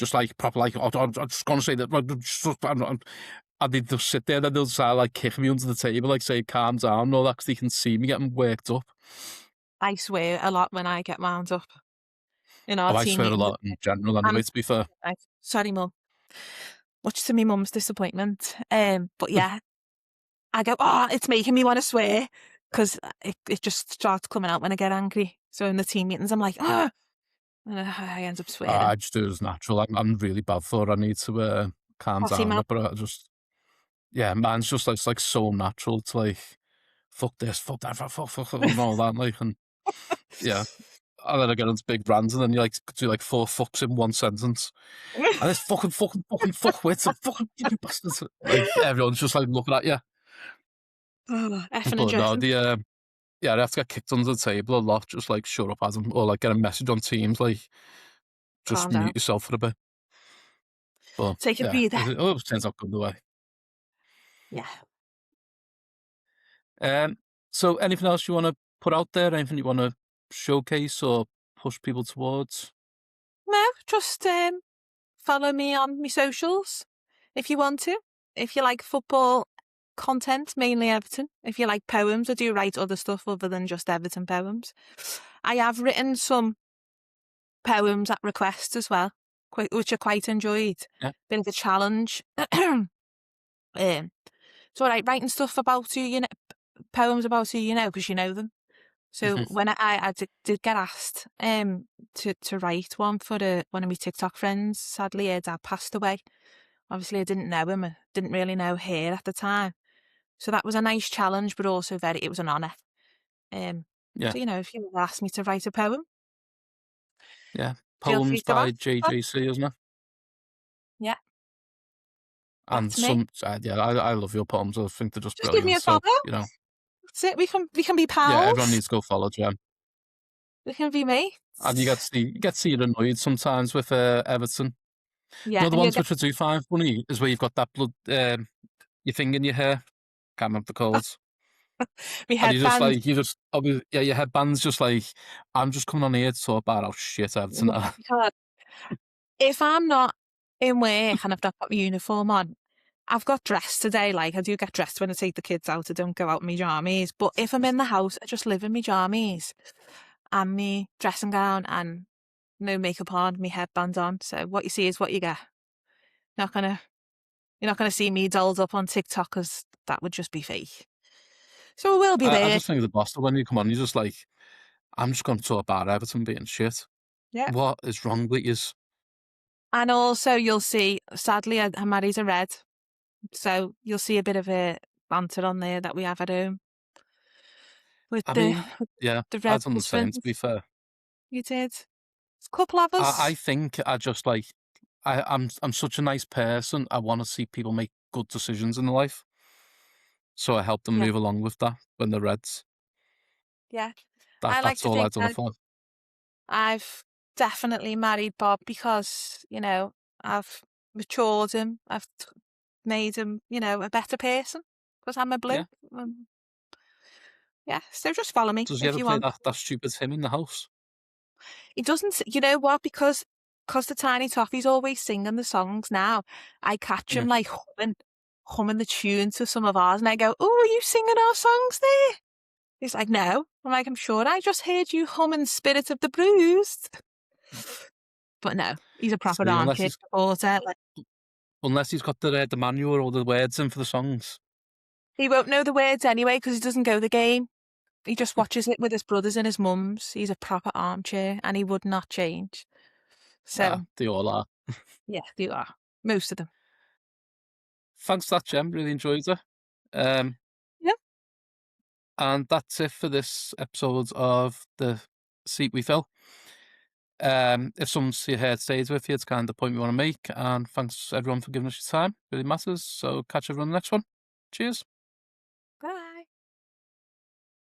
like I'm just gonna say that and they just sit there and they'll start like kicking me under the table, like say calm down and all that because they can see me getting worked up. I swear a lot when I get wound up in our Oh, I team swear a meetings. lot in general anyway, And to be fair. sorry, mum. Much to my mum's disappointment. But yeah, I go, oh, it's making me want to swear because it just starts coming out when I get angry. So in the team meetings, I'm like, ah. and I end up swearing. I just do it as natural. I'm really bad for it. I need to calm Potty down a mouth. bit, but I just yeah, mine's just like it's like so natural to like fuck this, fuck that, fuck and all that, like and yeah. And then I get into big rants, and then you like do like 4 fucks in one sentence. And it's fucking fuck wits and fucking bastards. Like everyone's just like looking at you. Oh, effing and But no, dressing. the yeah, I have to get kicked under the table a lot, just like shut up, Adam, or like get a message on Teams, like just Calm down. mute yourself for a bit. But Take a yeah, breather. it always turns out good the way. Yeah. So anything else you want to put out there? Anything you want to showcase or push people towards? No, just follow me on my socials if you want to. If you like football content, mainly Everton. If you like poems, I do write other stuff other than just Everton poems. I have written some poems at request as well, which I quite enjoyed. Yeah. Bit of a challenge. It's all right writing stuff about who you know, poems about who you know, because you know them. So Mhm. when I did get asked to write one for one of my TikTok friends, sadly her dad passed away. Obviously I didn't know him, I didn't really know her at the time. So that was a nice challenge, but also it was an honour. Yeah, So if you asked me to write a poem, yeah. feel free Poems to by ask. JJC, isn't it? Yeah, And that's me. some, yeah, I love your poems. I think they're just Just give me brilliant. a So follow. you know, That's it. We can be yeah, everyone pals. needs to go follow Jem. We can be And mates. you get to see you're annoyed sometimes with Everton. You Yeah, know the and you'll ones get which I do find funny is where you've got that blood, your thing in your hair. Can't remember the colours. me And you just headband. like yeah, your headband's just like I'm just coming on here to talk about how shit Everton Yeah, are. you can't. If I'm not in work and I've not got my uniform on, I've got dressed today. Like I do get dressed when I take the kids out. I don't go out in my jammies. But if I'm in the house, I just live in my jammies and me dressing gown and no makeup on, me headband on. So what you see is what you get. Not gonna, you're not gonna see me dolled up on TikTok because that would just be fake. So I will be I there. just think the boss when you come on, you're just like I'm just going to talk about Everton being shit. Yeah. What is wrong with you? And also you'll see, sadly, I married a red. So you'll see a bit of a banter on there that we have at home with I the mean, yeah, the red I've done the same. To be husbands. fair, You did. It's a couple of I us. think I just like I'm such a nice person. I want to see people make good decisions in life, so I help them Yeah, move along with that when they're Reds. yeah. I like That's to all think I've done it that for. I've definitely married Bob because, I've matured him. I've made him, a better person because I'm a blue. Yeah. Yeah, so just follow me Does he if ever you play want. that stupid hymn in the house? He doesn't, you know what? Because the Tiny Toffee's always singing the songs now. I catch him Yeah. like humming the tune to some of ours, and I go, "Oh, are you singing our songs there?" He's like, "No." I'm like, "I'm sure I just heard you humming Spirit of the Bruised." But no, he's a proper See, armchair supporter. Like, unless he's got the manual or the words in for the songs. he won't know the words anyway because he doesn't go the game. He just watches it with his brothers and his mums. He's a proper armchair, and he would not change. Ah, So they all are. yeah, they are most of them. Thanks for that, Jem. Really enjoyed it. Um, Yeah. and that's it for this episode of the seat we fill. If someone's here stays with you, it's kind of the point we want to make. And thanks everyone for giving us your time. Really matters. So catch everyone on the next one. Cheers.